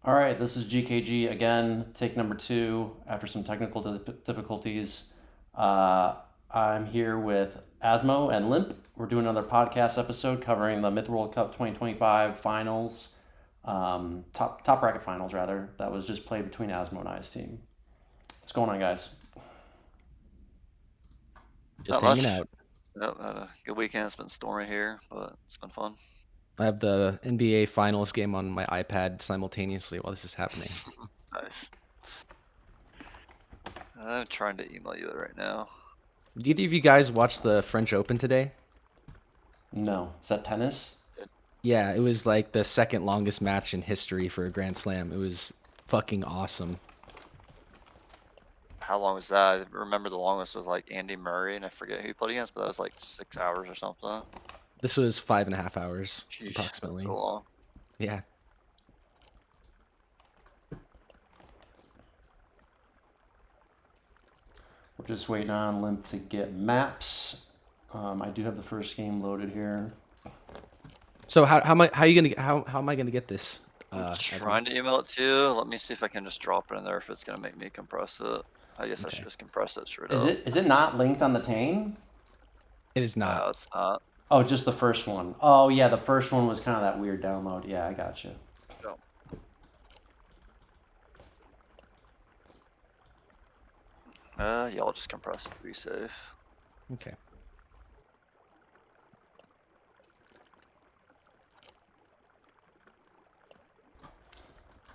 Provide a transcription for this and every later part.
All right, this is GKG again, take number two after some technical difficulties. Uh, I'm here with Asmo and Limp. We're doing another podcast episode covering the Myth World Cup 2025 finals, top bracket finals rather. That was just played between Asmo and I's team. What's going on, guys? Just Not hanging much. out. Yep, had a good weekend. It's been stormy here, but it's been fun. I have the NBA Finals game on my iPad simultaneously while this is happening. Nice. I'm trying to email you right now. Did either of you guys watch the French Open today? No. Is that tennis? Yeah, it was like the second longest match in history for a Grand Slam. It was fucking awesome. How long was that? I remember the longest was like Andy Murray, and I forget who he played against, but that was like 6 hours or something. This was 5.5 hours, Jeez, approximately. that's so long. Yeah. We're just waiting on Limp to get maps. I do have the first game loaded here. So how am I gonna get this? I'm Asmo? trying to email it to you. Let me see if I can just drop it in there if it's gonna make me compress it. I guess I Okay. should just compress it straight Is up. it not linked on the Tane? It is not. No, it's not. Oh, just the first one. Oh, yeah, the first one was kind of that weird download. Yeah, I got you. No. Yeah, I'll just compress it to be safe. Okay.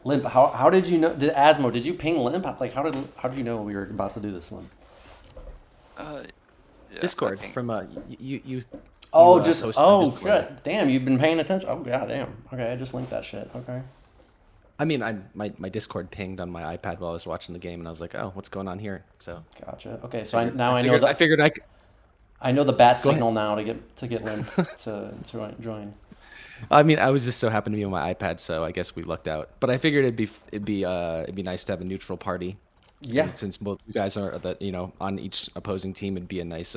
Limp, how did you know? Did Asmo? Did you ping Limp? Like, how did you know we were about to do this, Limp? Yeah, Discord I think from you. Oh, Posted on oh Discord. shit! Damn, you've been paying attention. Oh god, damn. Okay, I just linked that shit. Okay. I mean, my Discord pinged on my iPad while I was watching the game, and I was like, "Oh, what's going on here?" So Gotcha. Okay, so figured, now I I know figured, I that figured I could I know the bat go ahead. signal now to get Limp to join. I mean, I was just so happened to be on my iPad, so I guess we lucked out. But I figured it'd be nice to have a neutral party, Yeah, and since both you guys are on each opposing team, it'd be a nice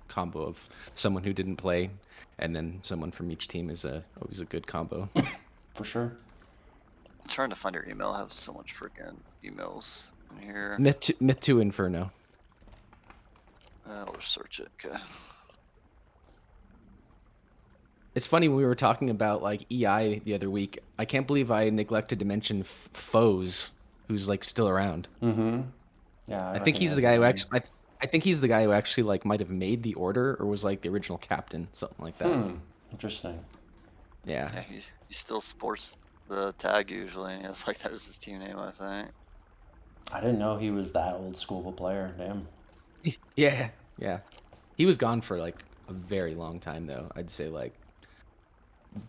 combo of someone who didn't play, and then someone from each team is always a good combo. for sure. I'm trying to find your email. I have so much freaking emails in here. Myth 2 Inferno. I'll just search it. Okay. It's funny when we were talking about like EI the other week. I can't believe I neglected to mention Foes, who's like still around. Mm-hmm. Yeah, I I think he's recognize the the guy who name. actually. I think he's the guy who actually like might have made the order or was like the original captain, something like that. Interesting. Yeah. Yeah, he still sports the tag usually. And it's like that is his team name, I think. I didn't know he was that old school of a player. Damn. Yeah. Yeah. He was gone for like a very long time though. I'd say like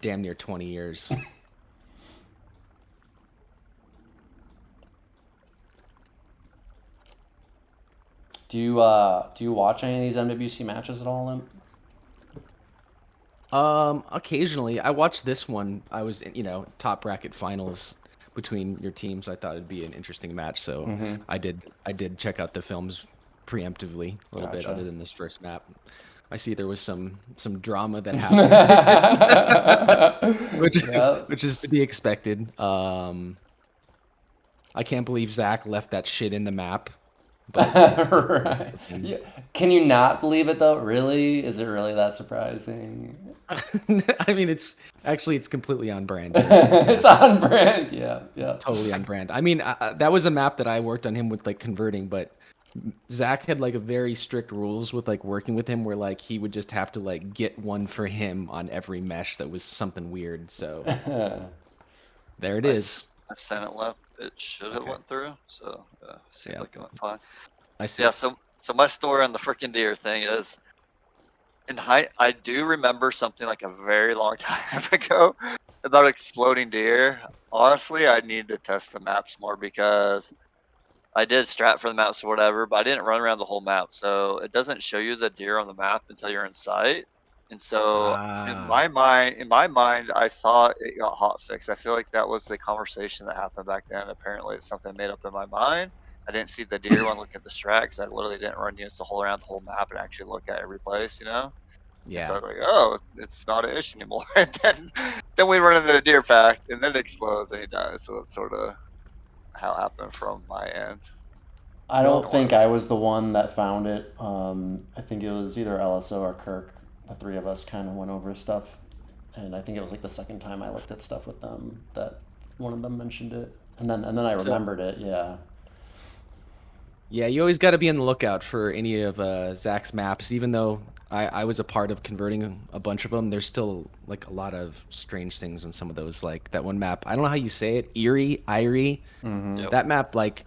damn near 20 years. Do you watch any of these MWC matches at all, Limp? Occasionally I watched this one. I was in, top bracket finals between your teams. I thought it'd be an interesting match, so I did check out the films preemptively a little bit Gotcha. other than this first map. I see there was some drama that happened, which Yep. which is to be expected. I can't believe Zach left that shit in the map, but it's to be Right. expected of him. Yeah. Can you not believe it though? Really? Is it really that surprising? I mean, it's completely on brand here. It's on brand. Yeah. It's Yeah. totally on brand. I mean, that was a map that I worked on him with like converting, but Zach had like a very strict rules with like working with him where like he would just have to like get one for him on every mesh that was something weird. So there it is. I sent it left. It should have Okay. went through. So seemed Yeah. like it went fine. I see. Yeah. So my story on the freaking deer thing is, I do remember something like a very long time ago about exploding deer. Honestly, I need to test the maps more because I did strat for the maps or whatever, but I didn't run around the whole map, so it doesn't show you the deer on the map until you're in sight. And so Ah, in my mind, I thought it got hot fixed. I feel like that was the conversation that happened back then. Apparently, it's something made up in my mind. I didn't see the deer one, look at the strat, because I literally didn't run units the whole around the whole map and actually look at every place, you know. And so I yeah. was like, oh, it's not an issue anymore. And then then we run into the deer pack, and then it explodes, and he dies. So that's sort of how it happened from my end. I Well, don't think I was the one that found it. I think it was either LSO or Kirk. The three of us kind of went over stuff, and I think it was like the second time I looked at stuff with them that one of them mentioned it, and then I remembered it. Yeah. Yeah, you always got to be on the lookout for any of Zach's maps. Even though I was a part of converting a bunch of them, there's still like a lot of strange things in some of those. Like that one map, I don't know how you say it, Irie. Mm-hmm. Yep. That map like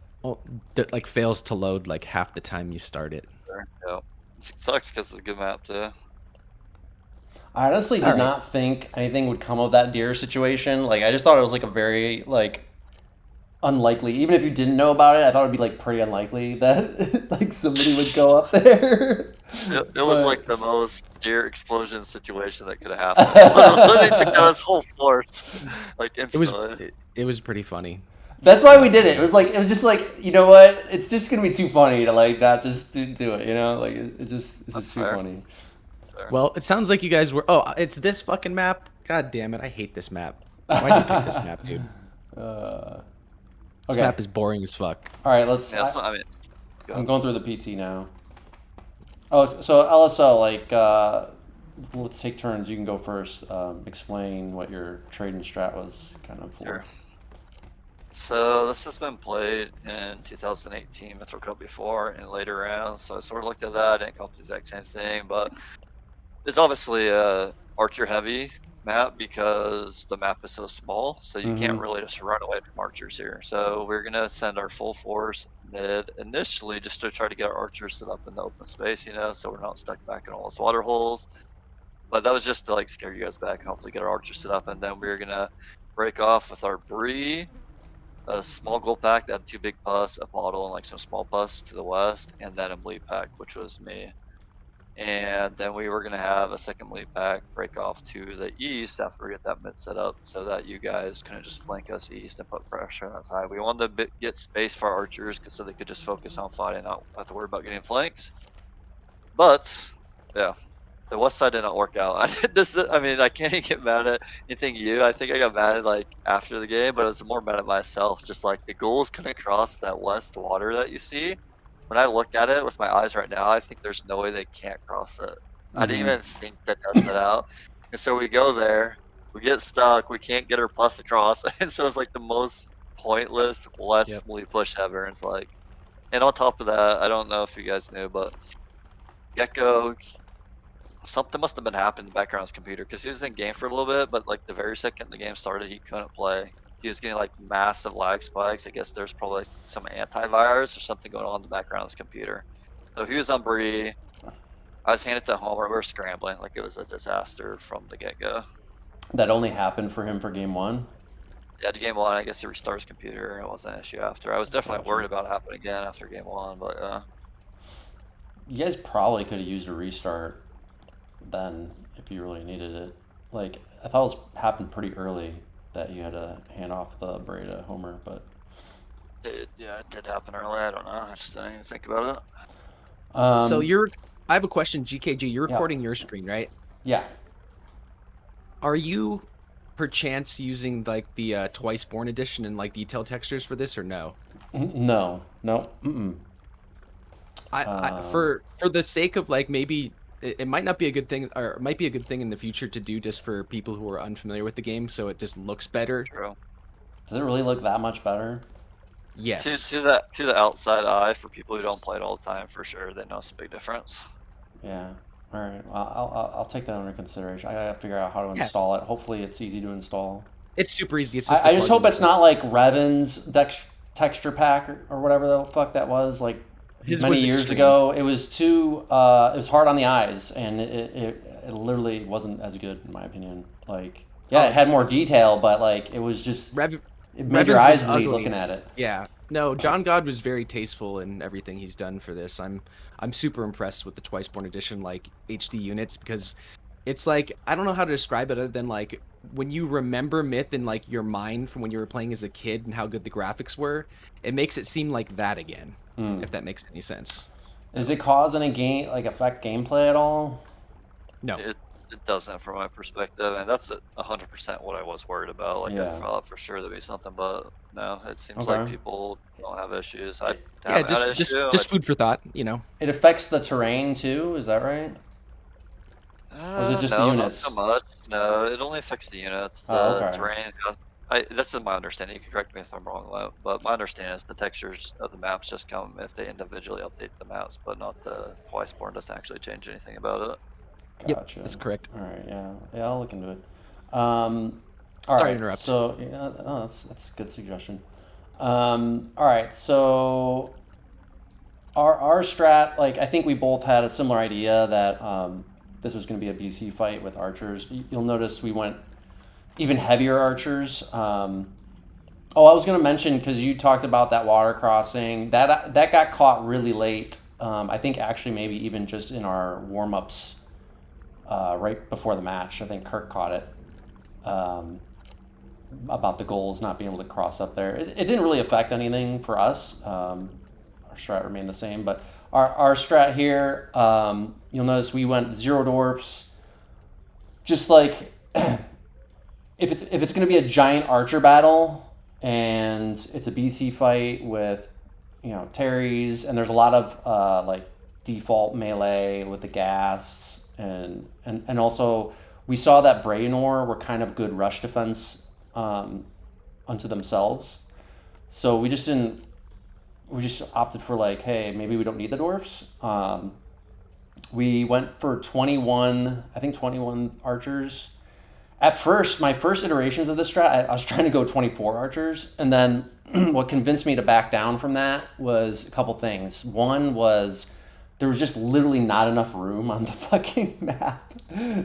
fails to load like half the time you start it. Sure. Yep. It sucks because it's a good map too. I honestly did not think anything would come of that deer situation. Like, I just thought it was like a very like unlikely. Even if you didn't know about it, I thought it'd be like pretty unlikely that like somebody would go up there. It was like the most deer explosion situation that could have happened. Literally took out his whole force, like instantly. It was pretty funny. That's why we did it. It was just like, you know what? It's just gonna be too funny to like not just do it. You know, like it's just too fair. funny. Fair. Well, it sounds like you guys were. Oh, it's this fucking map. God damn it! I hate this map. Why did you pick this map, dude? This Okay. map is boring as fuck. All right, let's. Yeah, so, I mean, I'm going through the PT now. Oh, so LSO, like, let's take turns. You can go first. Explain what your trading strat was kind of for. Sure. So this has been played in 2018 Mythical Cup before in later rounds. So I sort of looked at that and called the exact same thing, but it's obviously a archer heavy map because the map is so small. So you can't really just run away from archers here. So we're gonna send our full force mid initially just to try to get our archers set up in the open space, you know, so we're not stuck back in all those water holes. But that was just to like scare you guys back and hopefully get our archers set up, and then we're gonna break off with our Bree, a small gold pack that had 2 big pus, a bottle, and like some small pus to the west, and then a bleed pack, which was me. And then we were gonna have a second bleed pack break off to the east after we get that mid set up, so that you guys couldn't just flank us east and put pressure on that side. We wanted to get space for our archers so they could just focus on fighting, not have to worry about getting flanks. But yeah, the west side didn't work out. I mean, I can't get mad at anything I think I got mad at like after the game, but I was more mad at myself. Just like the goals couldn't cross that west water that you see. When I look at it with my eyes right now, I think there's no way they can't cross it. I didn't even think to test it out. And so we go there, we get stuck, we can't get our plus across, and so it's like the most pointless west push ever. And it's like, and on top of that, I don't know if you guys knew, but Gekko, something must have been happening in the background on his computer because he was in game for a little bit, but like the very second the game started, he couldn't play. He was getting like massive lag spikes. I guess there's probably some antivirus or something going on in the background of his computer. So he was on Bree. I was handed to Homer. We were scrambling like it was a disaster from the get-go. That only happened for him for game one? Yeah, to game one, I guess he restarted his computer. It wasn't an issue after. I was definitely worried about it happening again after game one, but You guys probably could have used a restart then if you really needed it. Like, I thought it happened pretty early that you had to hand off the Bray to Homer, but it did happen early. I don't know. I just didn't even think about it. So I have a question, GKG. You're recording your screen, right? Yeah. Are you perchance using like the Twice Born edition and like detail textures for this or no? No. I for the sake of like maybe it might not be a good thing, or it might be a good thing in the future to do just for people who are unfamiliar with the game, so it just looks better. True. Does it really look that much better? Yes. To the outside eye, for people who don't play it all the time, for sure, they notice a big difference. Yeah. All right. Well, I'll take that under consideration. I gotta figure out how to install it. Hopefully, it's easy to install. It's super easy. It's just I just hope it's not like Revan's texture pack or whatever the fuck that was. Like many years ago, it was too. It was hard on the eyes, and it literally wasn't as good in my opinion. Like, yeah, it had more detail, but like it was just. It made your eyes bleed looking at it. Yeah. No, John God was very tasteful in everything he's done for this. I'm super impressed with the Twice Born edition like HD units, because it's like, I don't know how to describe it other than like when you remember Myth in like your mind from when you were playing as a kid and how good the graphics were, it makes it seem like that again. If that makes any sense. Does it cause any affect gameplay at all? No. It doesn't from my perspective, and that's 100% what I was worried about. Like I Yeah. thought for sure there'd be something, but no, it seems like Okay. people don't have issues. I Yeah, haven't had an issue. just food for thought, you know. It affects the terrain too, is that right? Or is it just the No, not so units? much. No, it only affects the units. Oh, The okay. terrain, that's in my understanding. You can correct me if I'm wrong, but my understanding is the textures of the maps just come if they individually update the maps, but not the Twiceborn doesn't actually change anything about it. Yep, Gotcha. that's correct. All right, yeah. Yeah, I'll look into it. All Sorry to right, interrupt. so yeah, oh, that's a good suggestion. All right, so our strat, like I think we both had a similar idea that this was going to be a BC fight with archers. You'll notice we went even heavier archers. Oh, I was going to mention because you talked about that water crossing that got caught really late. I think actually maybe even just in our warm ups right before the match. I think Kirk caught it about the goals not being able to cross up there. It didn't really affect anything for us. Our strat remained the same, but our strat here, you'll notice we went 0 dwarfs. Just like if it's going to be a giant archer battle and it's a BC fight with Terry's, and there's a lot of like default melee with the gas and also we saw that Braynor were kind of good rush defense unto themselves. So we just opted for like, hey, maybe we don't need the dwarfs. We went for 21 archers. At first, my first iterations of this strat, I was trying to go 24 archers, and then what convinced me to back down from that was a couple things. One was there was just literally not enough room on the fucking map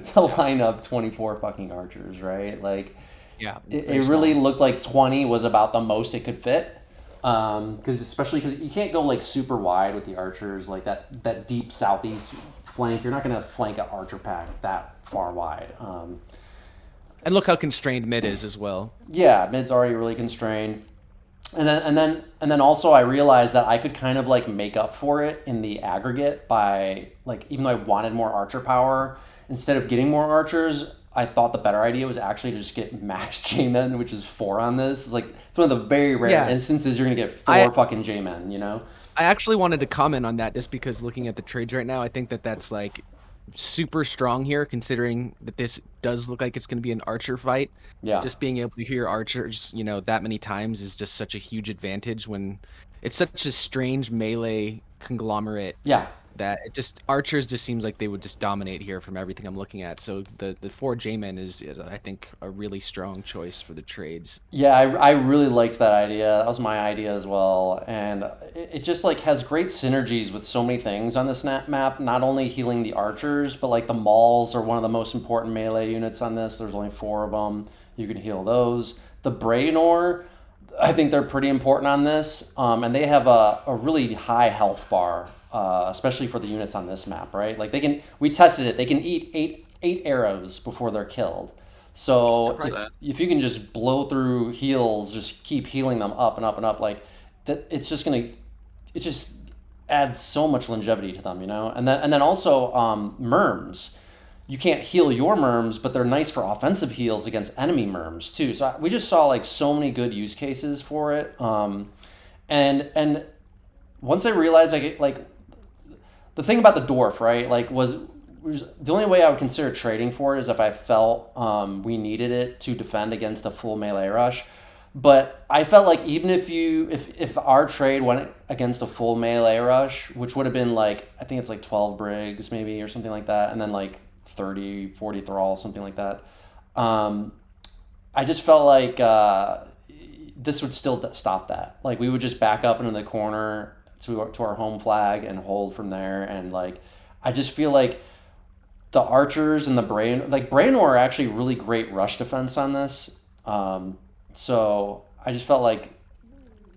to line up 24 fucking archers, right? Like, Yeah, it really looked like 20 was about the most it could fit. Especially because you can't go like super wide with the archers, like that deep southeast flank. You're not going to flank an archer pack that far wide. And look how constrained mid is as well. Yeah, mid's already really constrained. And then also I realized that I could kind of like make up for it in the aggregate by like, even though I wanted more archer power, instead of getting more archers, I thought the better idea was actually to just get max J-men, which is 4 on this. Like it's one of the very rare instances you're gonna get 4 fucking J-men, you know? I actually wanted to comment on that just because looking at the trades right now, I think that's like super strong here, considering that this does look like it's going to be an archer fight. Yeah. Just being able to hear archers, that many times is just such a huge advantage when it's such a strange melee conglomerate. Yeah. That archers just seems like they would just dominate here from everything I'm looking at. So the 4 J-men is I think a really strong choice for the trades. Yeah, I really liked that idea. That was my idea as well, and it just like has great synergies with so many things on this map. Not only healing the archers, but like the mauls are one of the most important melee units on this. There's only 4 of them. You can heal those. The Braynor, I think they're pretty important on this, and they have a really high health bar. Especially for the units on this map, right? Like we tested it. They can eat eight arrows before they're killed. So if you can just blow through heals, just keep healing them up and up and up, like that, it just adds so much longevity to them, And then also Myrms. You can't heal your Myrms, but they're nice for offensive heals against enemy Myrms too. So we just saw like so many good use cases for it. And once I realized the thing about the dwarf, right, like was the only way I would consider trading for it is if I felt we needed it to defend against a full melee rush. But I felt like even if our trade went against a full melee rush, which would have been like, I think it's like 12 brigs maybe or something like that, and then like 30, 40 thralls, something like that. I just felt like this would still stop that. Like we would just back up into the corner to our home flag and hold from there, and like I just feel like the archers and the Braynor are actually really great rush defense on this. So I just felt like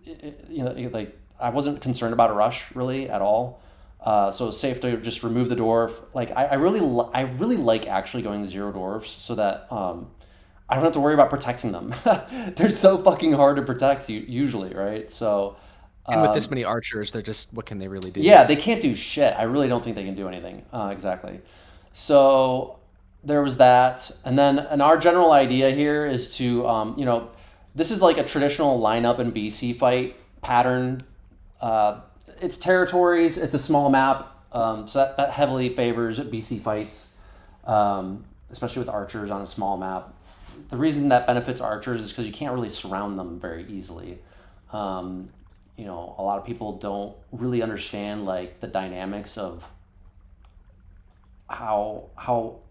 like I wasn't concerned about a rush really at all. So it was safe to just remove the dwarf. Like I really like actually going 0 dwarfs so that I don't have to worry about protecting them. They're so fucking hard to protect usually, right? So. And with this many archers, they're just, what can they really do? Yeah, they can't do shit. I really don't think they can do anything. Exactly. So there was that, and our general idea here is to this is like a traditional lineup and BC fight pattern. It's territories. It's a small map, so that heavily favors BC fights, especially with archers on a small map. The reason that benefits archers is because you can't really surround them very easily. A lot of people don't really understand like the dynamics of how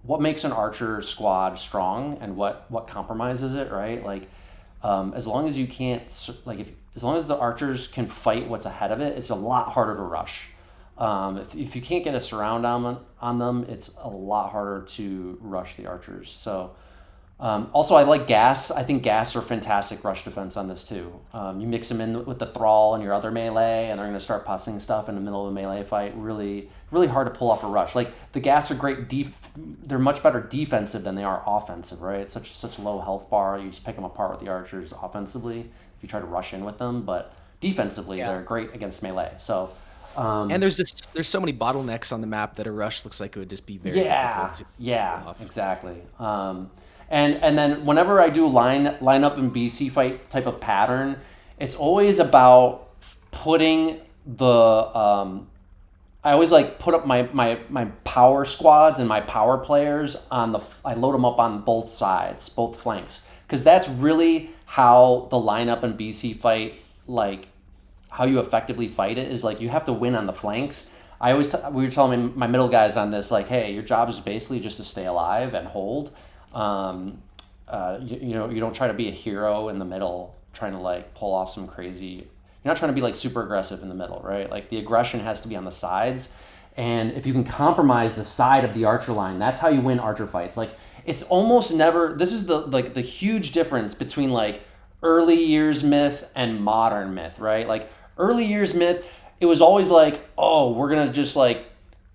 what makes an archer squad strong and what compromises it, right? Like, as long as you can't as long as the archers can fight what's ahead of it, it's a lot harder to rush. If you can't get a surround on them, it's a lot harder to rush the archers. So also I like gas. I think gas are fantastic rush defense on this too. You mix them in with the thrall and your other melee, and they're going to start pussing stuff in the middle of a melee fight. Really, really hard to pull off a rush. Like the gas are great. They're much better defensive than they are offensive, right? It's such low health bar. You just pick them apart with the archers offensively if you try to rush in with them, but defensively they're great against melee. So. And there's so many bottlenecks on the map that a rush looks like it would just be very difficult to pull off. Exactly. And then whenever I do line up and BC fight type of pattern, it's always about putting the I always like put up my power squads and my power players I load them up on both sides, both flanks, because that's really how the lineup and BC fight, like how you effectively fight it, is like you have to win on the flanks. We were telling my middle guys on this, like, hey, your job is basically just to stay alive and hold. You don't try to be a hero in the middle, trying to like pull off some crazy. You're not trying to be like super aggressive in the middle, right? Like the aggression has to be on the sides, and if you can compromise the side of the archer line, that's how you win archer fights. Like it's almost never. This is the huge difference between like early years myth and modern myth, right? Like early years myth, it was always like, oh, we're gonna just like.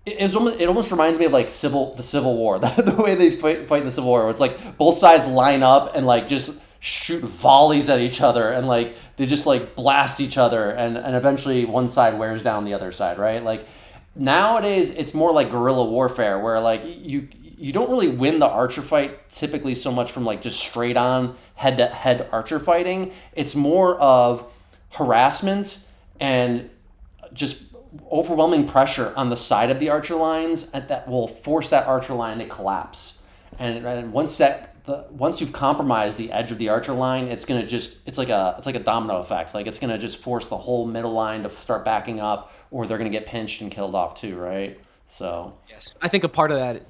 It almost reminds me of like the Civil War, the way they fight in the Civil War, where it's like both sides line up and like just shoot volleys at each other, and like they just like blast each other, and eventually one side wears down the other side, right? Like nowadays it's more like guerrilla warfare, where like you don't really win the archer fight typically so much from like just straight on head to head archer fighting. It's more of harassment and just overwhelming pressure on the side of the archer lines, and that will force that archer line to collapse. And once you've compromised the edge of the archer line, it's like a domino effect. Like it's gonna just force the whole middle line to start backing up, or they're gonna get pinched and killed off too, right? So yes, I think a part of that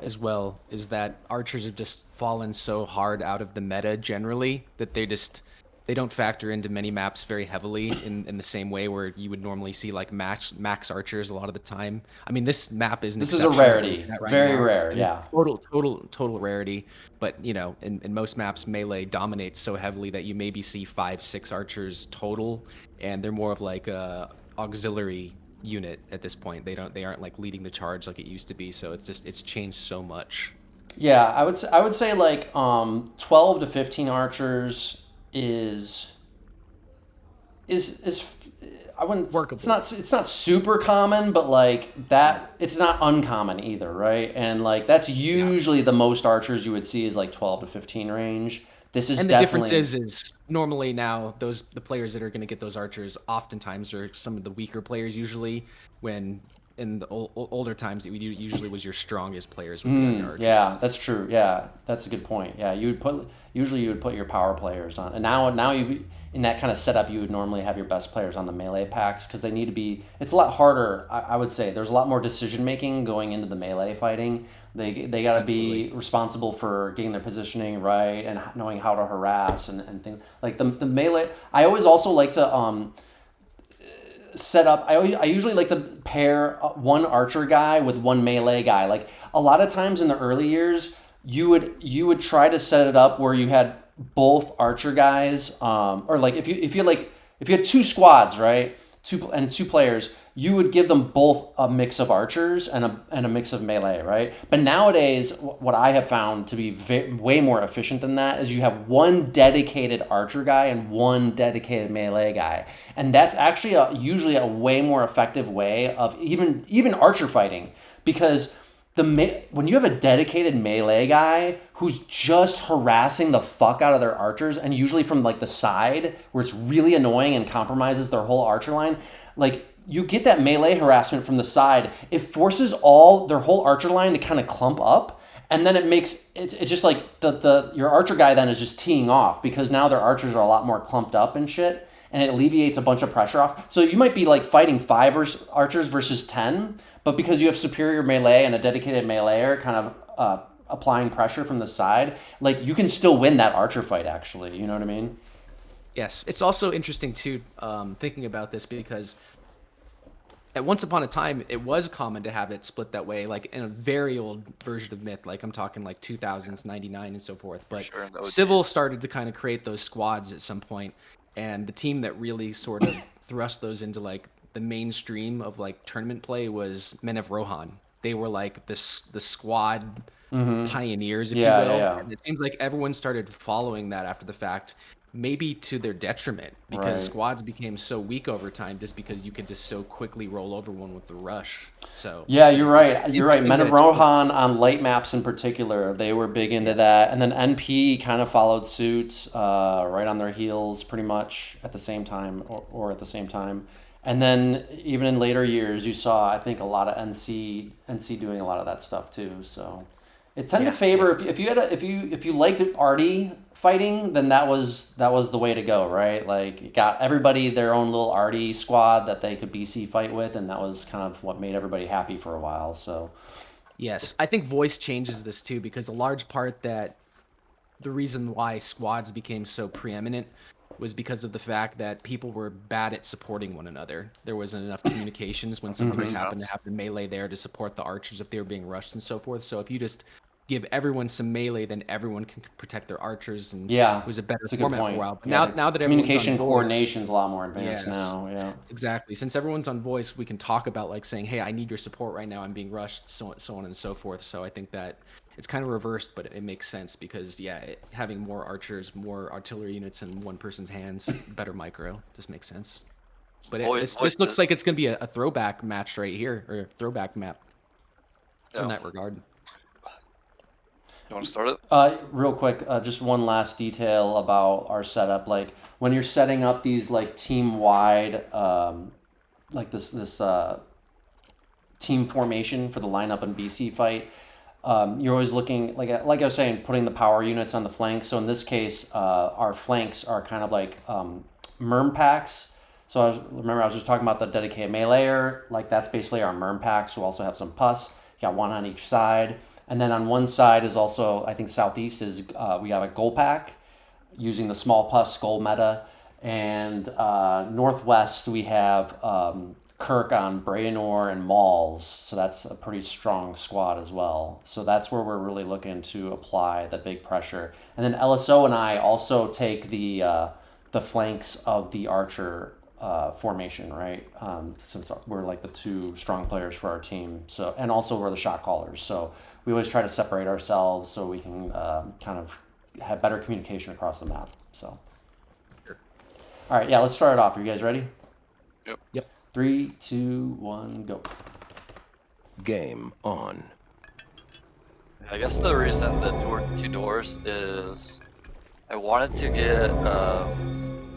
as well is that archers have just fallen so hard out of the meta generally that they don't factor into many maps very heavily in the same way where you would normally see like max archers a lot of the time. I mean, this map is a rarity, very rare, yeah. Total rarity. But in most maps, melee dominates so heavily that you maybe see 5-6 archers total, and they're more of like a auxiliary unit at this point. They aren't like leading the charge like it used to be. So it's changed so much. Yeah, I would say like 12 to 15 archers is I wouldn't workable. It's not super common, but like that it's not uncommon either, right? And like that's usually the most archers you would see is like 12 to 15 range. This is, and the difference is normally now the players that are going to get those archers oftentimes are some of the weaker players, usually, when in the older times it usually was your strongest players would be on your archers. Yeah, that's true. Yeah, that's a good point. Yeah, you would put your power players on, and now you in that kind of setup you would normally have your best players on the melee packs, because they need to be. It's a lot harder. I would say there's a lot more decision making going into the melee fighting. They got to be responsible for getting their positioning right and knowing how to harass and things like the melee. I always also like to set up. I usually like to pair one archer guy with one melee guy. Like a lot of times in the early years, you would try to set it up where you had both archer guys, or like if you had two squads, right, two players, you would give them both a mix of archers and a mix of melee, right? But nowadays, what I have found to be way more efficient than that is you have one dedicated archer guy and one dedicated melee guy, and that's actually usually a way more effective way of even archer fighting, because when you have a dedicated melee guy who's just harassing the fuck out of their archers, and usually from like the side where it's really annoying and compromises their whole archer line, like you get that melee harassment from the side, it forces their whole archer line to kind of clump up, and then it's just like your archer guy then is just teeing off because now their archers are a lot more clumped up and shit, and it alleviates a bunch of pressure off. So you might be like fighting 5 archers versus 10, but because you have superior melee and a dedicated meleeer kind of applying pressure from the side, like you can still win that archer fight actually, you know what I mean? Yes, it's also interesting too, thinking about this, because at once upon a time it was common to have it split that way, like in a very old version of Myth, like I'm talking like 2000s, 99 and so forth. But Sure, Civil started to kind of create those squads at some point, and the team that really sort of thrust those into like the mainstream of like tournament play was Men of Rohan. They were like the squad pioneers, if you will. Yeah. And it seems like everyone started following that after the fact, maybe to their detriment, because Right. squads became so weak over time just because you could just so quickly roll over one with the rush. So Yeah, you're right. it's You're right. interesting Men that of it's split. Rohan on late maps in particular, they were big into that, and then NP kind of followed suit, right on their heels, pretty much at the same time, or at the same time. And then even in later years, you saw I think a lot of NC doing a lot of that stuff too. So it tended to favor if you liked arty fighting, then that was the way to go, right? Like it got everybody their own little arty squad that they could BC fight with, and that was kind of what made everybody happy for a while. So Yes, I think voice changes this too, because a large part that the reason why squads became so preeminent was because of the fact that people were bad at supporting one another. There wasn't enough communications when something was happening to have the melee there to support the archers if they were being rushed and so forth. So if you just give everyone some melee, then everyone can protect their archers, and yeah, it was a better it's a good format for point. a while. But Yeah, now that everyone's communication on voice, coordination's a lot more advanced yes, now. Yeah. exactly. Since everyone's on voice, we can talk about like saying, "Hey, I need your support right now. I'm being rushed," so on and so forth. So I think that it's kind of reversed, but it makes sense because having more archers, more artillery units in one person's hands, better micro, just makes sense. But this looks like it's gonna be a throwback match right here, or a throwback map in that regard. You want to start it? Real quick, just one last detail about our setup. Like when you're setting up these like team wide, like this team formation for the lineup and BC fight, you're always looking like I was saying, putting the power units on the flanks. So in this case, our flanks are kind of like Myrm packs. So I was just talking about the dedicated meleeer. Like that's basically our Myrm packs. We also have some pus. You got one on each side. And then on one side is also, I think southeast is, we have a goal pack using the small pus goal meta. And northwest we have Kirk on Braenor and Mauls. So that's a pretty strong squad as well. So that's where we're really looking to apply the big pressure. And then LSO and I also take the flanks of the archer formation, right? Since we're like the 2 strong players for our team, so, and also we're the shot callers, so we always try to separate ourselves so we can kind of have better communication across the map. So, Sure. All right, yeah, let's start it off. Are you guys ready? Yep. 3, 2, 1, go. Game on. I guess the reason the 2 doors is I wanted to get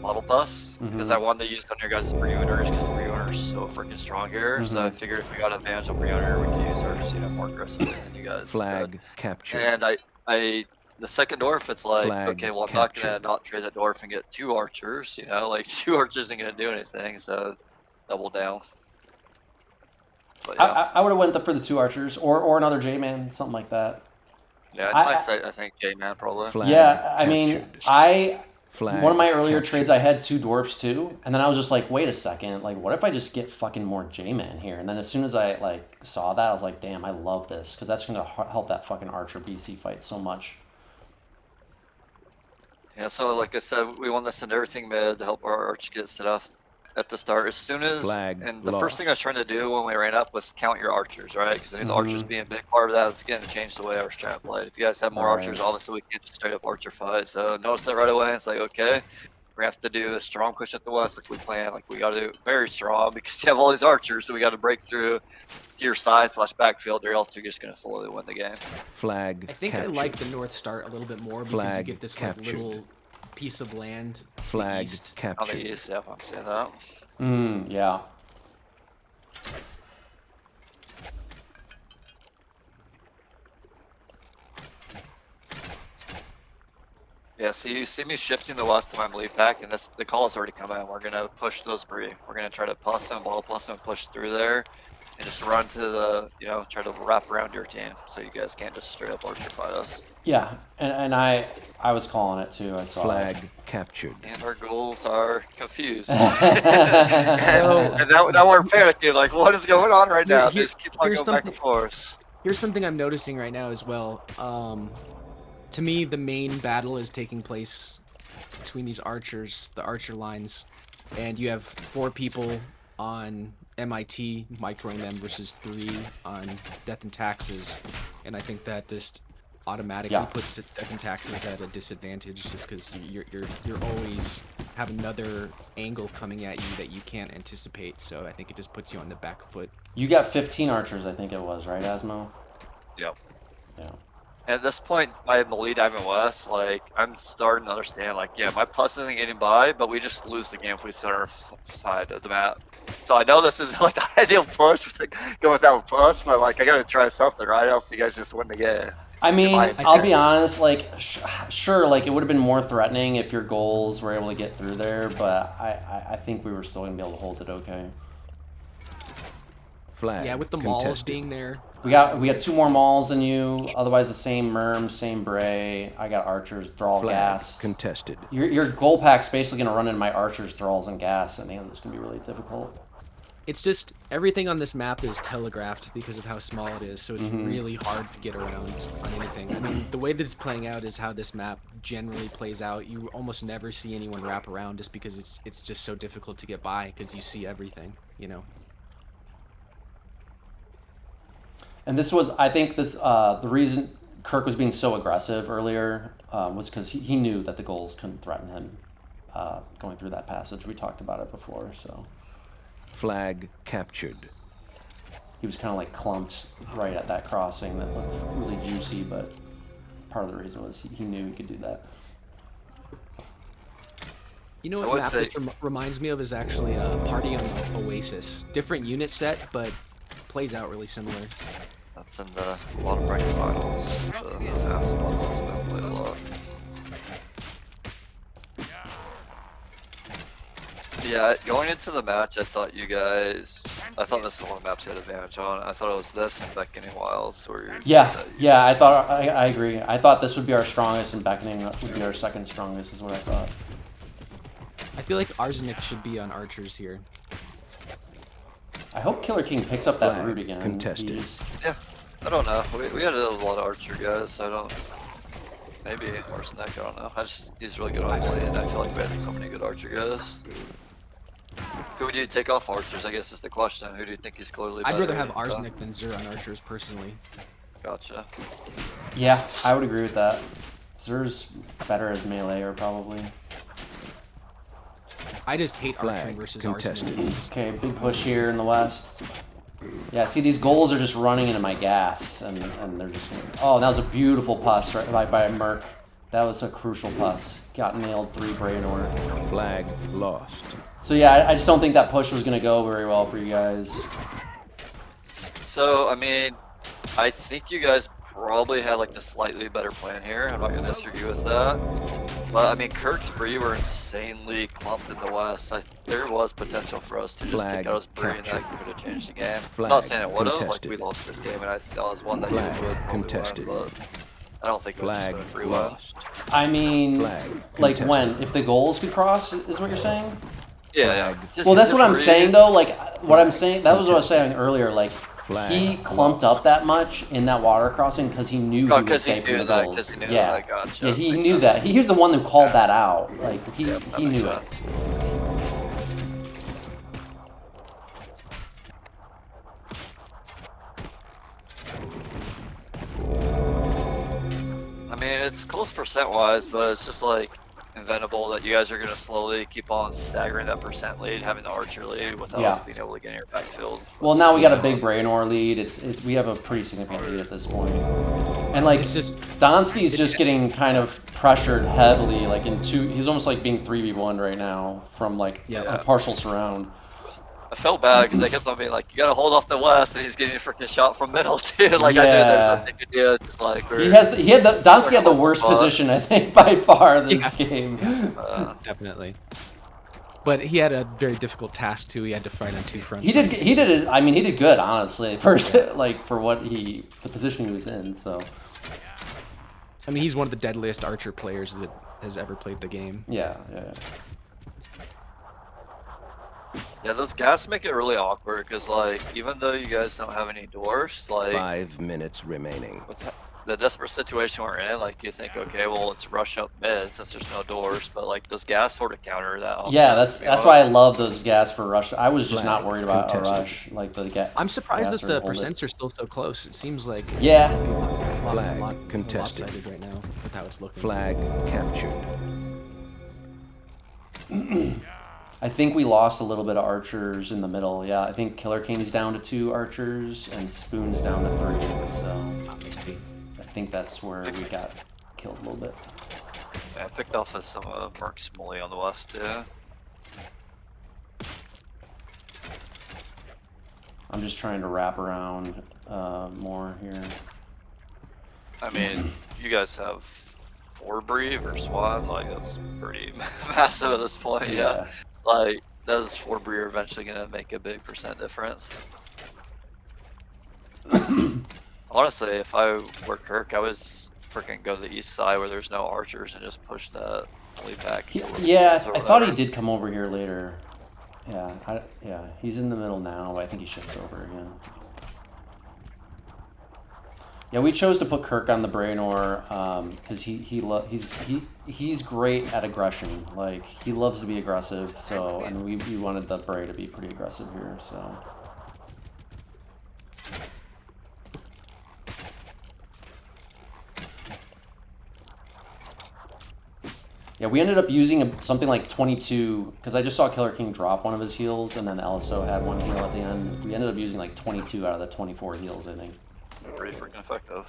model bus because I wanted to use on your guys' pre-owners because the pre-owner is so freaking strong here. So I figured if we got advantage on pre-owner, we could use ours, more aggressively than you guys. Flag captured. And I the second dwarf, it's like, Flag okay, well, I'm captured. not gonna not trade that dwarf and get 2 archers. Like 2 archers isn't gonna do anything. So double down. But, yeah. I would have went for the 2 archers or another J-man, something like that. Yeah, I think J-man probably. Flag Yeah, I mean, captured. Flag one of my earlier captured. trades, I had 2 dwarfs too, and then I was just like, wait a second, like, what if I just get fucking more J-man here? And then as soon as I like saw that, I was like, damn, I love this because that's gonna help that fucking archer BC fight so much. Yeah, so like I said, we want to send everything mid to help our arch get set up at the start. As soon as, Flag and the lost. first thing I was trying to do when we ran up was count your archers, right? Because I knew the archers being a big part of that is going to change the way I was trying to play. If you guys have more Right. archers, obviously we can't just straight up archer fight. So notice that right away. It's like, okay, We have to do a strong push at the west, like we planned. Like we got to do very strong because you have all these archers, so we got to break through to your side/backfield, or else you're just gonna slowly win the game. Flag I think captured. I like the north start a little bit more because you Flag get this captured. like little piece of land to the Flag east. On captured. the east, yeah, I'm saying that. Yeah. Yeah, so you see me shifting the west to my lead pack, and the call has already come in. We're gonna push those three. We're gonna try to plus them, ball plus them, push through there, and just run to the, try to wrap around your team, so you guys can't just straight up orchard fight us. Yeah, and I was calling it too. I saw Flag it. captured. And our goals are confused. and now we're panicking, like, what is going on right now? They just keep on going back and forth. Here's something I'm noticing right now as well. To me, the main battle is taking place between these archers, the archer lines, and you have 4 people on MIT microing them versus 3 on Death and Taxes, and I think that just automatically puts Death and Taxes at a disadvantage just because you're always have another angle coming at you that you can't anticipate. So I think it just puts you on the back foot. You got 15 archers, I think it was, right, Asmo? Yep. Yeah. At this point, I'm the lead Ivan West. Like, I'm starting to understand, like, yeah, my plus isn't getting by, but we just lose the game if we sit on our side of the map. So I know this isn't like the ideal push, like, going without a plus, but like, I gotta try something, right? Else you guys just win the game. I mean, my I'll be opinion. honest, like, sure, like, it would have been more threatening if your goals were able to get through there, but I think we were still going to be able to hold it okay. Flag Yeah, with the malls contested. being there. We got 2 more mauls than you, otherwise the same Merm, same Bray. I got archers, Thrall, Flag gas. contested. Your goal pack's basically going to run into my archers, Thralls, and gas, and it's going to be really difficult. It's just everything on this map is telegraphed because of how small it is, so it's really hard to get around on anything. I mean, the way that it's playing out is how this map generally plays out. You almost never see anyone wrap around just because it's just so difficult to get by because you see everything, you know. And this was, I think, the reason Kirk was being so aggressive earlier was because he knew that the goals couldn't threaten him going through that passage. We talked about it before, so. Flag captured. He was kind of like clumped right at that crossing that looked really juicy, but part of the reason was he knew he could do that. You know what map this reminds me of is actually a Party on the Oasis. Different unit set, but plays out really similar. That's in the bottom bracket finals. The SAS one's been played a lot. Yeah, going into the match, I thought this is one of the maps you had advantage on. I thought it was this and Beckoning Wilds. Yeah, I agree. I thought this would be our strongest and Beckoning would be our second strongest is what I thought. I feel like Arzenic should be on archers here. I hope Killerking picks up that Flag root again. contested. Yeah, I don't know. We had a lot of archer guys. Maybe Arsenic, I don't know. He's really good on lane. I feel like we had so many good archer guys. Who would you take off archers, I guess is the question. Who do you think is clearly better? I'd rather have Arsenic than Zur on archers, personally. Gotcha. Yeah, I would agree with that. Zur's better as melee, or probably. I just hate Flag archering versus contested. Arsenic. It's just- Okay, big push here in the west. Yeah, see, these goals are just running into my gas, and they're just... Oh, that was a beautiful pass right by Myrk. That was a crucial pass. Got nailed 3 Bray in order. Flag lost. So yeah, I just don't think that push was going to go very well for you guys. So, I mean, I think you guys probably had like the slightly better plan here. I'm not going to disagree with that. But, I mean, Kirk's Bree were insanely clumped in the west. There was potential for us to just take out his Bree, and that could have changed the game. I'm not saying it would have. Like, we lost this game, and I thought it was one that you would probably win, but I don't think it was just Flag been a free win. lost. I mean, Flag like contested. when? If the goals could cross, is what you're saying? Yeah. Well, that's what I'm Bree. saying, though. Like, what I'm saying, that was what I was saying earlier. Like, Flag he clumped up that much in that water crossing because he knew he was safe from the goals. Because he knew Yeah, that. Gotcha. yeah, he Makes knew sense. that. He was the one who called that out. Like, he Yep, that he makes knew it. sense. I mean, it's close percent-wise, but it's just like, inventable that you guys are gonna slowly keep on staggering that percent lead, having the archer lead without us being able to get in your backfield. Well, now we got a big Brainor lead. It's we have a pretty significant lead at this point. And like It's just Dantski's just getting kind of pressured heavily, like in two. He's almost like being 3v1 right now from like a partial surround. I felt bad because I kept on being like, you gotta hold off the west, and he's getting a freaking shot from middle too. Like I knew there's nothing to do. It's just like Dantski had the worst position I think by far this game. Definitely. But he had a very difficult task too. He had to fight on two fronts. He did it. I mean, he did good, honestly, for the position he was in. So. I mean, he's one of the deadliest archer players that has ever played the game. Yeah. Yeah, those gas make it really awkward because, like, even though you guys don't have any doors, like 5 minutes remaining. with the desperate situation we're in, like you think, okay, well, let's rush up mid since there's no doors, but like those gas sort of counter that. Yeah, that's why I love those gas for rush. I was just not worried about a rush, like the gas. I'm surprised that the percents are still so close. It seems like Flag contested lopsided right now with how it's looking. Flag captured. I think we lost a little bit of archers in the middle. Yeah, I think Killerking's down to 2 archers and Spoon's down to 3. So I think that's where we got killed a little bit. Yeah, I picked off of some of Myrk's melee on the west too. I'm just trying to wrap around more here. I mean, you guys have 4 Bree versus 1, like that's pretty massive at this point. Yeah. Like, those 4 Bree are eventually going to make a big percent difference. Honestly, if I were Kirk, I would freaking go to the east side where there's no archers and just push that lead back. I thought he did come over here later. Yeah, he's in the middle now, but I think he shifts over again. Yeah, we chose to put Kirk on the Brainor because he's great at aggression. Like he loves to be aggressive. So and we wanted the Bray to be pretty aggressive here. So yeah, we ended up using something like 22 because I just saw Killerking drop one of his heals and then LSO had one heal at the end. We ended up using like 22 out of the 24 heals, I think. Pretty freaking effective.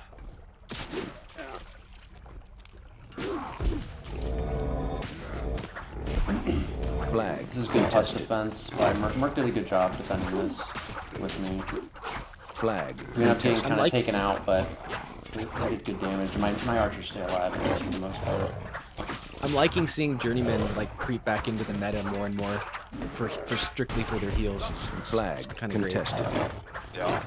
Flag. This is good touch defense by Myrk. Myrk did a good job defending this with me. Flag. We ended up getting kind of taken out, but they did good damage. My archers stay alive for the most part. I'm liking seeing journeymen like creep back into the meta more and more for strictly for their heals. Flag kind of contested. Yeah.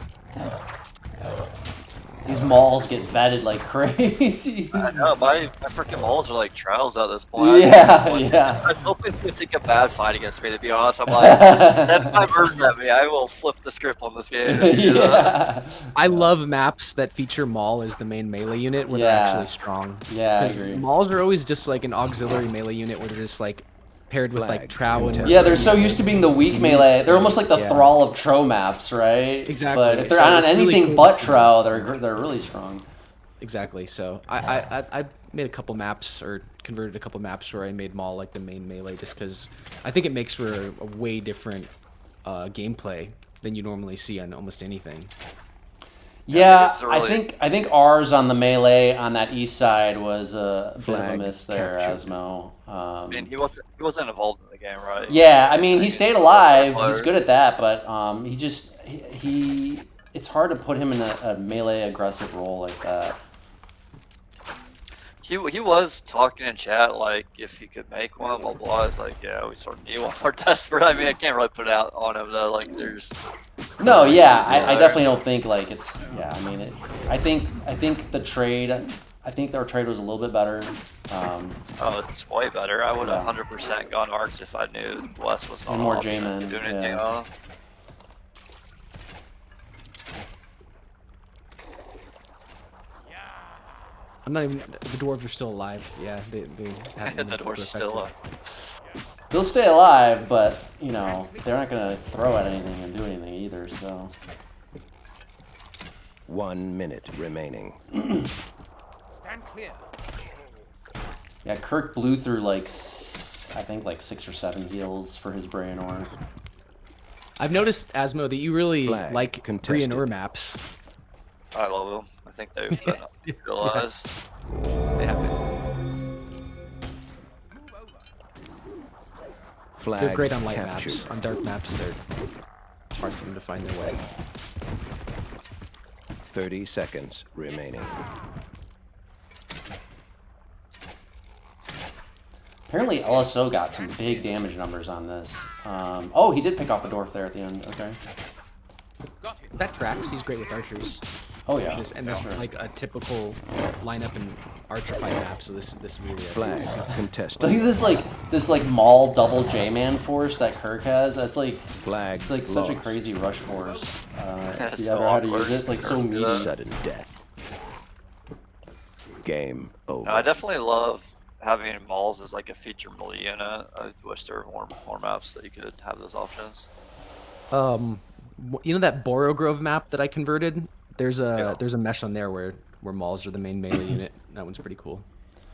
These mauls get vetted like crazy. I know, my freaking mauls are like trials at this point. Yeah. I was hoping to take a bad fight against me, to be honest. I'm like, that's 5 birds at me. I will flip the script on this game. I love maps that feature Maul as the main melee unit where they're actually strong. Yeah, I because agree. Mauls are always just like an auxiliary melee unit where they're just like paired with like Trow and yeah, they're so used to being the weak melee. They're almost like the Thrall of Tro maps, right? Exactly. But if they're So on it's anything really cool. but Trow, they're really strong. Exactly. So I made a couple maps or converted a couple maps where I made Maul like the main melee just because I think it makes for a way different gameplay than you normally see on almost anything. Yeah, I think ours on the melee on that east side was a bit of a miss there, Asmo. I mean, he wasn't involved in the game, right? Yeah, I mean he stayed alive. He's good at that, but he it's hard to put him in a melee aggressive role like that. He was talking in chat like if he could make one, blah blah. It's like yeah, we sort of need one more desperate. I mean, I can't really put it out on him though. Like there's. No, yeah, I definitely don't think like it's I mean I think the trade. I think our trade was a little bit better. Oh, it's way better. I would have 100% gone arcs if I knew Wes was not And more doing J-Men, anything else. I'm not even. The dwarves are still alive. Yeah, they have The dwarves still up. They'll stay alive, but you know they're not gonna throw at anything and do anything either. So 1 minute remaining. Stand clear. Yeah, Kirk blew through like I think like 6 or 7 heals for his Brainor. I've noticed, Asmo, that you really Flag like contested. Brianor maps. I love them. I think they've been realized. They have been. Flag They're great on light captured. maps. On dark maps, it's hard for them to find their way. 30 seconds remaining. Apparently LSO got some big damage numbers on this. Oh, he did pick off the dwarf there at the end. Okay. That tracks. He's great with archers. Oh yeah. This like a typical lineup in archer fight map. So this really Flag contested. Look at this Maul double J-man force that Kirk has. That's like Flag it's like lost. such a crazy rush force. If That's you so ever had to awkward. use it, like so Kirk, meaty. Sudden death. Game over. No, I definitely love having Mauls as like a feature mill unit. I wish there were more maps that you could have those options. You know that Borogrove map that I converted? There's Yeah. a mesh on there where Mauls are the main melee unit. That one's pretty cool.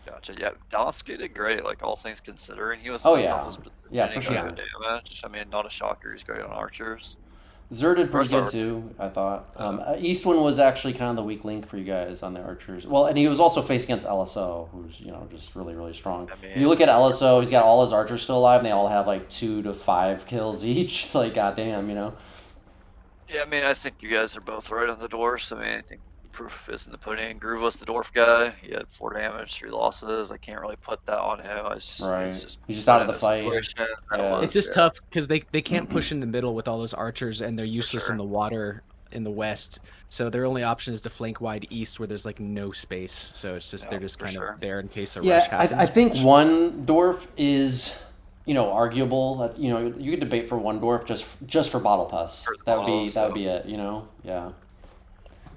Gotcha. Yeah, Dantski did great. Like all things considering, he was Oh, the yeah. toughest position. Yeah, He for got sure. good damage. I mean, not a shocker. He's great on archers. Zer did pretty good Zer. too, I thought. Eastwind was actually kind of the weak link for you guys on the archers. Well, and he was also faced against LSO, who's just really really strong. I mean- If you look at LSO, he's got all his archers still alive, and they all have like 2 to 5 kills each. It's like goddamn, Yeah, I mean, I think you guys are both right on the dwarfs. I mean, I think proof is in the pudding. Groove was the dwarf guy. He had 4 damage, 3 losses. I can't really put that on him. Right. He's He's just out of in the a fight. situation that Yeah. was- It's just yeah. tough because they can't push in the middle with all those archers, and they're useless sure. in the water in the west. So their only option is to flank wide east, where there's like no space. So it's just Yeah, they're just for kind sure. of there in case a rush Yeah, happens. I think one dwarf is, arguable. That you could debate for one dwarf just for bottle pus. For the That would be bottles, so. it. Yeah.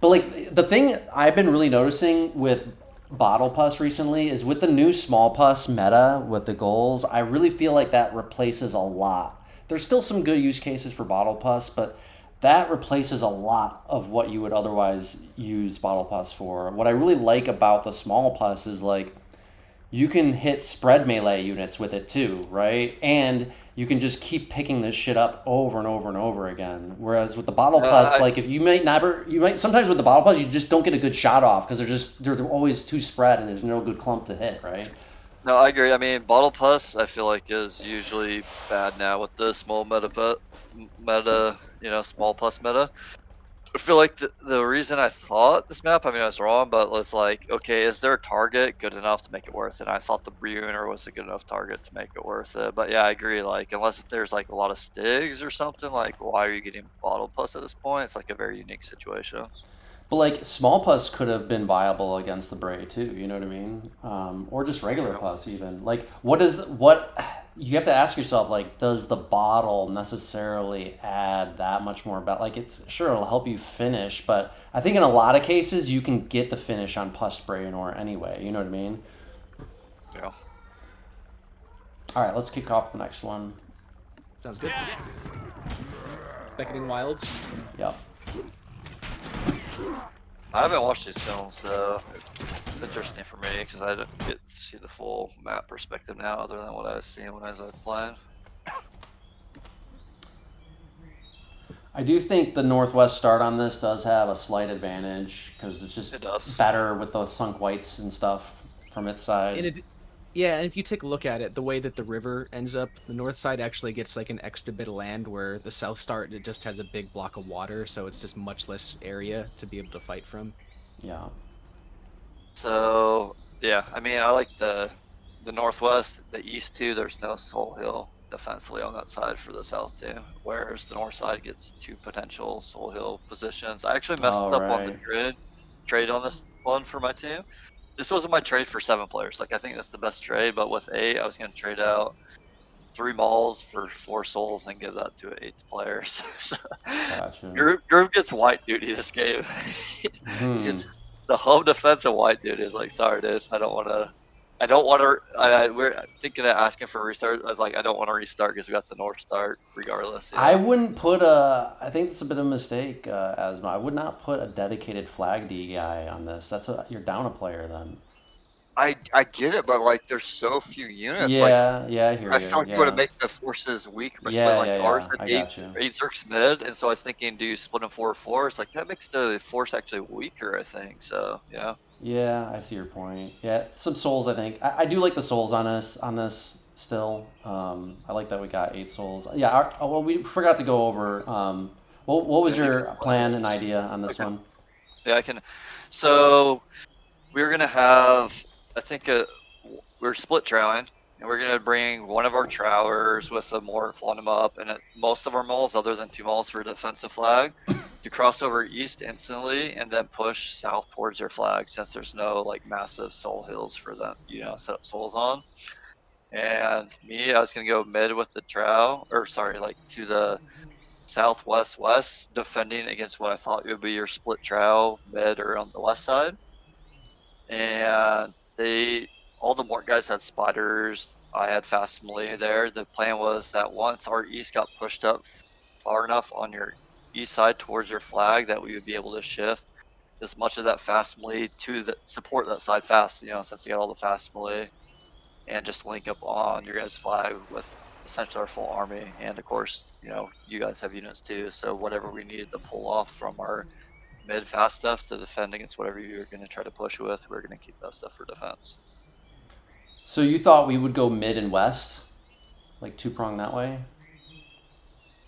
But like the thing I've been really noticing with bottle pus recently is with the new small pus meta with the goals. I really feel like that replaces a lot. There's still some good use cases for bottle pus, but that replaces a lot of what you would otherwise use bottle pus for. What I really like about the small pus is like you can hit spread melee units with it too, right? And you can just keep picking this shit up over and over and over again. Whereas with the bottle pus, like if you might sometimes with the bottle pus you just don't get a good shot off because they're always too spread and there's no good clump to hit, right? No, I agree. I mean, bottle pus, I feel like is usually bad now with the small meta, small plus meta. I feel like the reason I thought this map, I mean, I was wrong, but it's like, okay, is their target good enough to make it worth it? And I thought the Brunner was a good enough target to make it worth it. But yeah, I agree. Like, unless there's like a lot of stigs or something, like, why are you getting bottle plus at this point? It's like a very unique situation. But like small pus could have been viable against the Bray too, you know what I mean? Or just regular pus even. Like what you have to ask yourself, like, does the bottle necessarily add that much more like it'll help you finish, but I think in a lot of cases you can get the finish on pus spray and or anyway, you know what I mean? Yeah. Alright, let's kick off the next one. Sounds good. Beckoning Wilds. Yep. I haven't watched these films, so it's interesting for me because I don't get to see the full map perspective now, other than what I was seeing when I was playing. I do think the Northwest start on this does have a slight advantage because it's just It does. better with the sunk whites and stuff from its side. Yeah, and if you take a look at it, the way that the river ends up, the north side actually gets like an extra bit of land, where the south start, it just has a big block of water, so it's just much less area to be able to fight from. Yeah. So yeah, I mean, I like the northwest, the east too. There's no Soul Hill defensively on that side for the south too, whereas the north side gets 2 potential Soul Hill positions. I actually messed up on the trade on this one for my team. This wasn't my trade for 7 players. Like, I think that's the best trade, but with 8, I was going to trade out 3 Mauls for 4 souls and give that to an 8th player. So, Gotcha. Groove gets white duty this game. The home defense of white duty is like, sorry, dude, I don't want to. We're thinking of asking for a restart. I was like, I don't want to restart because we got the north start regardless. You know? I wouldn't put I think that's a bit of a mistake, Asmo. I would not put a dedicated flag D guy on this. You're down a player then. I get it, but like there's so few units. Like Yeah, I hear I you. feel like you want to Yeah, make the forces weaker by splitting like ours at I eight got you. eight Zerks mid, and so I was thinking, do you split them 4-4? It's like that makes the force actually weaker. I think so. Yeah. Yeah, I see your point. Yeah, some souls. I think I do like the souls on this still. I like that we got 8 souls. Yeah. Well, we forgot to go over. What was Yeah, you can your plan and idea on this Okay. one? Yeah, I can. So we're gonna have, I think, we're split trowing, and we're gonna bring one of our trowers with a morph on him up, and most of our moles, other than 2 moles for defensive flag, to cross over east instantly, and then push south towards their flag, since there's no like massive soul hills for them, set up souls on. And me, I was gonna go mid with the trow, or sorry, like to the southwest west, defending against what I thought would be your split trow mid or on the west side. And all the Mort guys had spiders. I had fast melee there. The plan was that once our east got pushed up far enough on your east side towards your flag, that we would be able to shift as much of that fast melee to support that side fast, since you got all the fast melee, and just link up on your guys' flag with essentially our full army. And of course, you guys have units too. So whatever we needed to pull off from our mid fast stuff to defend against whatever you're going to try to push with, we're going to keep that stuff for defense. So you thought we would go mid and west, like 2-prong that way?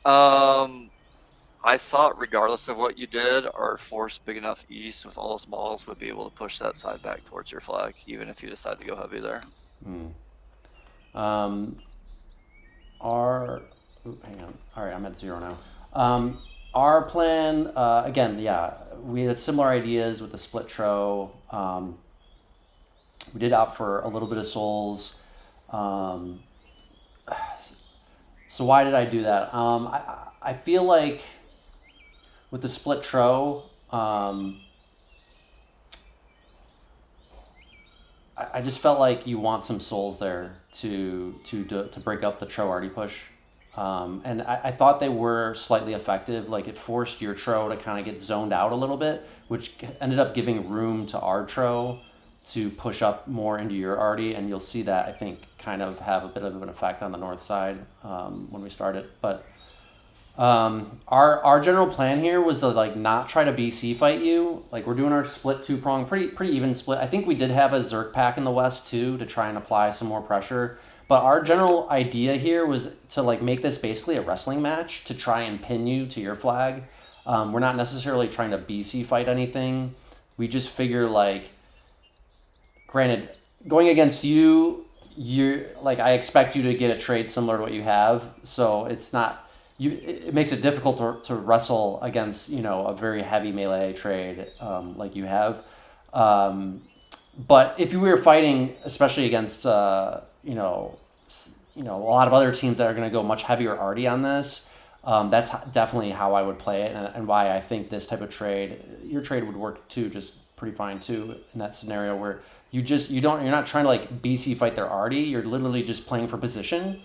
I thought regardless of what you did, our force big enough east with all those models would be able to push that side back towards your flag, even if you decide to go heavy there. Hmm. Um, our hang on. All right, I'm at 0 now. Our plan again, yeah, we had similar ideas with the split tro. We did opt for a little bit of souls. Um, so why did I do that? I feel like with the split tro, I just felt like you want some souls there to break up the tro arty push. And I thought they were slightly effective. Like it forced your tro to kind of get zoned out a little bit, which ended up giving room to our tro to push up more into your arty. And you'll see that, I think, kind of have a bit of an effect on the north side when we start it. But our general plan here was to like not try to BC fight you. Like we're doing our split 2-prong, pretty even split. I think we did have a Zerk pack in the west too to try and apply some more pressure. But our general idea here was to like make this basically a wrestling match to try and pin you to your flag. We're not necessarily trying to BC fight anything. We just figure like, granted, going against you, you're like I expect you to get a trade similar to what you have, so it's not. It makes it difficult to wrestle against a very heavy melee trade like you have. But if you were fighting, especially against a lot of other teams that are going to go much heavier arty on this, that's definitely how I would play it, and why I think this type of trade, your trade would work too, just pretty fine too in that scenario where you're not trying to like BC fight their arty. You're literally just playing for position.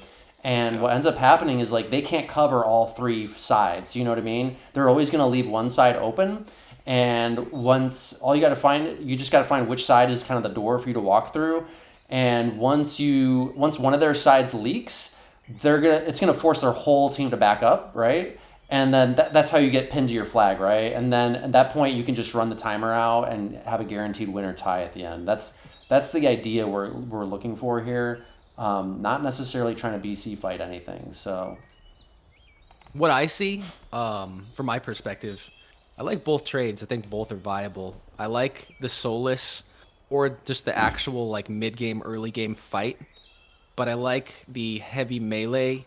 And what ends up happening is like they can't cover all 3 sides. You know what I mean? They're always going to leave one side open. And once you just got to find which side is kind of the door for you to walk through. And once one of their sides leaks, it's gonna force their whole team to back up, right? And then that's how you get pinned to your flag, right? And then at that point you can just run the timer out and have a guaranteed winner tie at the end. That's the idea we're looking for here. Not necessarily trying to BC fight anything. So What I see, from my perspective, I like both trades. I think both are viable. I like the soulless or just the actual like mid game, early game fight, but I like the heavy melee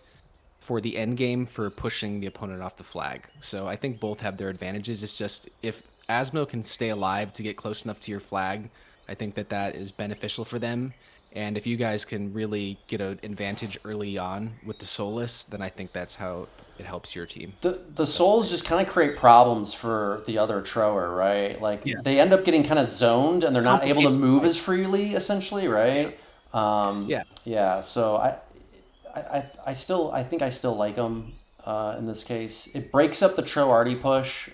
for the end game for pushing the opponent off the flag. So I think both have their advantages. It's just if Asmo can stay alive to get close enough to your flag, I think that is beneficial for them. And if you guys can really get an advantage early on with the soulless, then I think that's how it helps your team. The souls just kind of create problems for the other thrower, right? Like they end up getting kind of zoned and they're not able to move as freely, essentially, right? Yeah. So I think I still like them in this case. It breaks up the Tro Arty push.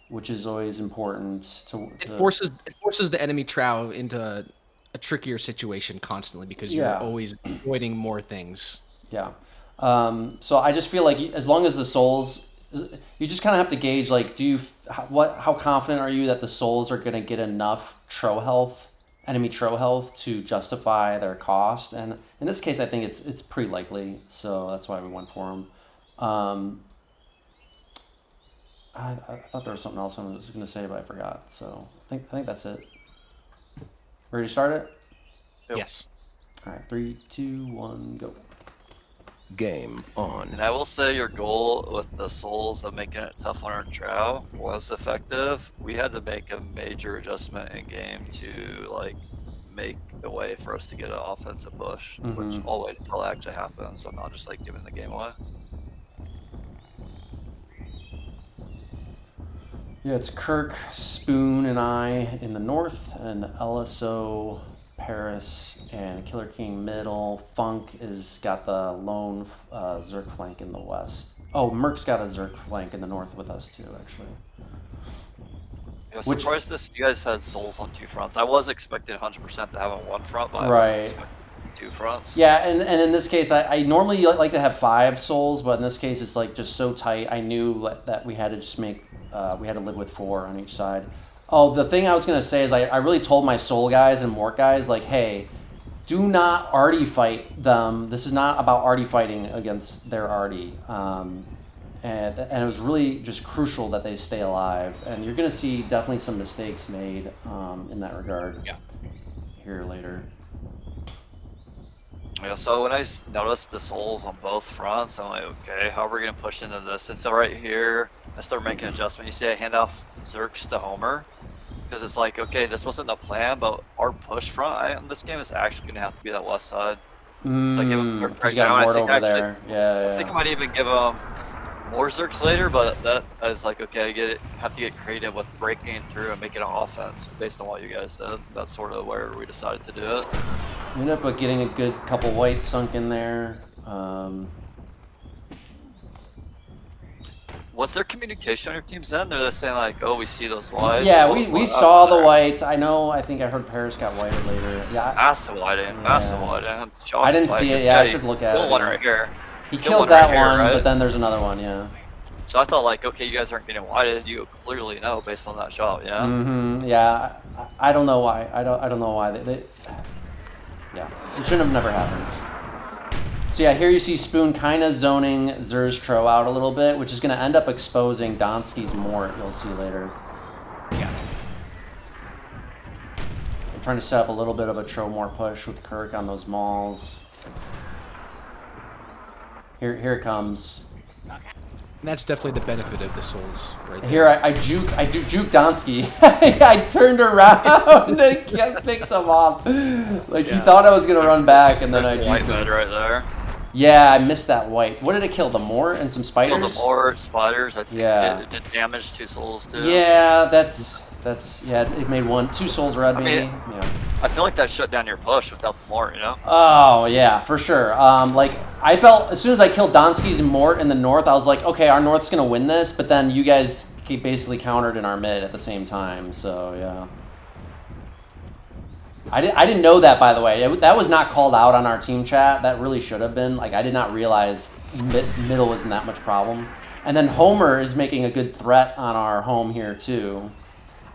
which is always important to It forces the enemy Trow into a trickier situation constantly because you're Yeah. always avoiding more things. Yeah. So I just feel like as long as the souls, you just kind of have to gauge, like, how confident are you that the souls are going to get enough enemy tro health to justify their cost? And in this case, I think it's pretty likely. So that's why we went for them. I thought there was something else I was going to say, but I forgot. So I think that's it. Ready to start it? Yep. Yes. All right, 3, 2, 1, go. Game on. And I will say your goal with the souls of making it tough on our Trow was effective. We had to make a major adjustment in game to like make a way for us to get an offensive push, which all wait until it actually happens. So I'm not just like giving the game away. Yeah, it's Kirk, Spoon, and I in the north, and LSO, Paris, and Killerking middle. Funk is got the lone Zerk flank in the west. Oh, Myrk's got a Zerk flank in the north with us too, actually. Yeah, surprised you guys had souls on 2 fronts. I was expecting 100% to have on 1 front, but I wasn't expecting 2 fronts. Yeah, and in this case, I normally like to have 5 souls, but in this case, it's like just so tight. I knew that we had to just we had to live with 4 on each side. Oh, the thing I was going to say is I really told my soul guys and Mort guys, like, hey, do not arty fight them. This is not about arty fighting against their arty. And it was really just crucial that they stay alive. And you're going to see definitely some mistakes made in that regard here later. Yeah, so when I noticed the souls on both fronts, I'm like, okay, how are we going to push into this? And so right here, I start making an adjustment. You see I hand off Zerks to Homer, because it's like, okay, this wasn't the plan, but our push front in this game is actually going to have to be that west side. So I give him Myrk right now, and I think there. I think I might even give him more Zerks later, but that is like, okay, have to get creative with breaking through and making an offense based on what you guys said. That's sort of where we decided to do it. You end up getting a good couple whites sunk in there. Was there communication on your team's end? They're saying like, "Oh, we see those whites." Yeah, we saw the whites. I think I heard Paris got whited later. Yeah, massive whiting. I didn't see it. Yeah, I should look at it. One right here. He kills that one, but then there's another one. Yeah. So I thought like, okay, you guys aren't getting whited. You clearly know based on that shot. Yeah. Yeah. I don't know why. I don't know why they. Yeah, it shouldn't have never happened. So yeah, here you see Spoon kind of zoning Zer's Tro out a little bit, which is going to end up exposing Dantski's Mort, you'll see later. Yeah. I'm trying to set up a little bit of a Tro Mort push with Kirk on those malls. Here it comes. And that's definitely the benefit of the souls right there. Here I juke Dantski. I turned around and picked him off. Like he thought I was gonna run back, and then I juked him. Right there. Yeah, I missed that white. What did it kill? The Mort and some spiders? Killed the Mort, spiders. I think it did damage 2 souls too. Yeah, that's it made 2 souls red maybe. Yeah. I feel like that shut down your push without the Mort, you know? Oh yeah, for sure. Like I felt as soon as I killed Dantski's Mort in the north, I was like, okay, our north's gonna win this, but then you guys basically countered in our mid at the same time. So yeah. I didn't know that, by the way. That was not called out on our team chat. That really should have been. Like I did not realize middle wasn't that much problem. And then Homer is making a good threat on our home here too.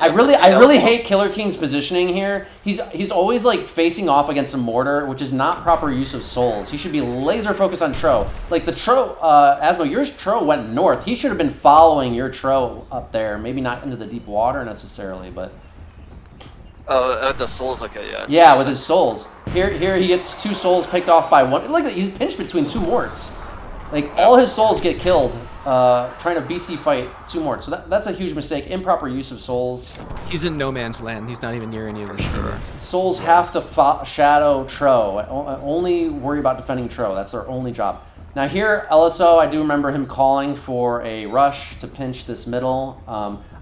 I really hate Killerking's positioning here. He's always like facing off against a mortar, which is not proper use of souls. He should be laser focused on Tro. Like the Tro, Asmo, your Tro went north. He should have been following your Tro up there. Maybe not into the deep water necessarily, but. Oh, the souls, okay, yeah. Yeah, with his souls. Here he gets 2 souls picked off by 1. Look, he's pinched between 2 Morts. Like all his souls get killed trying to BC fight 2 Morts. So that's a huge mistake. Improper use of souls. He's in no man's land. He's not even near any of his teammates. Souls have to shadow Tro. Only worry about defending Tro. That's their only job. Now here, LSO, I do remember him calling for a rush to pinch this middle.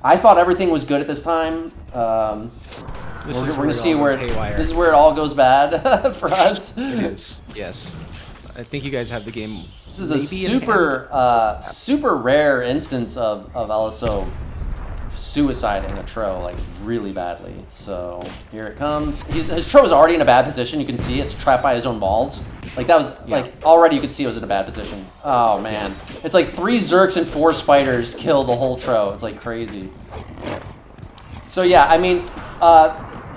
I thought everything was good at this time. We're going to see this is where it all goes bad for us. It is, yes. I think you guys have the game. This is a super rare instance of LSO suiciding a Tro like really badly. So here it comes. His Tro is already in a bad position. You can see it's trapped by his own balls. Like that was like already you could see it was in a bad position. Oh man, it's like 3 Zerks and 4 spiders kill the whole Tro. It's like crazy. So yeah, I mean,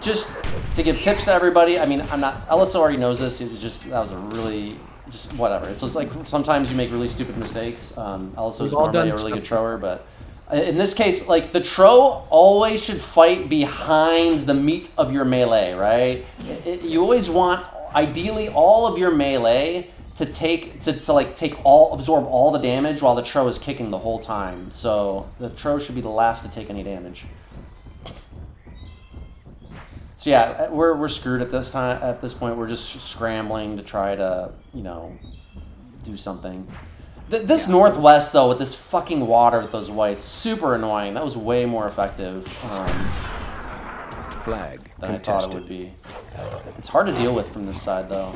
just to give tips to everybody. I mean, Ellis already knows this. It was just that was a really just whatever. It's just like sometimes you make really stupid mistakes. Ellis is normally a really good Troer, but in this case, like the Tro always should fight behind the meat of your melee, right? You always want, ideally, all of your melee to absorb all the damage while the Tro is kicking the whole time. So the Tro should be the last to take any damage. So yeah, we're screwed at this time. At this point, we're just scrambling to try to, do something. This northwest though, with this fucking water with those whites, super annoying. That was way more effective Flag than I thought it would be. It's hard to deal with from this side though.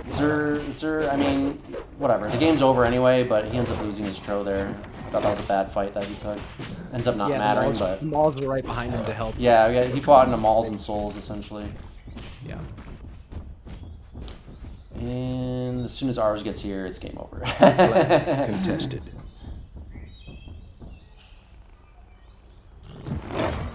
Zer, I mean, whatever. The game's over anyway, but he ends up losing his Tro there. I thought that was a bad fight that he took. Ends up not mattering, but the Mauls were right behind him to help. Yeah, he fought into Mauls and Souls essentially. Yeah. And as soon as ours gets here, it's game over. Flag contested.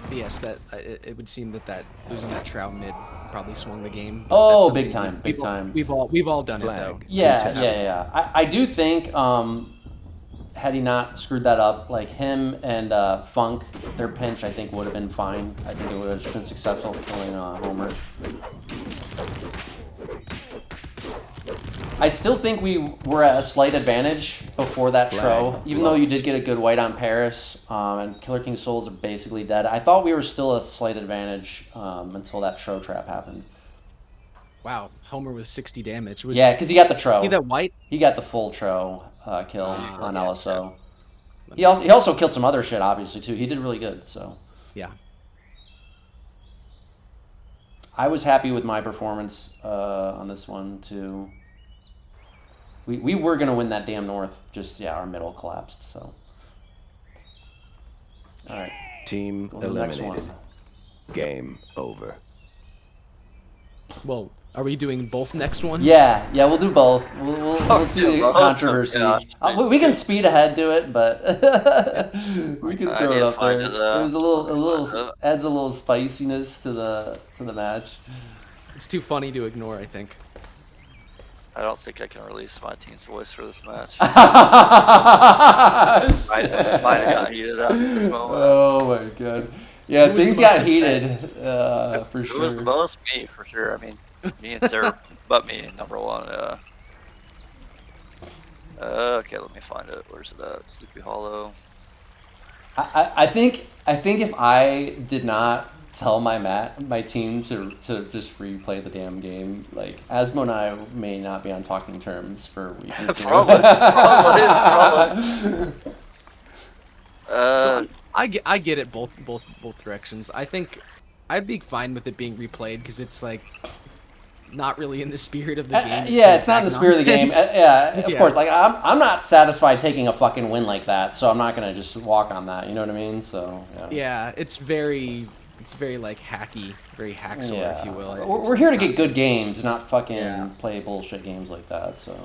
Yes, that it would seem that losing that Shroud mid probably swung the game. Oh, big time. We've all done Flag. it though. Yeah. I do think had he not screwed that up, like him and Funk, their pinch I think would have been fine. I think it would have been successful killing Homer. I still think we were at a slight advantage before that Tro, even though you did get a good white on Paris, and Killerking's souls are basically dead. I thought we were still a slight advantage until that Tro trap happened. Wow, Homer with 60 damage. Yeah, because he got the Tro. See that white? He got the full Tro kill on LSO. He also killed some other shit, obviously, too. He did really good, so. Yeah. I was happy with my performance on this one, too. We were going to win that damn North, just, our middle collapsed, so. All right. Team eliminated. Game over. Well, are we doing both next ones? Yeah, we'll do both. We'll see the controversy. We can speed ahead to it, but we can throw it up there. There's a little adds a little spiciness to the match. It's too funny to ignore, I think. I don't think I can release my team's voice for this match. Might have got heated up at this moment. Oh my god. Yeah, things got heated, for sure. It was the most me, for sure. I mean, me and Sarah, but me, number one. Okay, let me find it. Where's it at? Sleepy Hollow. I think if I did not tell my team to just replay the damn game, like Asmo and I may not be on talking terms for a week. Probably. So I get it both directions. I think I'd be fine with it being replayed because it's like not really in the spirit of the game. It's not in the spirit of the game. Of course. Like I'm not satisfied taking a fucking win like that, so I'm not gonna just walk on that. You know what I mean? So yeah, it's very like hacky, very hacksaw, if you will. We're here to get good games, not fucking play bullshit games like that. So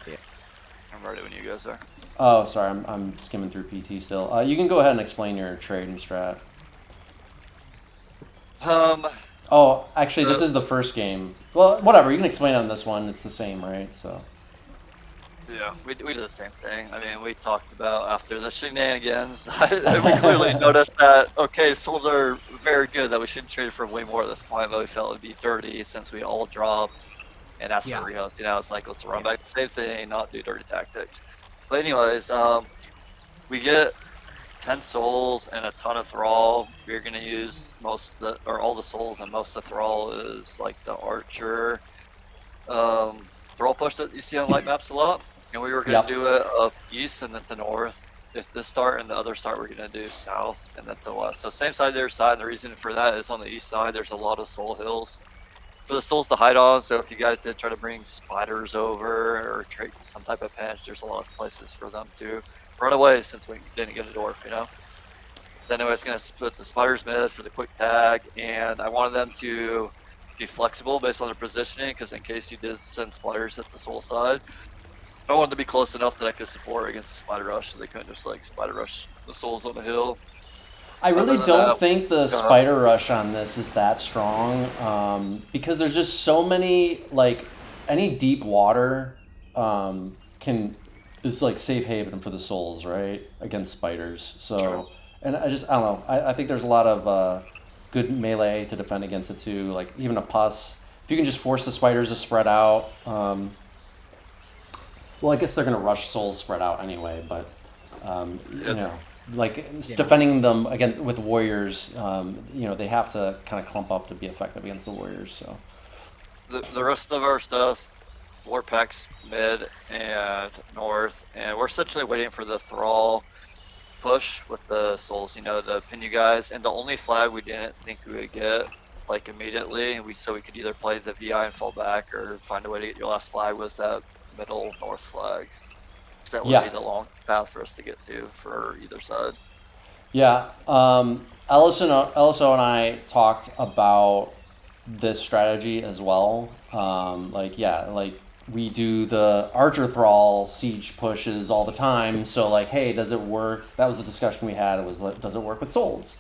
yeah, I'm ready when you guys are. Oh, sorry, I'm skimming through PT still. You can go ahead and explain your trade and strat. Oh, actually, this is the first game. Well, whatever. You can explain on this one. It's the same, right? So. Yeah, we did the same thing. I mean, we talked about after the shenanigans, we clearly noticed that, okay, souls are very good, that we shouldn't trade for way more at this point, but we felt it'd be dirty since we all drop and ask for rehost. It's like, let's run back the same thing, not do dirty tactics. But anyways, we get 10 souls and a ton of thrall. We're gonna use all the souls, and most of the thrall is like the archer thrall push that you see on light maps a lot. And we were gonna do it up east and then to north. If this start and the other start, we're gonna do south and then to west. So same side, their side. And the reason for that is on the east side, there's a lot of soul hills for the souls to hide on. So if you guys did try to bring spiders over or trade some type of pinch, there's a lot of places for them to run away since we didn't get a dwarf, Then I was going to split the spiders mid for the quick tag, and I wanted them to be flexible based on their positioning, because in case you did send spiders at the soul side, I wanted to be close enough that I could support against the spider rush, so they couldn't just like spider rush the souls on the hill. I really Other than don't that, think the spider rush on this is that strong, because there's just so many, like, any deep water is like safe haven for the souls, right, against spiders. So, True. and I don't know. I think there's a lot of good melee to defend against it too. Like even a pus, if you can just force the spiders to spread out. Well, I guess they're gonna rush souls spread out anyway, but you know, like defending them against with warriors, you know, they have to kind of clump up to be effective against the warriors. So The rest of our stuff, war packs mid and north, and we're essentially waiting for the thrall push with the souls, you know, to pin you guys. And the only flag we didn't think we would get like immediately, so we could either play the VI and fall back or find a way to get your last flag, was that middle north flag. So that would be the long path for us to get to for either side. Yeah, LSO and I talked about this strategy as well. Like we do the Archer Thrall siege pushes all the time. So like, hey, does it work? That was the discussion we had. It was like, does it work with souls?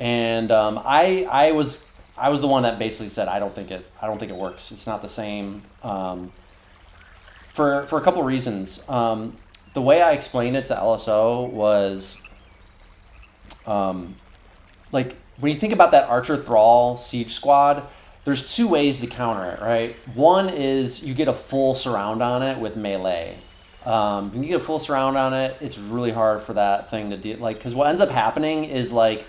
And I was the one that basically said I don't think it works. It's not the same. For a couple reasons. The way I explained it to LSO was, like when you think about that Archer Thrall siege squad, there's two ways to counter it, right? One is you get a full surround on it with melee. When you get a full surround on it, it's really hard for that thing to deal, like, because what ends up happening is like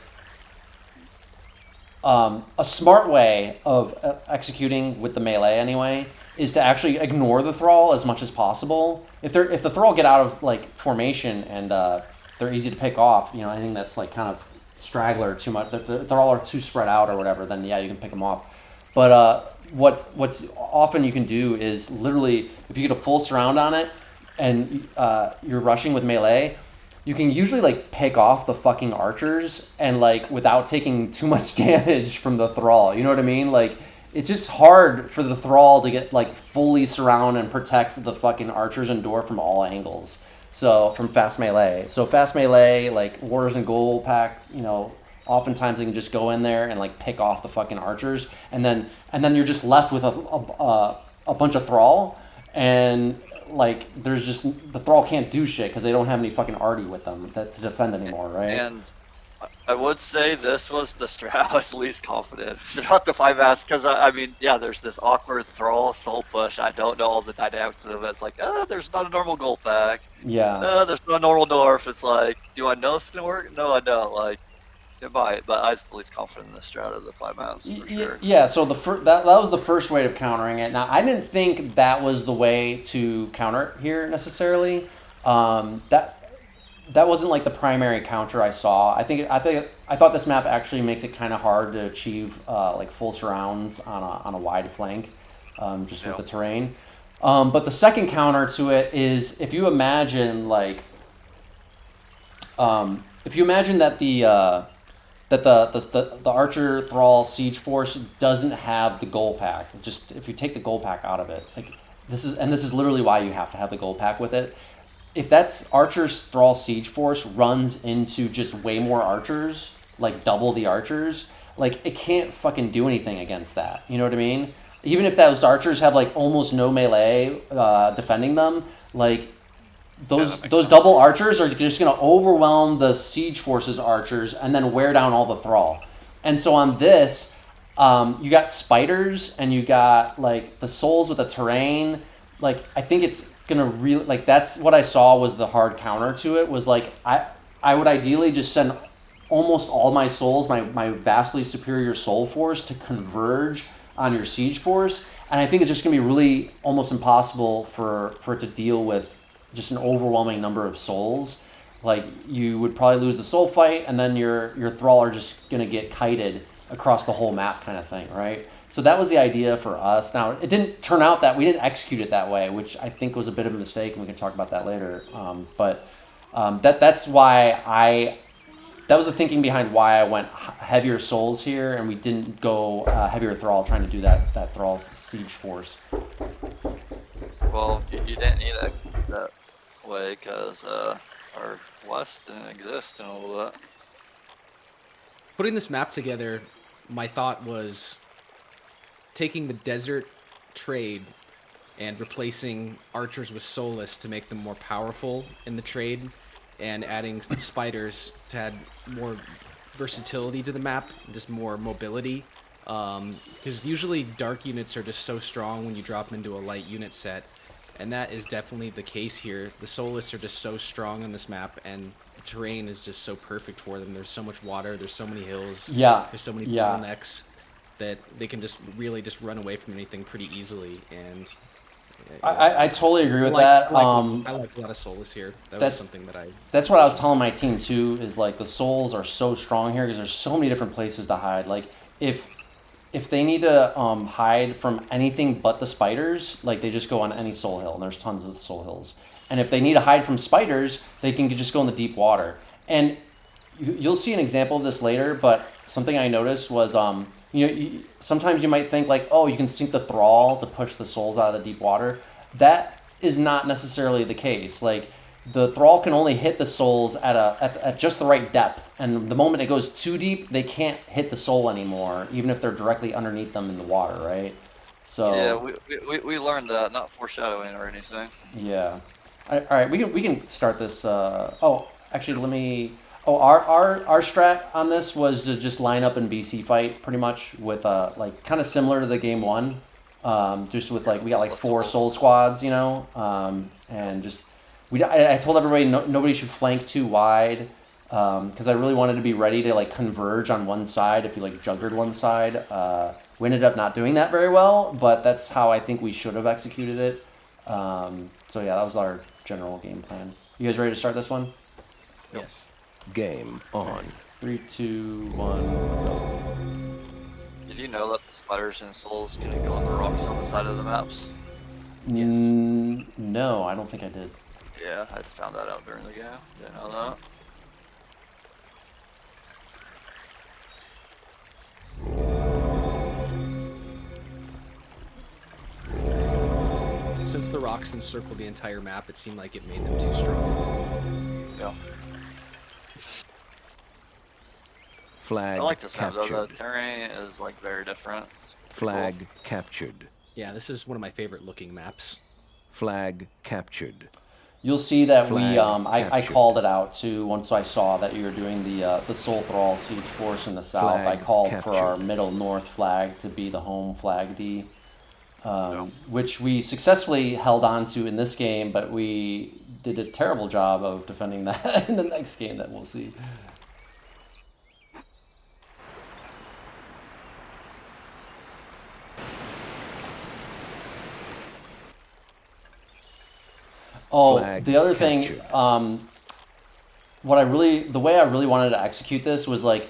a smart way of executing with the melee anyway is to actually ignore the thrall as much as possible. If the thrall get out of like formation and they're easy to pick off, you know, anything that's like kind of straggler too much, the thrall are too spread out or whatever, then yeah, you can pick them off. But what's often you can do is literally, if you get a full surround on it and you're rushing with melee, you can usually like pick off the fucking archers and like without taking too much damage from the thrall. You know what I mean? Like it's just hard for the thrall to get like fully surround and protect the fucking archers and door from all angles. So from fast melee. So fast melee, like Warriors and Gold pack, you know, oftentimes they can just go in there and like pick off the fucking archers, and then you're just left with a bunch of thrall, and like there's just the thrall can't do shit because they don't have any fucking arty with them to defend anymore, right? And I would say this was the strat I was least confident throughout the 5S, because I mean, yeah, there's this awkward thrall soul push. I don't know all the dynamics of it. It's like, there's not a normal gold pack. Yeah. There's no normal dwarf. It's like, do I know it's gonna work? No, I don't. Like, it might, but I was the least confident in the strat of the 5S for sure. Yeah. So that was the first way of countering it. Now I didn't think that was the way to counter it here necessarily. That wasn't like the primary counter I saw. I thought this map actually makes it kind of hard to achieve like full surrounds on a wide flank, just with the terrain. But the second counter to it is if you imagine like, that the Archer Thrall Siege Force doesn't have the gold pack. Just if you take the gold pack out of it, like this is literally why you have to have the gold pack with it. If that's Archer's Thrall Siege Force runs into just way more archers, like double the archers, like it can't fucking do anything against that. You know what I mean? Even if those archers have like almost no melee defending them, like those double archers are just gonna overwhelm the Siege Force's archers and then wear down all the thrall. And so on this, you got spiders and you got like the souls with the terrain. Like I think it's gonna really, like that's what I saw was the hard counter to it, was like I would ideally just send almost all my souls, my vastly superior soul force to converge on your siege force, and I think it's just gonna be really almost impossible for it to deal with just an overwhelming number of souls. Like you would probably lose the soul fight, and then your thrall are just gonna get kited across the whole map kind of thing, right? So that was the idea for us. Now, it didn't turn out that we didn't execute it that way, which I think was a bit of a mistake, and we can talk about that later. But that's why that was the thinking behind why I went heavier souls here, and we didn't go heavier thrall, trying to do that thrall siege force. Well, you didn't need to execute that way because our west didn't exist and all that. Putting this map together, my thought was taking the desert trade and replacing archers with soulless to make them more powerful in the trade, and adding spiders to add more versatility to the map, just more mobility. Because usually dark units are just so strong when you drop them into a light unit set, and that is definitely the case here. The soulless are just so strong on this map, and the terrain is just so perfect for them. There's so much water, there's so many hills, there's so many bottlenecks that they can just really just run away from anything pretty easily. And I totally agree with that. I like a lot of soulless here. That's something that That's what I was telling my team too. Is like the souls are so strong here because there's so many different places to hide. Like if they need to hide from anything but the spiders, like they just go on any soul hill, and there's tons of soul hills. And if they need to hide from spiders, they can just go in the deep water. And you'll see an example of this later. But something I noticed was sometimes you might think like, oh, you can sink the thrall to push the souls out of the deep water. That is not necessarily the case. Like the thrall can only hit the souls at just the right depth, and the moment it goes too deep, they can't hit the soul anymore, even if they're directly underneath them in the water, right? So yeah, we learned that, not foreshadowing or anything. Yeah. All right, we can start this. Actually, let me. Oh, our strat on this was to just line up in BC fight pretty much with like kind of similar to the game one, just with like we got like 4 soul squads, and just I told everybody nobody should flank too wide, because I really wanted to be ready to like converge on one side if you like juggered one side. We ended up not doing that very well, but that's how I think we should have executed it. So yeah, that was our general game plan. You guys ready to start this one? Yes. Game on. 3, 2, 1, go. Did you know that the spiders and souls can go on the rocks on the side of the maps? Yes. No, I don't think I did. Yeah, I found that out during the game. Didn't know that. Since the rocks encircled the entire map, it seemed like it made them too strong. Yeah. Flag I like this map captured. though. The terrain is like very different. Flag Cool. captured. Yeah, this is one of my favorite looking maps. Flag captured. You'll see that Flag I captured. called it out too once I saw that you were doing the Soul Thrall Siege Force in the south. Flag I called captured. for our middle north flag to be the home flag D, which we successfully held on to in this game, but we did a terrible job of defending that in the next game that we'll see. Oh, Flag the other captured. thing, the way I really wanted to execute this was like,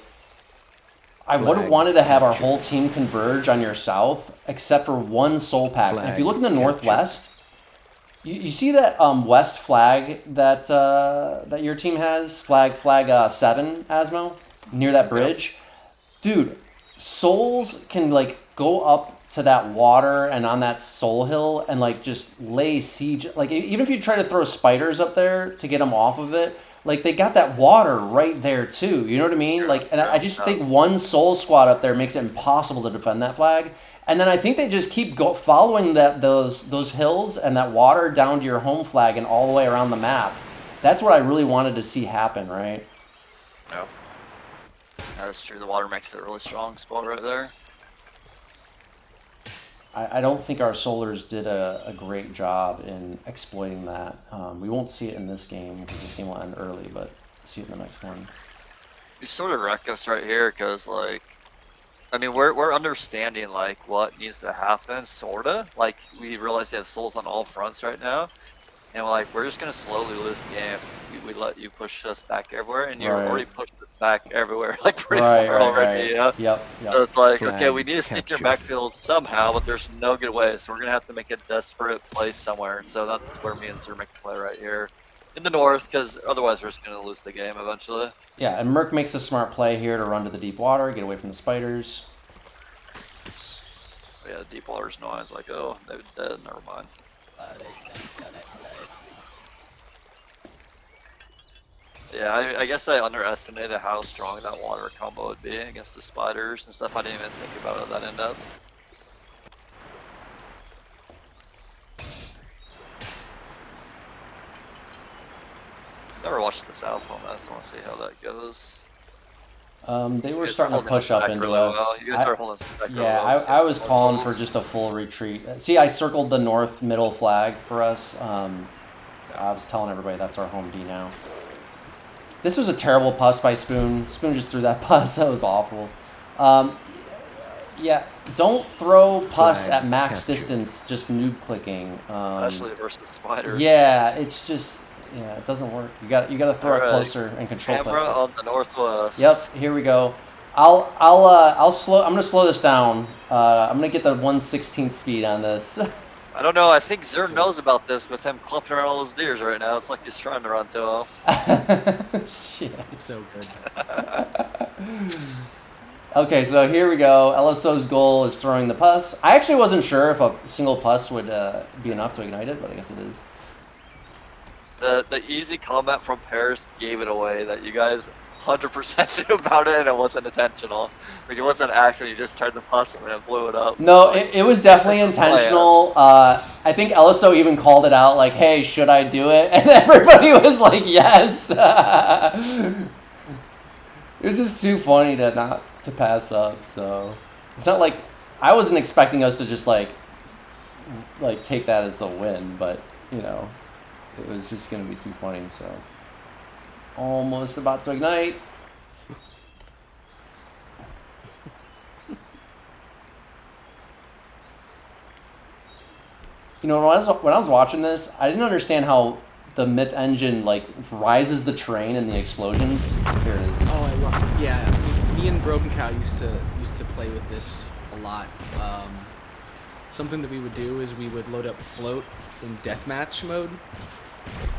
I would have Flag wanted to have our captured. whole team converge on your south, except for one soul pack. And if you look in the Flag northwest, you see that west flag that that your team has, flag 7, Asmo, near that bridge. Dude, souls can like go up to that water and on that soul hill and like just lay siege. Like even if you try to throw spiders up there to get them off of it, like they got that water right there too. You know what I mean? Like, and I just think one soul squad up there makes it impossible to defend that flag. And then I think they just keep following those hills and that water down to your home flag and all the way around the map. That's what I really wanted to see happen, right? No. That's true. The water makes it a really strong spot right there. I don't think our Solars did a great job in exploiting that. We won't see it in this game because this game will end early, but see it in the next one. You sort of wreck us right here because, like, I mean, we're understanding, like, what needs to happen, sorta. Like, we realize they have souls on all fronts right now. And, like, we're just going to slowly lose the game if we let you push us back everywhere. And you've already pushed us back everywhere, like, pretty far already, yeah? Yep. So it's like, Flag okay, we need to stick your captured. backfield somehow, but there's no good way. So we're going to have to make a desperate play somewhere. So that's where me and Sir make the play right here. in the north, because otherwise we're just gonna lose the game eventually. Yeah, and Myrk makes a smart play here to run to the deep water, get away from the spiders. But yeah, deep water's noise. Like, oh, they're dead. Never mind. Yeah, I guess I underestimated how strong that water combo would be against the spiders and stuff. I didn't even think about it that in depth. Never watched the South one. I just want to see how that goes. They were You guys are starting to holding push us up back into really us. well. You guys are holding us back really Yeah, well. I was More calling for totals. just a full retreat. See, I circled the north middle flag for us. I was telling everybody that's our home D now. This was a terrible puss by Spoon. Spoon just threw that puss. That was awful. Yeah, don't throw puss Flag at max captured. distance, just noob clicking. Especially versus the spiders. Yeah, it's just it doesn't work. You got to throw it Alright. closer and control Camera click. on the northwest. Yep, here we go. I'll slow. I'm gonna slow this down. I'm gonna get the 1/16 speed on this. I don't know. I think Zer knows about this with him clumping around all those deers right now. It's like he's trying to run to him. Shit. It's so good. Okay, so here we go. LSO's goal is throwing the pus. I actually wasn't sure if a single pus would be enough to ignite it, but I guess it is. The easy comment from Paris gave it away that you guys 100% knew about it and it wasn't intentional. Like it wasn't actually, you just turned the pus and it blew it up. No, it was definitely intentional. I think LSO even called it out, like, "Hey, should I do it?" And everybody was like, "Yes." It was just too funny to pass up. So it's not like I wasn't expecting us to just like take that as the win, but you know, it was just gonna be too funny. So almost about to ignite. You know, when I was watching this, I didn't understand how the Myth engine like rises the terrain in the explosions. Here it is. Oh, I love. Yeah, me and Broken Cow used to play with this a lot. Something that we would do is we would load up float in deathmatch mode,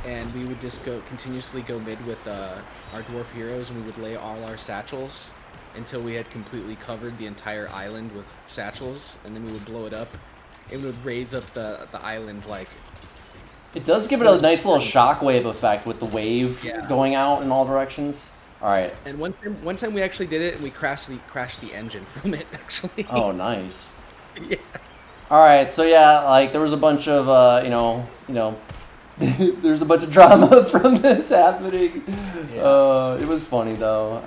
and we would just continuously go mid with our dwarf heroes, and we would lay all our satchels until we had completely covered the entire island with satchels, and then we would blow it up. It would raise up the island like. It does give it a nice little shockwave effect with the wave going out in all directions. All right. And one time we actually did it, and we crashed the engine from it actually. Oh, nice. Yeah. All right. So yeah, like there was a bunch of there's a bunch of drama from this happening. Yeah. It was funny though.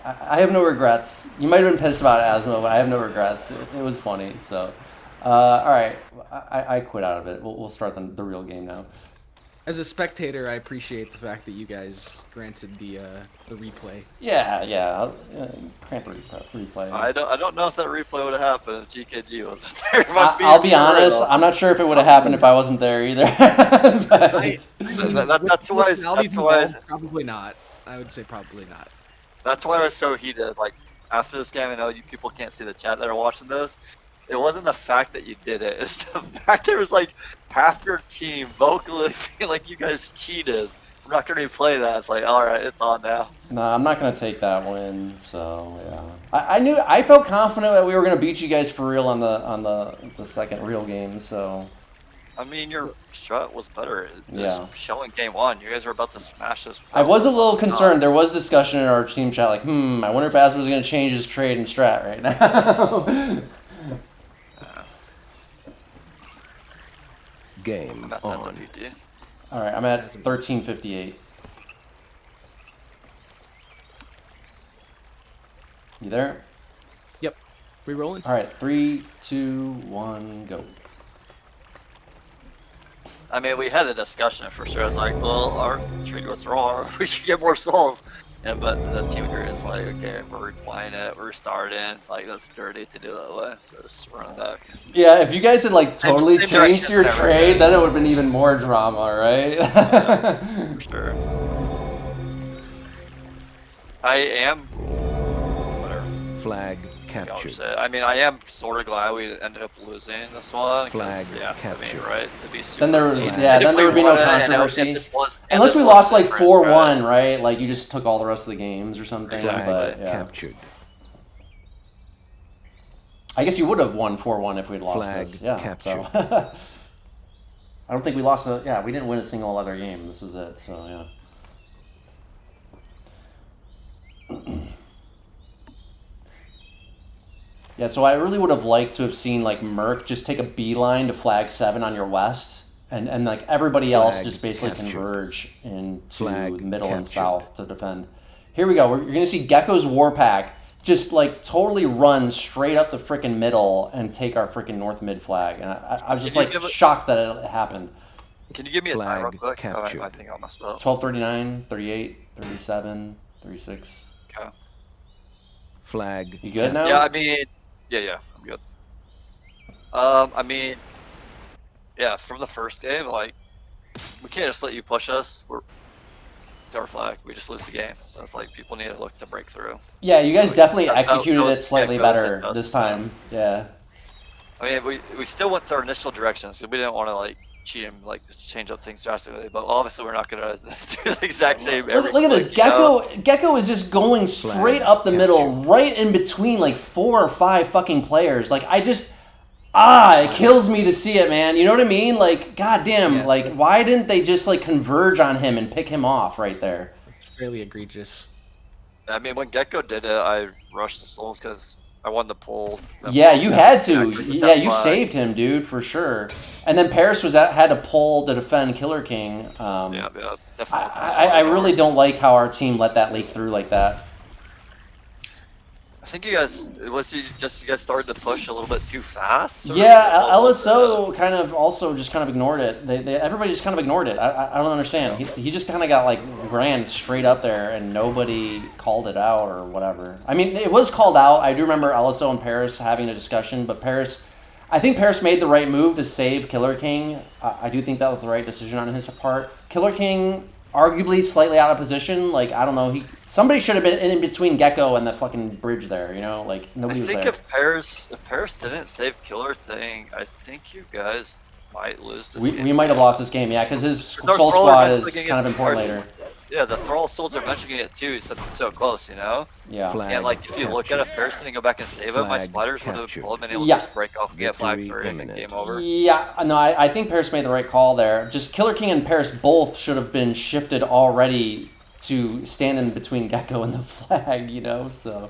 I have no regrets. You might have been pissed about Asmo, but I have no regrets. It was funny. So. All right, I quit out of it. We'll start the real game now. As a spectator, I appreciate the fact that you guys granted the replay. Yeah. Grant the replay. I don't know if that replay would have happened if GKG wasn't there. I'll be honest. I'm not sure if it would have happened if I wasn't there either. That's why. Probably not. I would say probably not. That's why I was so heated. Like after this game, I know you people can't see the chat that are watching this. It wasn't the fact that you did it. It's the fact there was like half your team vocally feeling like you guys cheated. I'm not gonna replay that. It's like, all right, it's on now. No, I'm not gonna take that win. So yeah, I felt confident that we were gonna beat you guys for real on the second real game. So. I mean, your strat was better. Yeah. Showing game one, you guys were about to smash this. I was a little concerned. There was discussion in our team chat, like, I wonder if Asmo was gonna change his trade and strat right now. Game on. All right, I'm at 1358. You there? Yep. We rolling? All right, 3, 2, 1, go. I mean, we had a discussion for sure. I was like, well, our trade was wrong. We should get more souls. Yeah, but the team leader is like, okay, we're replaying it, we're starting. Like, that's dirty to do that way, so just run it back. Yeah, if you guys had like totally Same changed direction your and trade, everything. then it would have been even more drama, right? Yeah, for sure. I am. Whatever. Flag captured. I mean, I am sort of glad we ended up losing this one. Flag Yeah, I captured. mean, right? It'd be super. Then there, easy. yeah, And if then there we would be no won it, and controversy. this was- and Unless this we was lost like different, 4-1, right? Like you just took all the rest of the games or something. Exactly. But yeah. Captured. I guess you would have won 4-1 if we'd lost Flag this. Yeah. captured. So I don't think we lost a. Yeah, we didn't win a single other game. This was it. So yeah. Yeah, so I really would have liked to have seen like Myrk just take a beeline to flag 7 on your west, and like everybody else Flag just basically captured. converge into Flag the middle and captured. south to defend. Here we go. You're gonna see Gekko's Warpack just like totally run straight up the freaking middle and take our freaking north mid flag, and I was just Can you like give it- shocked that it happened. Can you give me a time real Flag quick? captured. I think I messed up. 12:39, 38, 37, 36. Okay. Flag. You good now? Yeah, I mean, yeah, I'm good. I mean, yeah, from the first game, like, we can't just let you push us. We're to our flag. We just lose the game. So it's like people need to look to break through. Yeah, you guys So definitely that executed was it slightly Gekko's better investment. this time. Yeah. I mean, we still went to our initial direction, so we didn't want to like cheat him, like change up things drastically. But obviously, we're not gonna do the exact same. Every Look at this. click, you know? Gekko is just going straight up the middle, right in between like 4 or 5 fucking players. Like it kills me to see it, man. You know what I mean? Like, goddamn, Yeah, like why didn't they just like converge on him and pick him off right there? It's fairly egregious. I mean, when Gekko did it, I rushed the souls because I wanted to pull. them Yeah, off. you had to. Actually, with Yeah, that you flag. saved him, dude, for sure. And then Paris had to pull to defend Killerking. Yeah, definitely. I really don't like how our team let that leak through like that. I think you guys started to push a little bit too fast. or Yeah, what was LSO kind of ignored it. Everybody just kind of ignored it. I don't understand. He just kind of got like ran straight up there and nobody called it out or whatever. I mean, it was called out. I do remember LSO and Paris having a discussion, but I think Paris made the right move to save Killerking. I do think that was the right decision on his part. Killerking arguably slightly out of position. Like, I don't know, somebody should have been in between Gekko and the fucking bridge there, you know? Like, nobody I was think there. if Paris didn't save Killer Thing, I think you guys might lose this game. We might have lost this game, yeah, because his Our soul Thrall squad eventually is gonna kind of get- important or- later. Yeah, the Thrall souls are eventually going to get too, since it's so close, you know? Yeah. Flag And like, if you look at it, if Paris didn't go back and save it, my Flag spiders would have captured. all been able to Yeah. just break off and get flag Victory 3 and imminent. game over. Yeah, no, I think Paris made the right call there. Just Killerking and Paris both should have been shifted already to stand in between Gekko and the flag, you know? So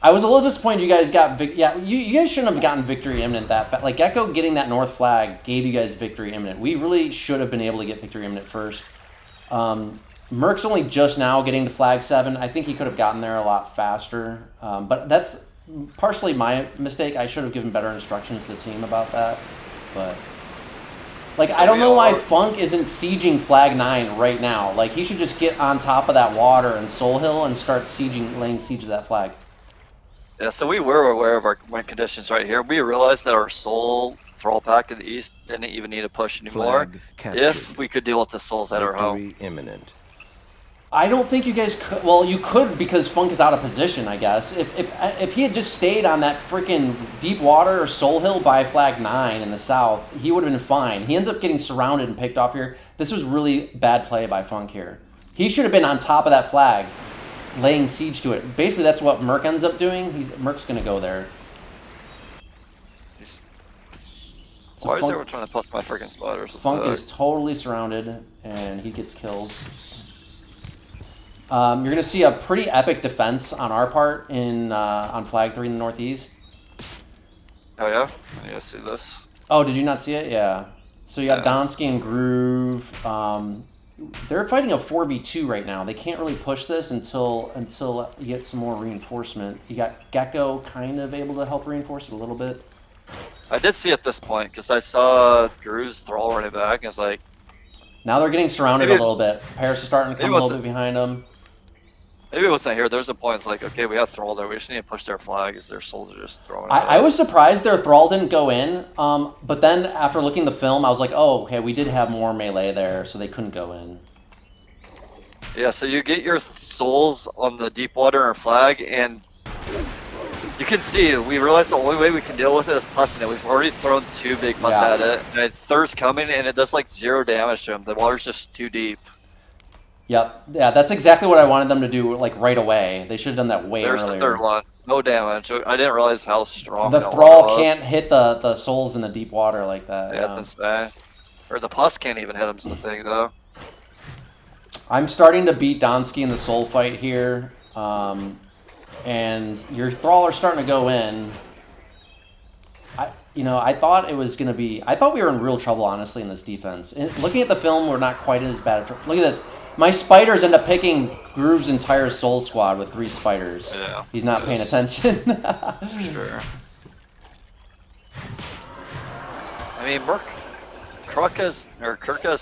I was a little disappointed you guys got you guys shouldn't have gotten victory imminent that fast. Like, Gekko getting that north flag gave you guys victory imminent. We really should have been able to get victory imminent first. Myrk's only just now getting to flag 7. I think he could have gotten there a lot faster. But that's partially my mistake. I should have given better instructions to the team about that. But like, So I don't we know why are- Funk isn't sieging flag 9 right now. Like, he should just get on top of that water in Soul Hill and start laying siege to that flag. Yeah, so we were aware of our win conditions right here. We realized that our soul Thrall pack in the east didn't even need to push anymore Flag captured. if we could deal with the souls at our home. Victory imminent. I don't think you guys could. Well, you could because Funk is out of position, I guess. If he had just stayed on that freaking deep water or Soul Hill by flag 9 in the south, he would have been fine. He ends up getting surrounded and picked off here. This was really bad play by Funk here. He should have been on top of that flag, laying siege to it. Basically, that's what Myrk ends up doing. Myrk's going to go there. He's- So Why is Funk- everyone trying to push my freaking spiders? Funk is totally surrounded, and he gets killed. You're going to see a pretty epic defense on our part on flag 3 in the northeast. Oh yeah? I need to see this. Oh, did you not see it? Yeah. So you got Yeah. Dantski and Groove. They're fighting a 4v2 right now. They can't really push this until you get some more reinforcement. You got Gekko kind of able to help reinforce it a little bit. I did see at this point because I saw Guru's Thrall running back and I was like, Now they're getting surrounded Maybe- a little bit. Paris is starting to come a little bit behind them. maybe it wasn't here. There was a point it's like, okay, we have Thrall there. We just need to push their flag as their souls are just throwing. I was surprised their Thrall didn't go in, but then after looking at the film, I was like, oh, okay, we did have more melee there, so they couldn't go in. Yeah, so you get your souls on the deep water or flag, and You can see, we realized the only way we can deal with it is pussing it. We've already thrown 2 big pus Yeah. at it, and a third's coming, and it does like 0 damage to him. The water's just too deep. Yep. Yeah, that's exactly what I wanted them to do, like, right away. They should have done that way There's earlier. the third one. No damage. I didn't realize how strong The that thrall water was. can't hit the souls in the deep water like that. Yeah, that's insane. Or the pus can't even hit him's the thing, though. I'm starting to beat Dantski in the soul fight here. And your thrall are starting to go in. I thought it was going to be... I thought we were in real trouble, honestly, in this defense. Looking at the film, we're not quite as bad. Look at this. My spiders end up picking Groove's entire soul squad with 3 spiders. Yeah. He's not paying attention. Sure. I mean, Kirk has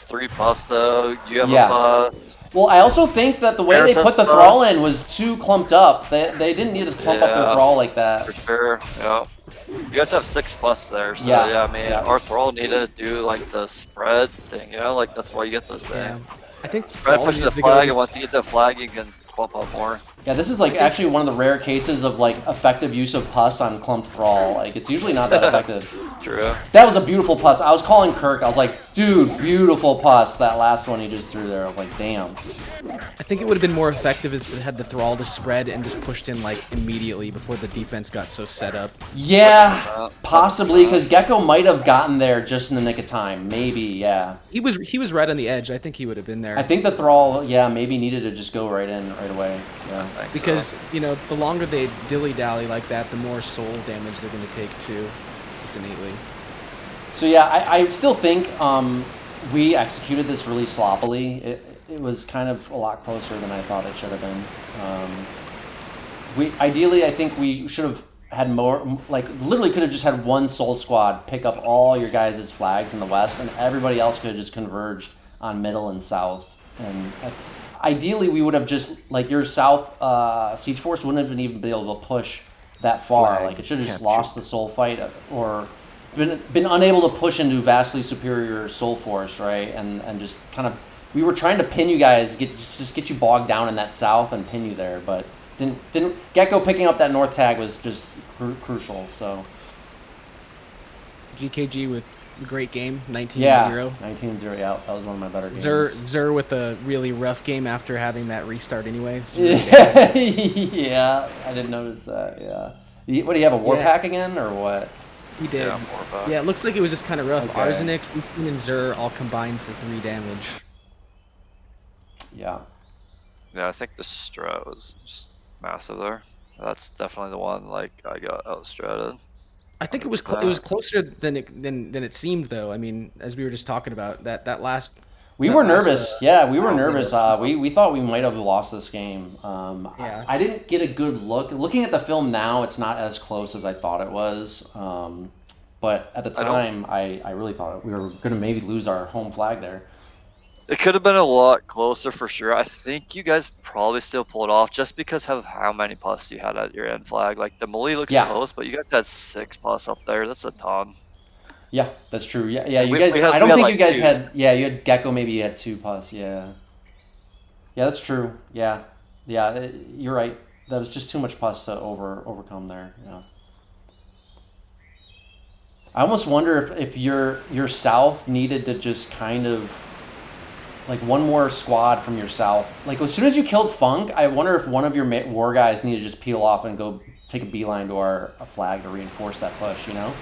3 pus, though. You have a pus. Well, I also think that the way they put the thrall in was too clumped up. They didn't need to clump up their thrall like that. For sure, yeah. You guys have 6 pus there, so yeah, I mean, our thrall needed to do like the spread thing, like that's why you get this thing. Yeah. I think Spread pushes the flag, and once you get the flag, you can clump up more. Yeah, this is like actually one of the rare cases of like effective use of pus on clumped thrall. Like it's usually not that effective. True. That was a beautiful pus. I was calling Kirk. I was like, dude, beautiful pus. That last one he just threw there. I was like, damn. I think it would have been more effective if it had the thrall to spread and just pushed in like immediately before the defense got so set up. Yeah, possibly because Gekko might have gotten there just in the nick of time. Maybe, yeah. He was right on the edge. I think he would have been there. I think the thrall, yeah, maybe needed to just go right in right away. Yeah. Because the longer they dilly dally like that, the more soul damage they're going to take too, just innately. So yeah, I still think we executed this really sloppily. It was kind of a lot closer than I thought it should have been. Ideally, I think we should have had more, like literally could have just had one soul squad pick up all your guys' flags in the west, and everybody else could have just converged on middle and south. And ideally, we would have just, like your south siege force wouldn't have even been able to push that far. Like it should have just lost the soul fight or been unable to push into vastly superior soul force, right? And just kind of, we were trying to pin you guys, get you bogged down in that south and pin you there, but didn't Gekko picking up that north tag was just crucial. So GKG with a great game, 19-0. Yeah, 19-0. Yeah, that was one of my better games. Zur with a really rough game after having that restart anyway. So yeah, I didn't notice that. Yeah. What do you have, a war pack again or what? He did. Yeah, it looks like it was just kind of rough. Okay. Arzenic, Ethan, and Zur all combined for 3 damage. Yeah. Yeah, I think the strat was just massive there. That's definitely the one like I got outstratted. I think it was closer than it seemed though. I mean, as we were just talking about that last. We were nervous. Yeah, we were nervous. We thought we might have lost this game. Yeah. I didn't get a good look. Looking at the film now, it's not as close as I thought it was. But at the time, I really thought we were going to maybe lose our home flag there. It could have been a lot closer for sure. I think you guys probably still pulled it off just because of how many pus you had at your end flag. Like the melee looks close, but you guys had 6 pus up there. That's a ton. Yeah, that's true. Yeah. You guys. I don't think you guys had. Yeah, you had Gekko. Maybe you had 2 pus. Yeah. Yeah, that's true. Yeah. You're right. That was just too much pus to overcome there. Yeah. I almost wonder if your south needed to just kind of, like, one more squad from your south. Like, as soon as you killed Funk, I wonder if one of your war guys needed to just peel off and go take a beeline to our flag to reinforce that push, you know?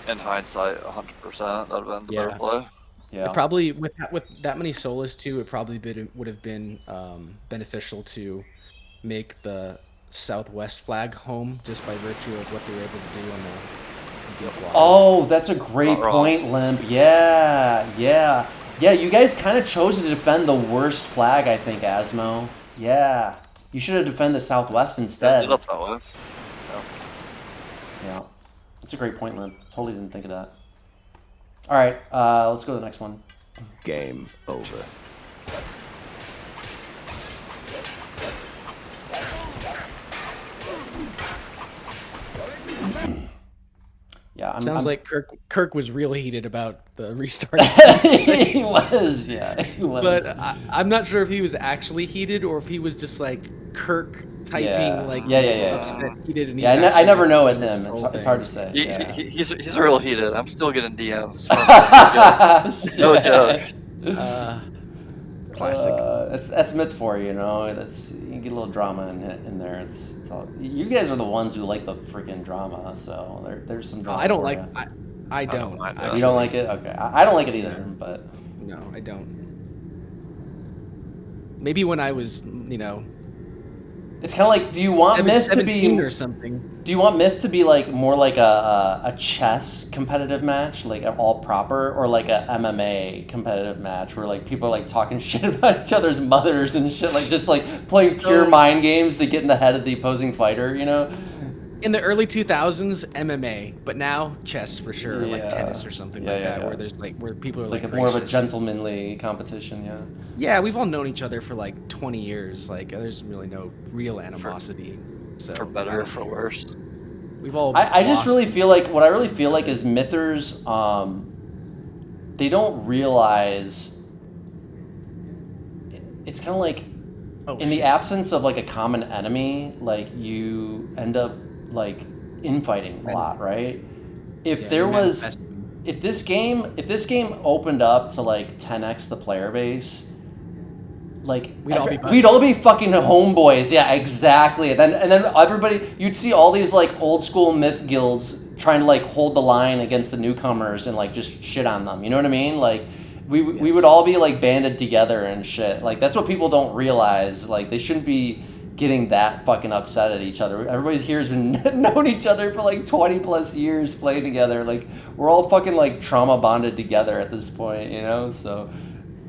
In hindsight, 100%, that would have been the better play. Yeah. It probably, with that many solas too, it probably would have been beneficial to make the southwest flag home just by virtue of what they were able to do on the deep water. Oh, that's a great point, Limp. Yeah, you guys kind of chose to defend the worst flag, I think, Asmo. Yeah. You should have defended the southwest instead. Ended up that way. Yeah. That's a great point, Limp. Totally didn't think of that. All right, let's go to the next one. Game over. Yeah, sounds like Kirk was real heated about the restart. He was, he was. But I'm not sure if he was actually heated or if he was just like, Kirk typing like Yeah. upset, heated, and he's Yeah, I actually never know doing with this him. troll It's hard to thing. say. He, Yeah. he's real heated. I'm still getting DMs from him. No joke. Classic. That's myth for you, you know. That's you get a little drama in there. It's all, you guys are the ones who like the freaking drama, so there's some drama. I don't for like. you. I don't don't. mind it. Actually. You don't like it? Okay, I don't like it either, but No, I don't. Maybe when I was, it's kind of like, do you want myth to be 17 or something? Do you want myth to be like more like a chess competitive match, like all proper, or like a MMA competitive match where like people are like talking shit about each other's mothers and shit, like just like playing pure mind games to get in the head of the opposing fighter, you know? In the early 2000s, MMA, but now chess for sure, Yeah. like tennis or something like that, where there's like where people are It's like like more of a gracious. gentlemanly competition, yeah. Yeah, we've all known each other for like 20 years. Like, there's really no real animosity. So For better or for worse. we've all. I just lost. really feel like what I really feel like is mythers, they don't realize it's kind of like in the absence of like a common enemy, like you end up like infighting a lot, right? If there was, if this game opened up to like 10x the player base, like we'd all be fucking homeboys. Yeah, exactly. And then everybody, you'd see all these like old school myth guilds trying to like hold the line against the newcomers and like just shit on them. You know what I mean? Like we would all be like banded together and shit. Like that's what people don't realize. Like they shouldn't be getting that fucking upset at each other. Everybody here has been known each other for like 20 plus years playing together. Like we're all fucking like trauma bonded together at this point, you know? So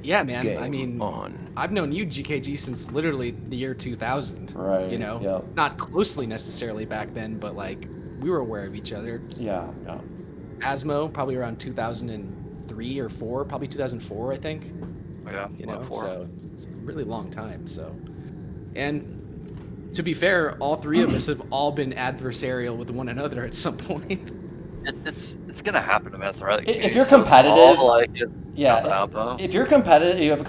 yeah, man. Game I mean, on. I've known you, GKG, since literally the year 2000. Right. You know, Yep. not closely necessarily back then, but like we were aware of each other. Yeah. Asmo probably around 2003 or 4, probably 2004, I think. Yeah. You know, 4. so it's a really long time. So, and to be fair, all three of us have all been adversarial with one another at some point. It's gonna happen to Myth, right? If you're competitive, small, like it's if you're competitive, you have a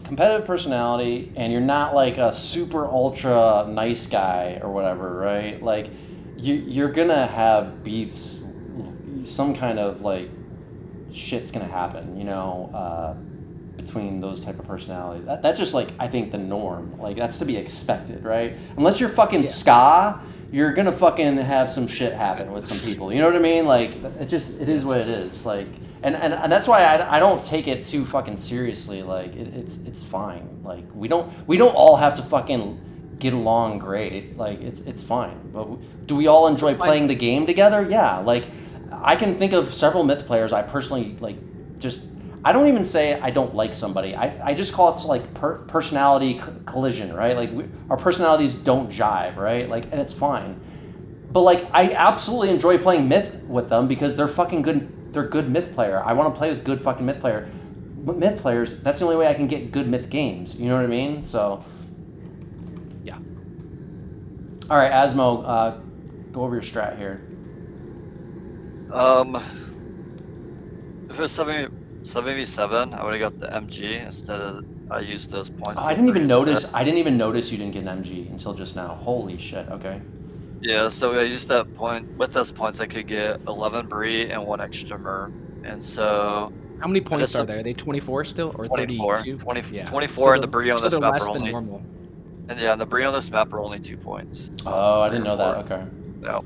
competitive personality, and you're not like a super ultra nice guy or whatever, right? Like you're gonna have beefs, some kind of like shit's gonna happen, you know, between those type of personalities. That's just like I think the norm. Like that's to be expected, right? Unless you're fucking ska, you're gonna fucking have some shit happen with some people. You know what I mean? Like it is what it is. Like and that's why I don't take it too fucking seriously. Like it's fine. Like we don't all have to fucking get along great. Like it's fine. But do we all enjoy playing the game together? Yeah. Like I can think of several myth players I personally like. Just I don't even say I don't like somebody. I just call it like personality collision, right? Like our personalities don't jive, right? Like, and it's fine. But like, I absolutely enjoy playing myth with them because they're fucking good. They're good myth player. I want to play with good fucking myth player. But myth players, that's the only way I can get good myth games. You know what I mean? So, yeah. All right, Asmo, go over your strat here. If it was 7v7, I would have got the MG instead of I used those points. I didn't even notice. I didn't even notice you didn't get an MG until just now. Holy shit. Okay. Yeah, so I used that point. With those points, I could get 11 Brie and 1 extra Myrk. And so. How many points are there? Are they 24 still or 24? 32? 24, so and the Brie on this map are only. Normal. And yeah, the Brie on this map are only 2 points. Oh, I didn't know that. Okay. No.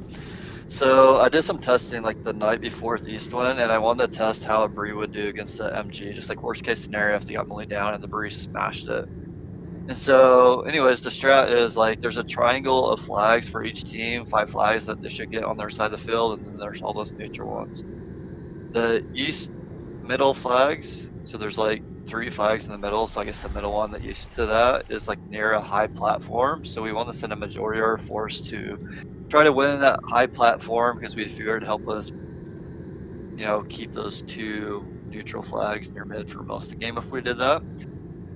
So I did some testing like the night before the East one, and I wanted to test how a Brie would do against the MG. Just like worst case scenario if they got Millie down and the Brie smashed it. And so, anyways, the strat is like there's a triangle of flags for each team, 5 flags that they should get on their side of the field, and then there's all those neutral ones. The east middle flags, so there's like 3 flags in the middle, so I guess the middle one, the east to that, is like near a high platform. So we want to send a majority of our force to try to win that high platform because we figured it'd help us, you know, keep those 2 neutral flags near mid for most of the game if we did that.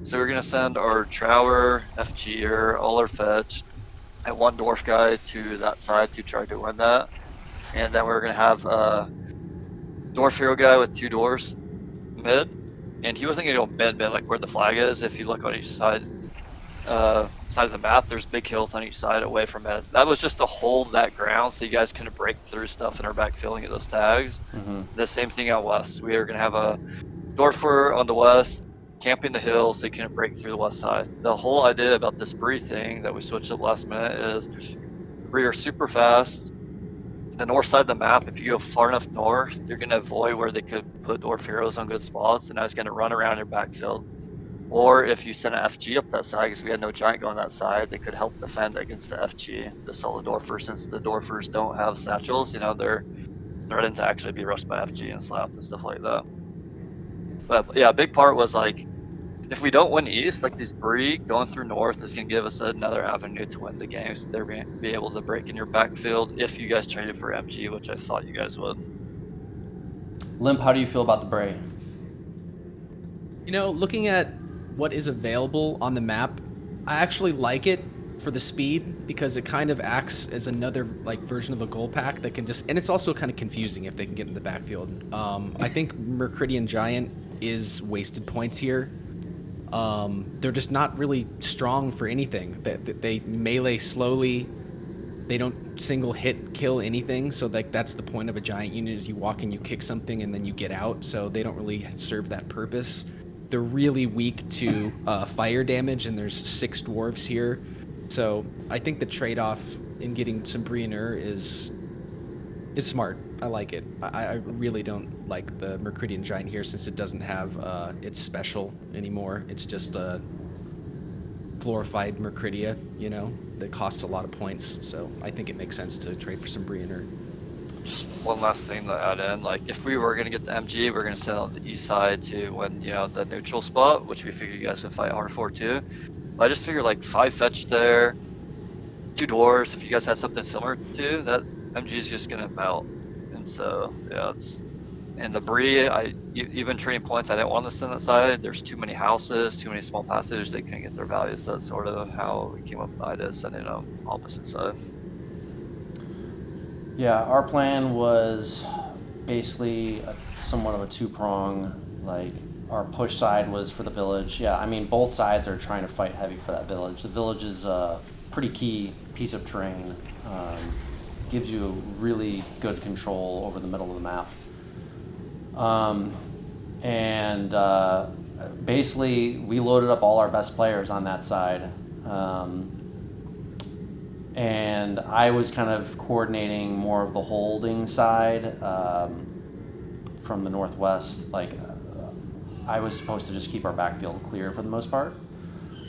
So we're gonna send our Trower, FG'er, all our fetch, and 1 dwarf guy to that side to try to win that. And then we're gonna have a dwarf hero guy with 2 dwarfs mid. And he wasn't gonna go mid like where the flag is. If you look on each side, side of the map, there's big hills on each side away from it. That was just to hold that ground so you guys couldn't break through stuff in our backfield and get those tags. Mm-hmm. The same thing out west. We are going to have a Dorfer on the west, camping the hill so you couldn't break through the west side. The whole idea about this Bree thing that we switched up last minute is Bree are super fast. The north side of the map, if you go far enough north, you're going to avoid where they could put Dwarf heroes on good spots, and that's going to run around your backfield. Or if you send an FG up that side, because we had no giant going that side, they could help defend against the FG, the solid Dwarfer, since the Dwarfers don't have satchels, they're threatened to actually be rushed by FG and slapped and stuff like that. But yeah, a big part was like, if we don't win east, like these Bree going through north is going to give us another avenue to win the game. So they're going to be able to break in your backfield if you guys traded for MG, which I thought you guys would. Limp, how do you feel about the Bray? Looking at what is available on the map, I actually like it for the speed because it kind of acts as another version of a goal pack that can just, and it's also kind of confusing if they can get in the backfield. I think Myrkridian Giant is wasted points here. They're just not really strong for anything. They melee slowly. They don't single hit kill anything. So that's the point of a giant unit is you walk in, you kick something, and then you get out. So they don't really serve that purpose. They're really weak to fire damage, and there's 6 dwarves here. So I think the trade-off in getting some Breener is smart. I like it. I really don't like the Myrkridian Giant here since it doesn't have its special anymore. It's just a glorified Myrkridia, that costs a lot of points. So I think it makes sense to trade for some Breener. Just one last thing to add in, if we were going to get the MG, we're going to send on the east side to win, the neutral spot, which we figure you guys would fight hard for too. But I just figure 5 fetch there, 2 dwarves, if you guys had something similar to that, MG is just going to melt. And so, yeah, and the Bree, even trading points, I didn't want to send that side. There's too many houses, too many small passages, they couldn't get their values. That's sort of how we came up with the idea of sending them opposite side. Yeah, our plan was basically somewhat of a two-prong. Our push side was for the village. Yeah, I mean, both sides are trying to fight heavy for that village. The village is a pretty key piece of terrain. Gives you really good control over the middle of the map. Basically, we loaded up all our best players on that side. And I was kind of coordinating more of the holding side from the northwest. I was supposed to just keep our backfield clear for the most part.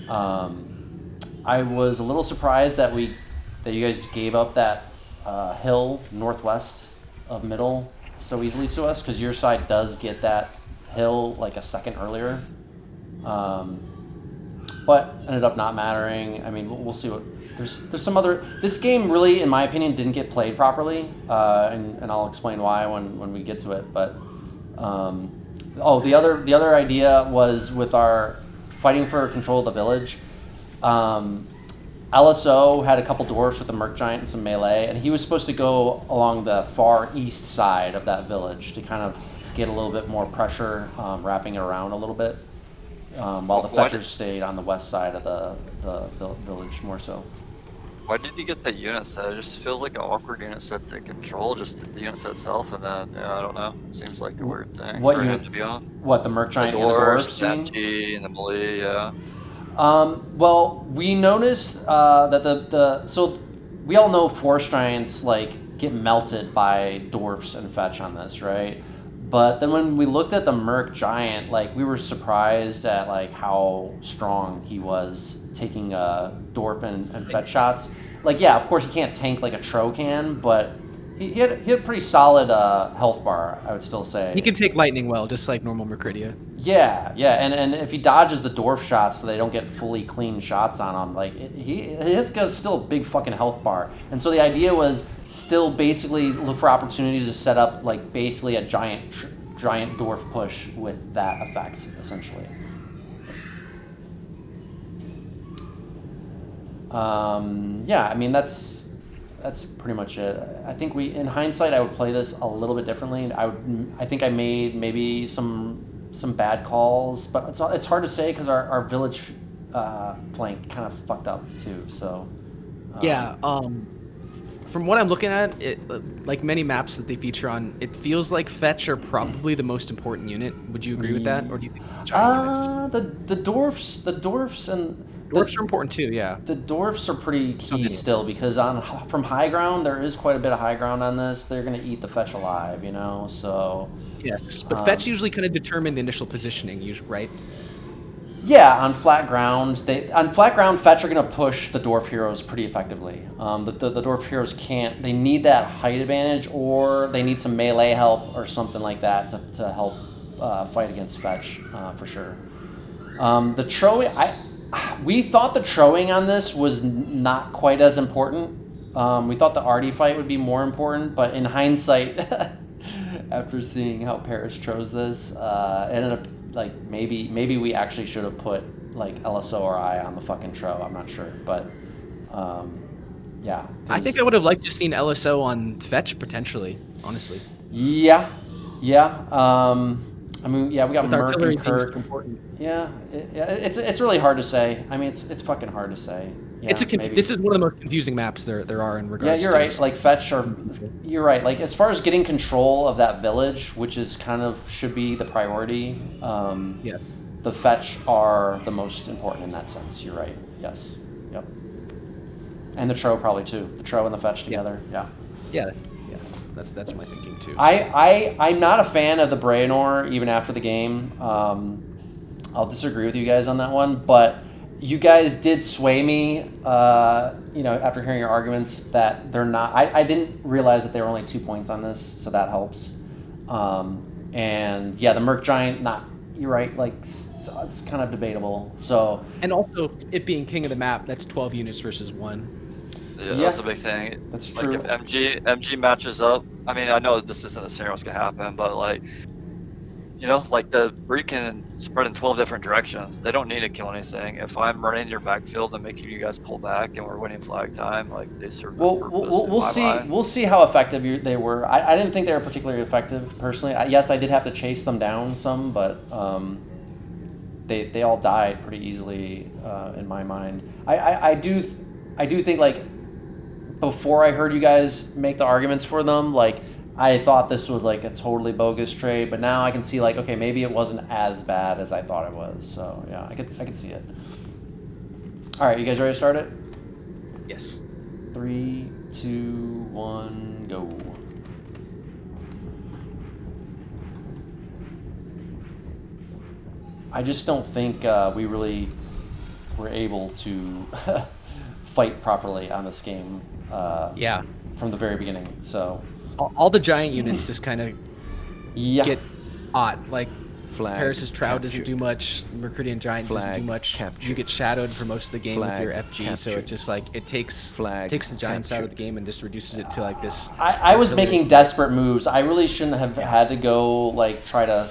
I was a little surprised that you guys gave up that hill northwest of middle so easily to us, because your side does get that hill a second earlier. But ended up not mattering. I mean, we'll see what. There's some other. This game really, in my opinion, didn't get played properly, and I'll explain why when we get to it. But the other idea was with our fighting for control of the village. LSO had a couple dwarfs with the Myrk Giant and some melee, and he was supposed to go along the far east side of that village to kind of get a little bit more pressure, wrapping it around a little bit, while the fetchers stayed on the west side of the village more so. Why did you get the unit set? It just feels like an awkward unit set to control, just the unit set itself, and then, I don't know. It seems like a weird thing what for unit him to be on. What, the Myrk Giant The and the dwarves, dwarfs? MG, and the melee, yeah. Well, we noticed that so we all know forest giants get melted by dwarfs and fetch on this, right? But then when we looked at the Myrk Giant, we were surprised at how strong he was taking dwarf and fetch shots. Yeah, of course he can't tank like a Tro can, but he had a pretty solid health bar, I would still say. He can take lightning well, just like normal Myrkridia. Yeah, and if he dodges the dwarf shots so they don't get fully clean shots on him, he's got still a big fucking health bar. And so the idea was still basically look for opportunities to set up basically a giant dwarf push with that effect, essentially. Yeah, I mean that's pretty much it. I think in hindsight I would play this a little bit differently. I think I made maybe some bad calls, but it's hard to say because our village flank kind of fucked up too. So Yeah. From what I'm looking at, it like many maps that they feature on, it feels like fetch are probably the most important unit. Would you agree with that, or do you think it's giant units? the dwarfs and Dwarfs are important too. Yeah. the dwarfs are pretty key many. still because from high ground there is quite a bit of high ground on this. They're gonna eat the fetch alive, you know. So Yes, but fetch usually kind of determine the initial positioning, usually, right? yeah, on flat ground, fetch are gonna push the dwarf heroes pretty effectively. The dwarf heroes can't. They need that height advantage, or they need some melee help or something like that to help fight against fetch for sure. The trowing, we thought the trowing on this was not quite as important. We thought the Artie fight would be more important, but in hindsight, after seeing how Paris chose this, it ended up like maybe we actually should have put like LSO or I on the fucking tro. I'm not sure, but yeah. I think I would have liked to have seen LSO on fetch potentially, honestly. Yeah. I mean, yeah, we got With Myrk artillery and being Kirk. so important. Yeah, it's really hard to say. I mean, it's fucking hard to say. Yeah, maybe. This is one of the most confusing maps there are in regards. Yeah, you're to right. Like fetch you're right. Like as far as getting control of that village, which is kind of should be the priority. Yes. The fetch are the most important in that sense. You're right. Yes. Yep. And the tro probably too. The tro and the fetch together. Yeah. Yeah. That's my thinking too. So. I'm not a fan of the Braenor even after the game. I'll disagree with you guys on that one, but you guys did sway me, after hearing your arguments that they're not. I didn't realize that they were only 2 points on this, so that helps. And yeah, the Myrk Giant, you're right, like it's kind of debatable. So and also it being king of the map, that's 12 units versus 1. Yeah, that's a big thing. That's true. Like if MG matches up, I mean, I know this isn't a scenario that's gonna happen, but like, like the Bree can spread in 12 different directions. They don't need to kill anything. If I'm running your backfield and making you guys pull back and we're winning flag time, like they serve no purpose. We'll see. Mind. We'll see how effective they were. I didn't think they were particularly effective personally. Yes, I did have to chase them down some, but they all died pretty easily in my mind. I do think like. Before I heard you guys make the arguments for them, like I thought this was like a totally bogus trade, but now I can see like, okay, maybe it wasn't as bad as I thought it was. So yeah, I could see it. All right, you guys ready to start it? Yes. 3, 2, 1, go. I just don't think we really were able to fight properly on this game. From the very beginning. So all the giant units just kind of get odd. Like Flag Paris's Trout doesn't captured. do much. Mercurian Giant doesn't do Flag much. captured. You get shadowed for most of the game with your Flag FG, so it captured. just like it takes Flag the giants out of captured. the game and just reduces it to like this. I was artillery. making desperate moves. I really shouldn't have had to go like try to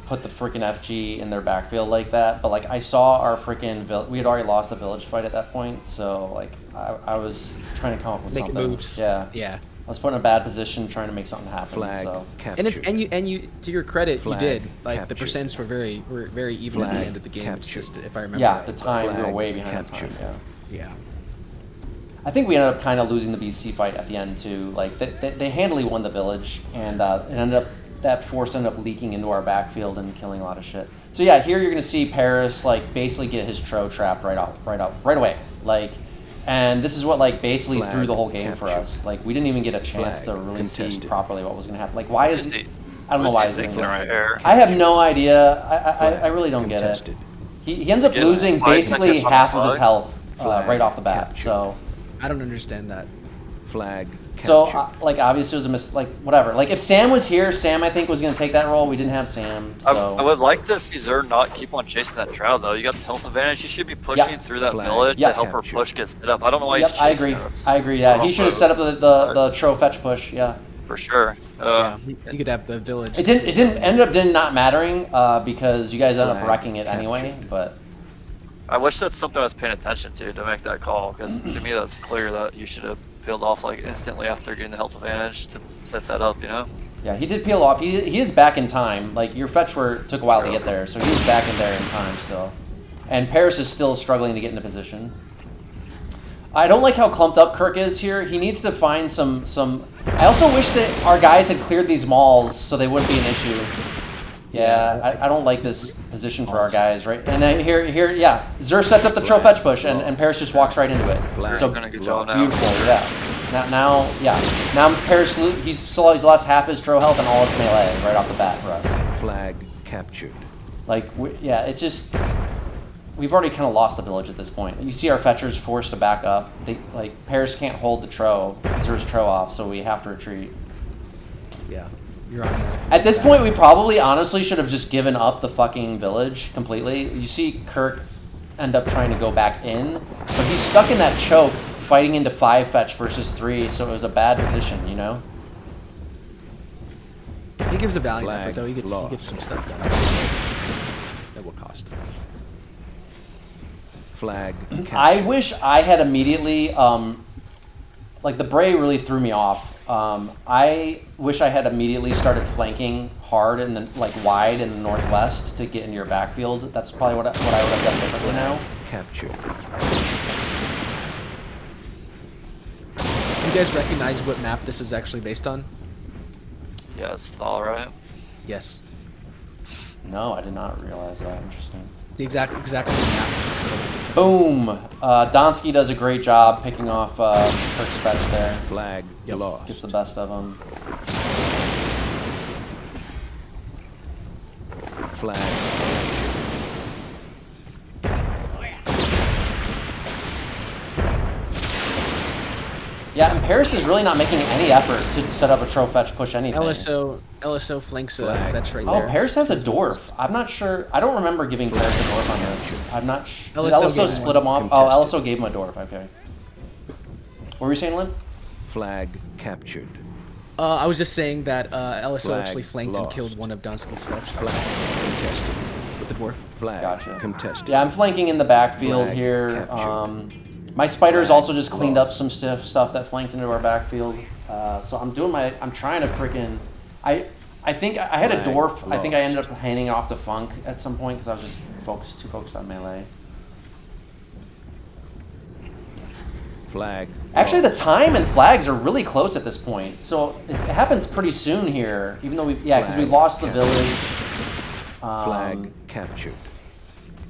put the freaking FG in their backfield like that. But like I saw our freaking we had already lost the village fight at that point, so like I was trying to come up with Making something. moves. Yeah. I was put in a bad position trying to make something happen. Flag So. captured. And you to your credit, Flag you did. Like captured. the percents were very even at the Flag end of the game. It's captured. just if I remember. Yeah, right. at the time we were Flag way behind the time. captured. Yeah. Yeah. I think we ended up kind of losing the BC fight at the end too. Like they handily won the village, and it ended up that force ended up leaking into our backfield and killing a lot of shit. So yeah, here you're gonna see Paris like basically get his tro trapped right away. Like, and this is what like basically Flag threw the whole game for captured. us. Like we didn't even get a chance Flag to really see contested. properly what was gonna happen. Like why is Just I don't know why he's he's doing thinking that. right here. I have no idea. I Flag really don't contested. get it. He ends up Get losing 5 basically seconds on half the of his flag. health Flag right off the bat. captured. So. I don't understand that. Flag So, captured. like, obviously it was like, whatever. Like, if Sam was here, Sam, I think, was going to take that role. We didn't have Sam, so... I would like to see Zer not keep on chasing that Trout, though. You got the health advantage. He should be pushing through that Flag village to help her captured. push get set up. I don't know why Yep, he's I chasing agree. us. I agree, yeah. I He don't should have know. set up the tro fetch push, yeah. For sure. Yeah, you could have the village. It ended up not mattering, because you guys ended up Flag wrecking it anyway, captured. but... I wish that's something I was paying attention to make that call, because to me that's clear that you should have peeled off like instantly after getting the health advantage to set that up, you know? Yeah, he did peel off. He is back in time. Like, your fetch took a while to get there, so he was back in there in time still. And Paris is still struggling to get into position. I don't like how clumped up Kirk is here. He needs to find some... I also wish that our guys had cleared these malls so they wouldn't be an issue. Yeah, I don't like this position for our guys, right? And then here, yeah. Zur sets up the troll fetch push, and Paris just walks right into it. So beautiful, yeah. Now Paris, he's lost half his tro health and all his melee right off the bat for us. Flag captured. Like, yeah, it's just... We've already kind of lost the village at this point. You see our fetchers forced to back up. Paris can't hold the tro, Zur's tro off, so we have to retreat. Yeah. You're on that. At this point, we probably honestly should have just given up the fucking village completely. You see Kirk end up trying to go back in, but he's stuck in that choke, fighting into 5 fetch versus 3, so it was a bad position, you know? He gives a valiant Flag effort, though. He gets some stuff done. At what cost? Flag captured. I wish I had immediately, like the Bray really threw me off. I wish I had immediately started flanking hard and then like wide in the northwest to get into your backfield. That's probably what I would have done differently now. Captured. You guys recognize what map this is actually based on? Yeah, it's all right. Yes. No, I did not realize that. Interesting. It's the exact same map. It's just called different. Boom! Dantski does a great job picking off Kirk's fetch there. Flag lost. Gets the best of him. Flag. Yeah, and Paris is really not making any effort to set up a tro fetch push anything. LSO flanks a fetch right Oh, there. Paris has a dwarf. I'm not sure. I don't remember giving Paris a dwarf on this. I'm not sure. Did LSO LSO split him off? Oh, LSO gave him a dwarf. Okay. What were you saying, Limp? Flag captured. I was just saying that LSO Flag actually flanked and lost. killed one of Dantski's fetch Flag contested. with the dwarf. Flag Gotcha. contested. Yeah, I'm flanking in the backfield Flag here. captured. My spiders Flag also just cleaned up lost. some stuff that flanked into our backfield. So I'm trying to freaking. I think I had a Flag dwarf. I think I lost. ended up handing off to Funk at some point because I was just too focused on melee. Flag. Actually, the lost. time and flags are really close at this point, so it happens pretty soon here. Even though because we Flag lost the captured. village. Flag captured.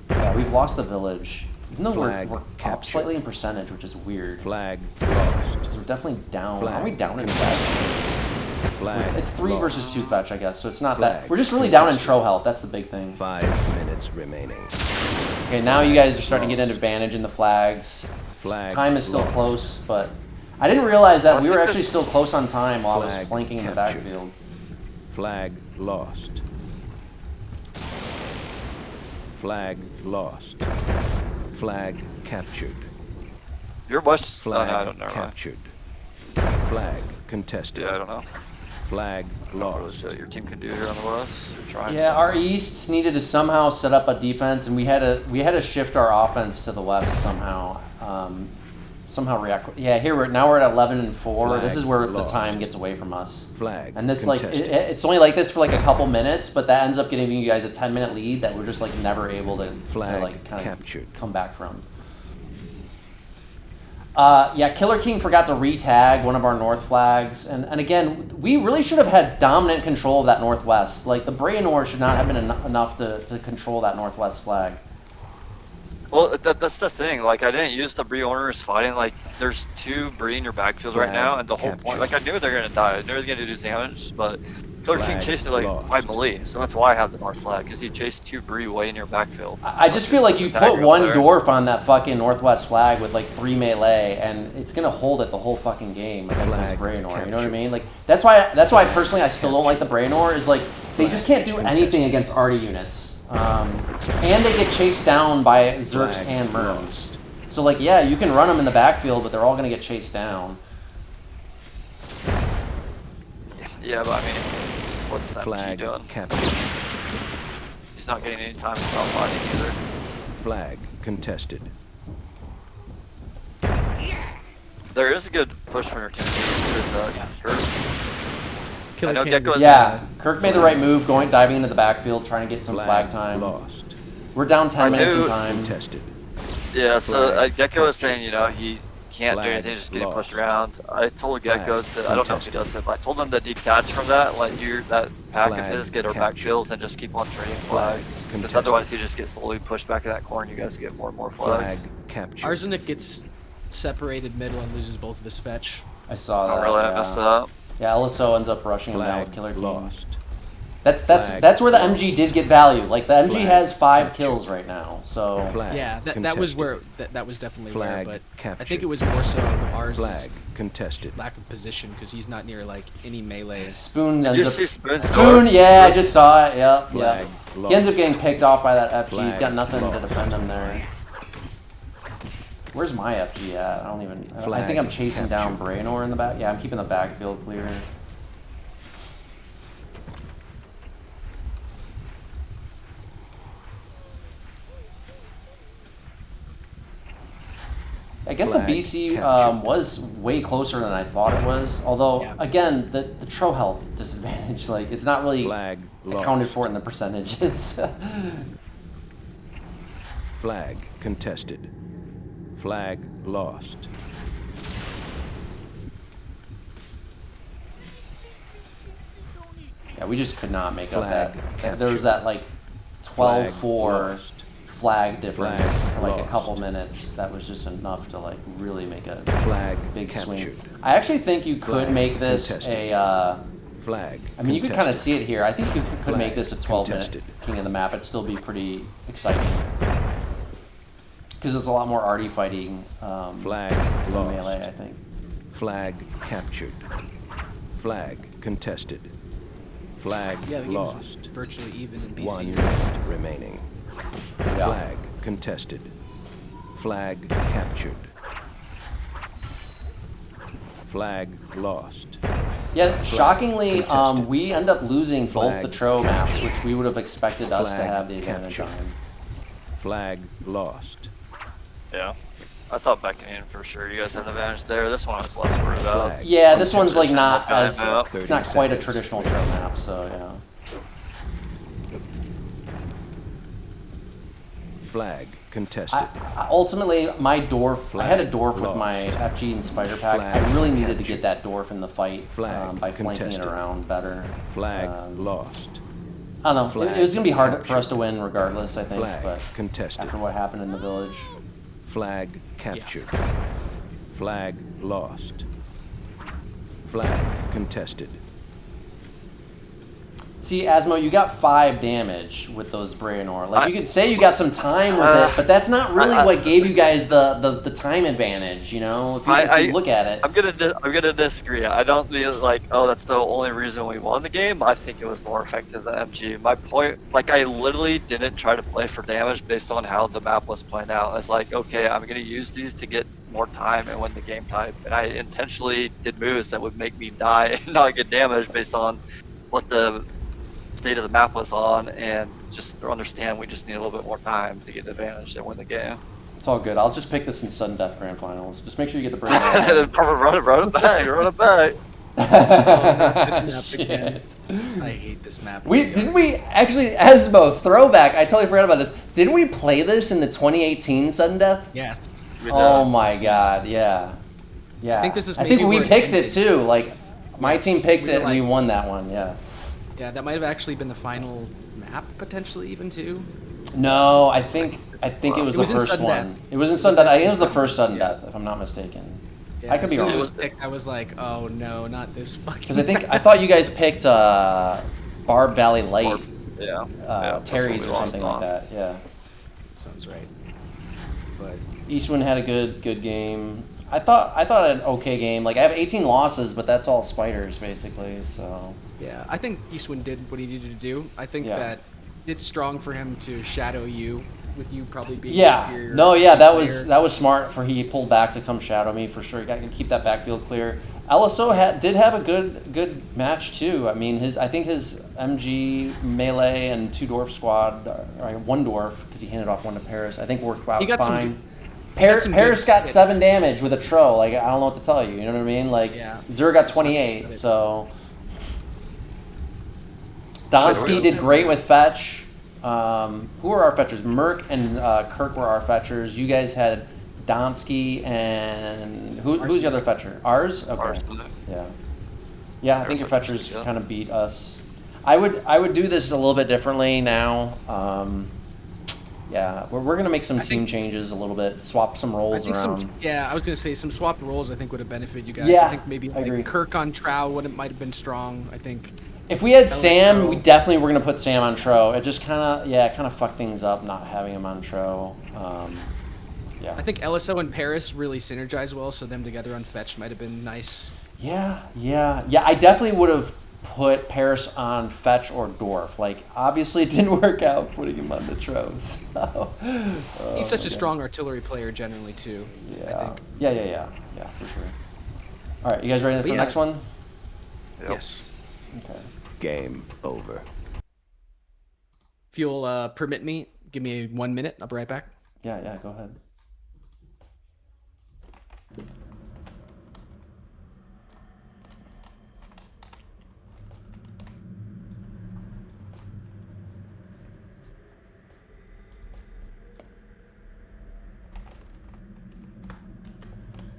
Yeah, we've lost the village. Even though Flag we're up captured. slightly in percentage, which is weird. Flag lost. 'Cause we're definitely down. Flag Are we down in captured. fetch? Flag. It's 3 lost. versus 2 fetch, I guess. So it's not Flag that. We're just really down in contested. tro health. That's the big thing. 5 minutes remaining. Okay, now you guys are starting to get an advantage in the flags. Flag Time is still lost. close, but I didn't realize that I we were think actually still close on time while I was Flag flanking in the captured. backfield. Flag lost. Flag lost. Flag captured. You're west. Flag I don't know. captured. Flag contested. Yeah, I don't know. Flag I don't really lost. see what your team can do here on the west. You're trying. Yeah, our something. easts needed to somehow set up a defense, and we had to shift our offense to the west somehow. Somehow react. Yeah, now we're at 11-4. Flag This is where the lost. time gets away from us. Flag And this contested. it's only like this for like a couple minutes, but that ends up giving you guys a 10-minute lead that we're just like never able to Flag like kind of captured. come back from. Yeah, Killerking forgot to re-tag one of our north flags, and again, we really should have had dominant control of that northwest. Like the Braynor should not have been enough to control that northwest flag. Well, that's the thing. Like, I didn't use the Bree owners fighting. Like, there's 2 Bree in your backfield right Flag now, and the whole captured. point. Like, I knew they're gonna die. I knew they were gonna do damage, but Killer King Flag chased it like lost. 5 melee, so that's why I have the north flag, because he chased 2 Bree way in your backfield. I just feel like you put one dwarf on that fucking northwest flag with like 3 melee, and it's gonna hold it the whole fucking game against this Flag Braynor. You know what I captured. mean? Like that's why personally I still don't like the Braynor. Is like they just can't do anything against arty units, and they get chased down by Zerks Flag and Myrks. lost. So like yeah, you can run them in the backfield, but they're all gonna get chased down. Yeah, but I mean, what's that G Flag doing? captured. He's not getting any time to stop fighting either. Flag contested. There is a good push from your team. Kirk. Killer I know King Gekko was- is- Yeah, Kirk made the right move, diving into the backfield, trying to get some flag time. lost. We're down 10 minutes in knew- time. Contested. Yeah, so Flag Gekko was saying, he can't do Flag anything, just getting pushed lost. around. I told Gekko Flag to, I don't know if he contested. does it, but I told him to detach from that, let that pack Flag of his get our captured. backfields and just keep on trading flags. Because contested. otherwise he just gets slowly pushed back in that corner and you guys get more and more Flag flags. captured. Arzenic gets separated middle and loses both of his fetch. I saw I that. don't really yeah. mess up. Yeah, LSO ends up rushing him down Flag with Killerking. lost. That's Flag that's where the lost. MG did get value. Like the MG Flag has 5 captured. kills right now, so Flag Yeah, that was contested. where that was definitely Flag where, but I captured. think it was more so ours Flag contested. lack of position because he's not near like any melee. Spoon Did ends you up. see Spoon's Spoon, door? yeah, I just saw it. Yep, Flag yep. lost. He ends up getting picked off by that FG. He's got Flag nothing to lost. defend him there. Where's my FG at? I don't even. I Flag think I'm chasing down captured. Brainor in the back. Yeah, I'm keeping the backfield clear. I guess Flag the BC captured. was way closer than I thought it was. Although, Yeah. again, the Tro health disadvantage, like, it's not really Flag accounted lost. for in the percentages. Flag contested. Flag lost. Yeah, we just could not make up Flag that. There was captured. that, like, Flag 12-4 lost. flag difference Flag for, like, a lost. couple minutes. That was just enough to, like, really make a Flag big swing. captured. I actually think you could Flag make this contested. I Flag. mean, you could kind of contested. see it here. I think you could make Flag this a 12-minute contested. king of the map. It'd still be pretty exciting. Because there's a lot more arty fighting Flag in lost. melee, I think. Flag captured. Flag contested. Flag Yeah, the game's lost. virtually even in BC. 1 minute remaining. Yeah. Flag contested. Flag captured. Flag lost. Yeah, shockingly, contested. we end up losing both Flag the Tro maps, captured. which we would have expected us to Flag have the advantage captured. on. Flag lost. Yeah. I thought backing in for sure you guys had an advantage there. This one I was less worried about. Flag. Yeah, this one's like not Okay, as map. 30 not quite a seconds. traditional Tro map, so yeah. Flag contested. Ultimately, my dwarf. I had a Flag dwarf with lost. my FG and Spider Pack. Flag I really needed to captured. get that dwarf in the fight Flag by flanking contested. it around better. Flag Um, lost. I don't know. Flag It was gonna be hard for captured. us to win regardless. I think, Flag but contested. after what happened in the village, Flag captured. Flag lost. Flag contested. see, Asmo, you got 5 damage with those Brainor. Like you could say you got some time with it, but that's not really what gave you guys the time advantage. You know, if you look at it. I'm gonna disagree. I don't feel like, oh, that's the only reason we won the game. I think it was more effective than MG. My point, like, I literally didn't try to play for damage based on how the map was playing out. It's like, okay, I'm gonna use these to get more time and win the game type, and I intentionally did moves that would make me die and not get damage based on what the state of the map was on, and just understand we just need a little bit more time to get advantage and win the game. It's all good. I'll just pick this in sudden death grand finals. Just make sure you get the Brainor. run it back, run it back. This map again. I hate this map. Didn't we actually, Asmo, throwback, I totally forgot about this. Didn't we play this in the 2018 sudden death? Yes. Oh my god, yeah. Yeah. I think this is I think maybe we where it picked it ended. too. Like my Yes, team picked we it were and we like- won that one, yeah. Yeah, that might have actually been the final map, potentially even too. No, I think it was It the was in first sudden one. death. It was in sudden death. I think it was the first sudden Yeah. death, if I'm not mistaken. Yeah, I could be as soon as wrong. it was picked, I was like, oh no, not this fucking. Because I thought you guys picked Barb Valley Light, Yeah. Yeah, Terry's that's or what we something lost like on. that. Yeah. Sounds right. But Eastwind had a good game. I thought I had an okay game. Like I have 18 losses, but that's all spiders basically. So yeah, I think Eastwind did what he needed to do. I think Yeah. that it's strong for him to shadow you, with you probably being yeah, superior no, yeah, that was player. smart for he pulled back to come shadow me for sure. You got to keep that backfield clear. LSO did have a good match too. I mean I think his MG melee and 2 dwarf squad, or 1 dwarf because he handed off 1 to Paris. I think worked out He got some fine. good- got some Paris good got hit. 7 damage with a Tro. Like I don't know what to tell you. You know what I mean? Like Yeah. Zur got That's not 28. good. So Dantski did great with fetch. Who are our fetchers? Myrk and Kirk were our fetchers. You guys had Dantski and who's the other fetcher? Ours? Okay. Arzenic. Yeah. Yeah, I think your fetchers, fetchers yeah. kind of beat us. I would do this a little bit differently now. Yeah, we're gonna make some team changes a little bit, swap some roles around. I was gonna say some swapped roles. I think would have benefited you guys. Yeah, I think maybe I agree. Kirk on Trow might have been strong. I think. If we had LSO. Sam, we definitely were gonna put Sam on Tro. It just kind of fucked things up not having him on Tro. Yeah. I think LSO and Paris really synergize well, so them together on Fetch might have been nice. Yeah. I definitely would have put Paris on Fetch or Dwarf. Like, obviously it didn't work out putting him on the Tro. So, He's such a strong artillery player generally too. Yeah. I think. Yeah, for sure. All right, you guys ready for the next one? Yep. Yes. Okay. Game over. If you'll permit me, give me 1 minute. I'll be right back. Yeah, go ahead.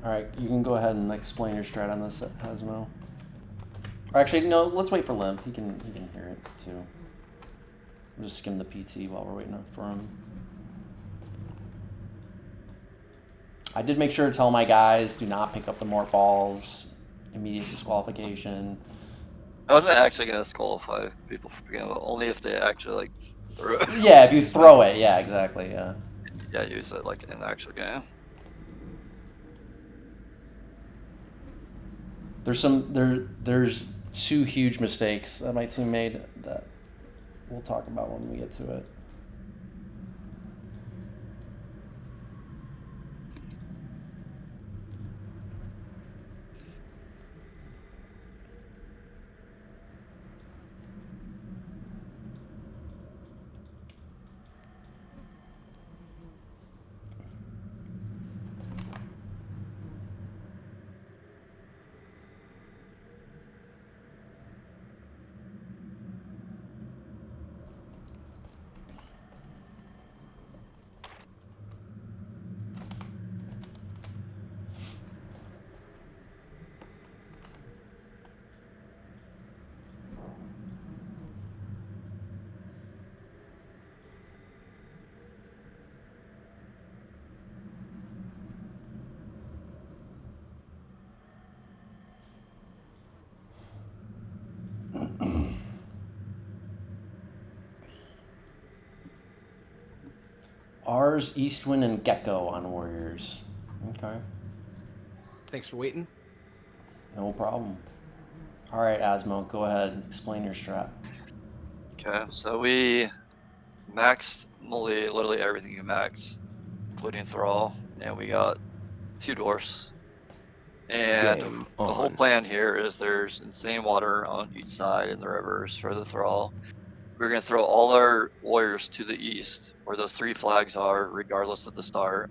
All right, you can go ahead and explain your strat on this, Asmo. Or actually, no, let's wait for Limp. He can hear it too. We'll just skim the PT while we're waiting for him. I did make sure to tell my guys, do not pick up the more balls. Immediate disqualification. I wasn't actually going to disqualify people for picking up, only if they actually like threw it. Yeah, if you throw it, yeah, exactly, yeah. Yeah, use it like in the actual game. There's two huge mistakes that my team made that we'll talk about when we get to it. Ours, Eastwind, and Gekko on Warriors. Okay. Thanks for waiting. No problem. All right, Asmo, go ahead. Explain your strat. Okay, so we maxed literally everything you maxed, including Thrall, and we got 2 dwarfs. And Game the whole on. plan here is there's insane water on each side in the rivers for the Thrall. We're going to throw all our warriors to the east, where those 3 flags are, regardless of the start.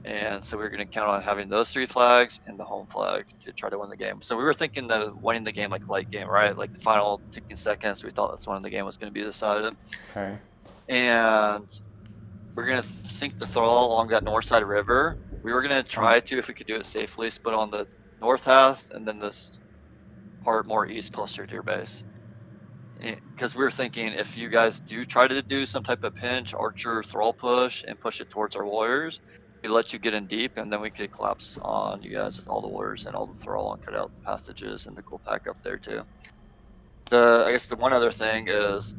And so we're going to count on having those 3 flags and the home flag to try to win the game. So we were thinking of winning the game like late game, right? Like the final ticking seconds, we thought that's when the game was going to be decided. Okay. And we're going to sink the Thrall along that north side river. We were going to try to, if we could do it safely, split on the north half and then this part more east closer to your base. Because we were thinking if you guys do try to do some type of pinch, archer, Thrall push, and push it towards our warriors, we let you get in deep, and then we could collapse on you guys with all the warriors and all the Thrall and cut out the passages and the cool pack up there too. I guess the one other thing is,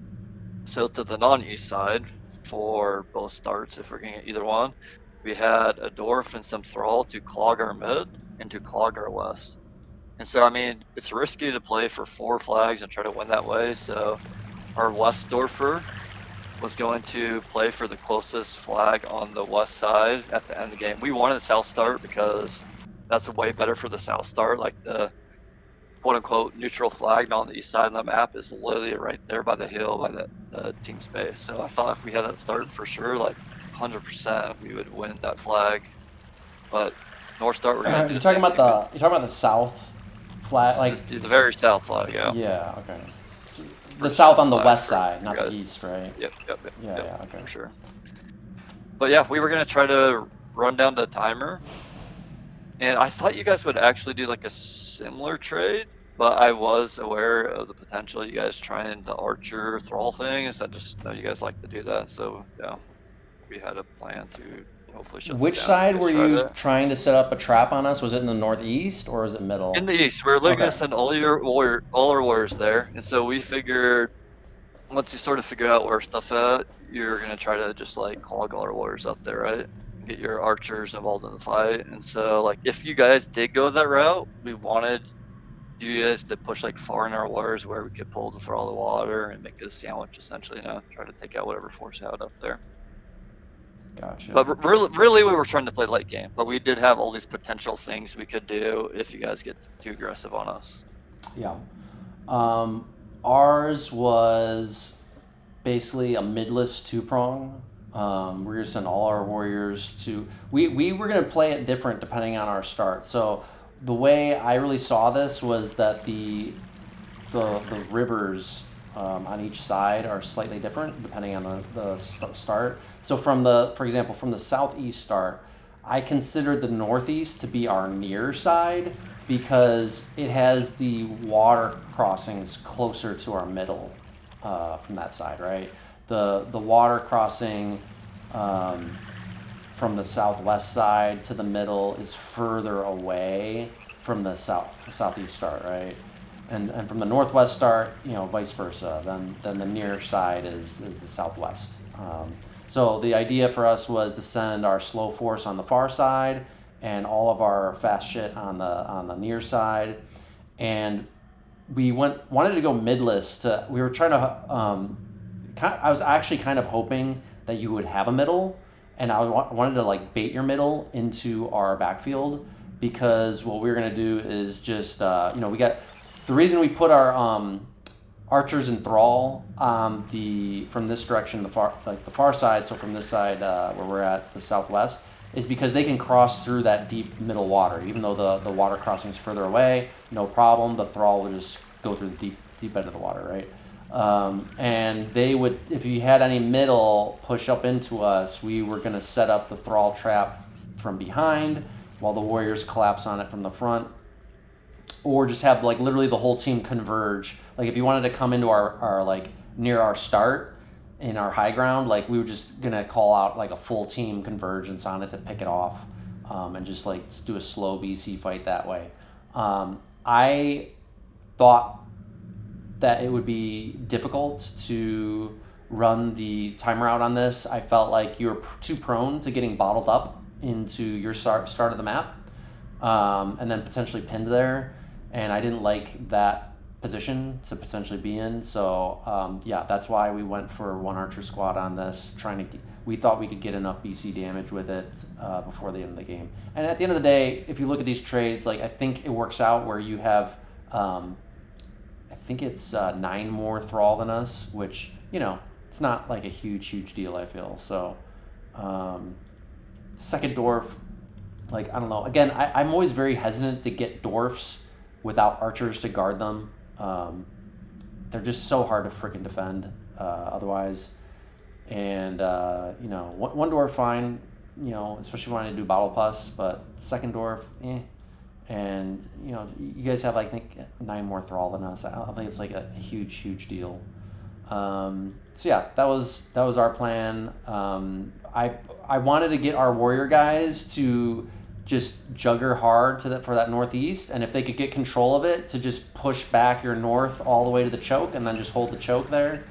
so to the non-east side for both starts, if we're getting either one, we had a dwarf and some Thrall to clog our mid and to clog our west. And so, I mean, it's risky to play for 4 flags and try to win that way. So our West Dorfer was going to play for the closest flag on the west side at the end of the game. We wanted South Start because that's way better for the South Start. Like the quote-unquote neutral flag on the east side of the map is literally right there by the hill, by the team space. So I thought if we had that start for sure, like 100%, we would win that flag. But North Start, we're going to do You're the talking same about the south flag, like the very south flag, yeah. yeah, okay. the south on the flag west for side, you not guys. the east, right? Yep. Yeah, okay. For sure. But yeah, we were gonna try to run down the timer, and I thought you guys would actually do like a similar trade, but I was aware of the potential you guys trying the archer thrall things. I just know you guys like to do that, so yeah, we had a plan to hopefully shut them Which down if you side guys were tried you it. trying to set up a trap on us? Was it in the northeast or was it In middle? the east, we're literally gonna Okay. send all our warriors there, and so we figured once you sort of figure out where stuff at, you're gonna try to just like clog all our warriors up there, right? Get your archers involved in the fight. And so like if you guys did go that route, we wanted you guys to push like far in our waters where we could pull to throw all the water and make it a sandwich essentially, try to take out whatever force out up there. Gotcha. But really we were trying to play late game, but we did have all these potential things we could do if you guys get too aggressive on us. Yeah. Ours was basically a midless two-prong. We're going to send all our warriors to... We were going to play it different depending on our start. So the way I really saw this was that the rivers on each side are slightly different depending on the start. So for example, from the southeast start, I considered the northeast to be our near side because it has the water crossings closer to our middle from that side, right? The water crossing from the southwest side to the middle is further away from the southeast start, right? And from the northwest start, vice versa. Then the near side is the southwest. So the idea for us was to send our slow force on the far side and all of our fast shit on the near side, and we wanted to go midless. We were trying to. I was actually kind of hoping that you would have a middle, and I wanted to like bait your middle into our backfield because what we were gonna do is just we got. The reason we put our archers and thrall from this direction, the far side, so from this side where we're at, the southwest, is because they can cross through that deep middle water. Even though the water crossing is further away, no problem. The thrall would just go through the deep end of the water, right? And they would, if you had any middle push up into us, we were going to set up the thrall trap from behind while the warriors collapse on it from the front. Or just have like literally the whole team converge. Like if you wanted to come into our like near our start in our high ground, like we were just gonna call out like a full team convergence on it to pick it off, and just like do a slow BC fight that way. I thought that it would be difficult to run the timer out on this. I felt like you were too prone to getting bottled up into your start of the map, and then potentially pinned there. And I didn't like that position to potentially be in. So that's why we went for one archer squad on this, we thought we could get enough BC damage with it before the end of the game. And at the end of the day, if you look at these trades, like I think it works out where you have, I think it's 9 more thrall than us, which, it's not like a huge deal, I feel. So second dwarf, like, I don't know. Again, I'm always very hesitant to get dwarfs without archers to guard them. They're just so hard to freaking defend otherwise. And, one dwarf, fine, especially when I do battle plus, but second dwarf, eh. And, you guys have, I think, 9 more thrall than us. I don't think it's like a huge deal. That was our plan. I wanted to get our warrior guys to just jugger hard for that northeast, and if they could get control of it, to just push back your north all the way to the choke, and then just hold the choke there,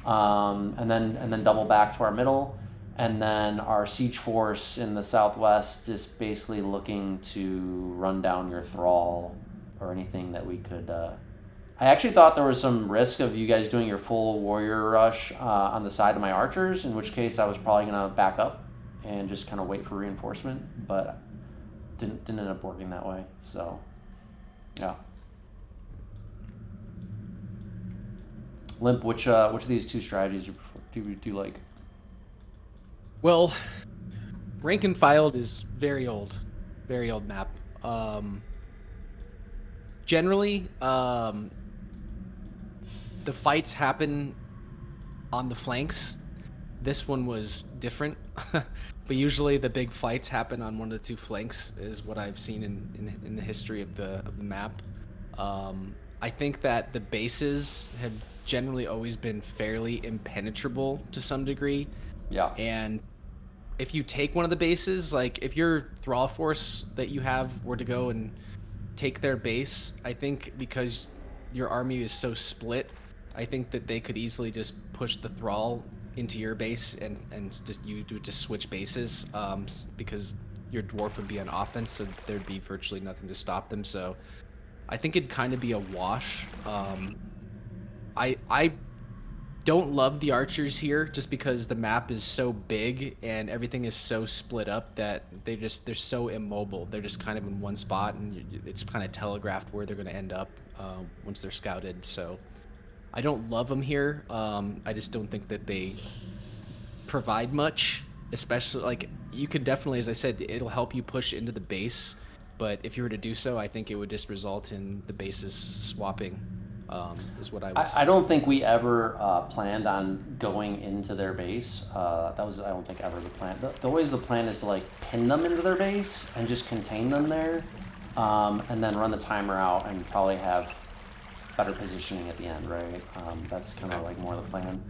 and then double back to our middle, and then our siege force in the southwest just basically looking to run down your thrall or anything that we could. I actually thought there was some risk of you guys doing your full warrior rush on the side of my archers, in which case I was probably gonna back up and just kind of wait for reinforcement, but didn't end up working that way. So, yeah. Limp, which of these two strategies do you like? Well, Rank and Filed is very old map. Generally, the fights happen on the flanks. This one was different, but usually the big fights happen on one of the two flanks, is what I've seen in the history of the map. I think that the bases have generally always been fairly impenetrable to some degree. Yeah. And if you take one of the bases, like if your Thrall force that you have were to go and take their base, I think because your army is so split, I think that they could easily just push the Thrall into your base and just you do just switch bases, because your dwarf would be on offense, so there'd be virtually nothing to stop them. So I think it'd kind of be a wash. I don't love the archers here just because the map is so big and everything is so split up that they're so immobile. They're just kind of in one spot, and it's kind of telegraphed where they're going to end up once they're scouted. So I don't love them here. I just don't think that they provide much, especially like you could definitely, as I said, it'll help you push into the base, but if you were to do so, I think it would just result in the bases swapping. Is what I would I don't think we ever planned on going into their base. That was, I don't think, ever the plan. Always the plan is to like pin them into their base and just contain them there, and then run the timer out and probably have better positioning at the end, right? That's kind of like more of the plan.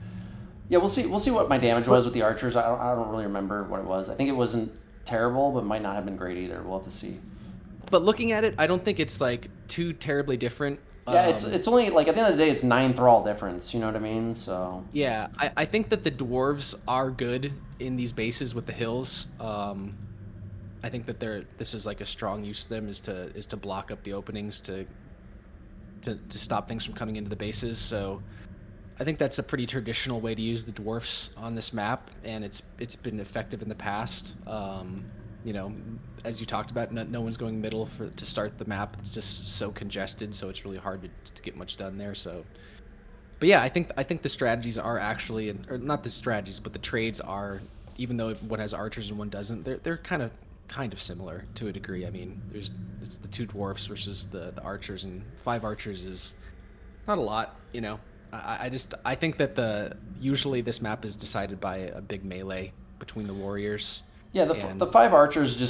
Yeah, we'll see. We'll see what my damage was with the archers. I don't really remember what it was. I think it wasn't terrible, but might not have been great either. We'll have to see. But looking at it, I don't think it's like too terribly different. Yeah, it's only like at the end of the day, it's 9 Thrall difference. You know what I mean? So yeah, I think that the dwarves are good in these bases with the hills. I think that this is like a strong use of them is to block up the openings to stop things from coming into the bases. So I think that's a pretty traditional way to use the dwarfs on this map, and it's been effective in the past. You know, as you talked about, no one's going middle to start the map. It's just so congested, so it's really hard to get much done there. So, but yeah, I think the strategies are actually, or not the strategies, but the trades are, even though one has archers and one doesn't, they're kind of similar to a degree. I mean, it's the 2 dwarfs versus the archers, and 5 archers is not a lot, you know. I think that usually this map is decided by a big melee between the warriors. yeah, the 5 archers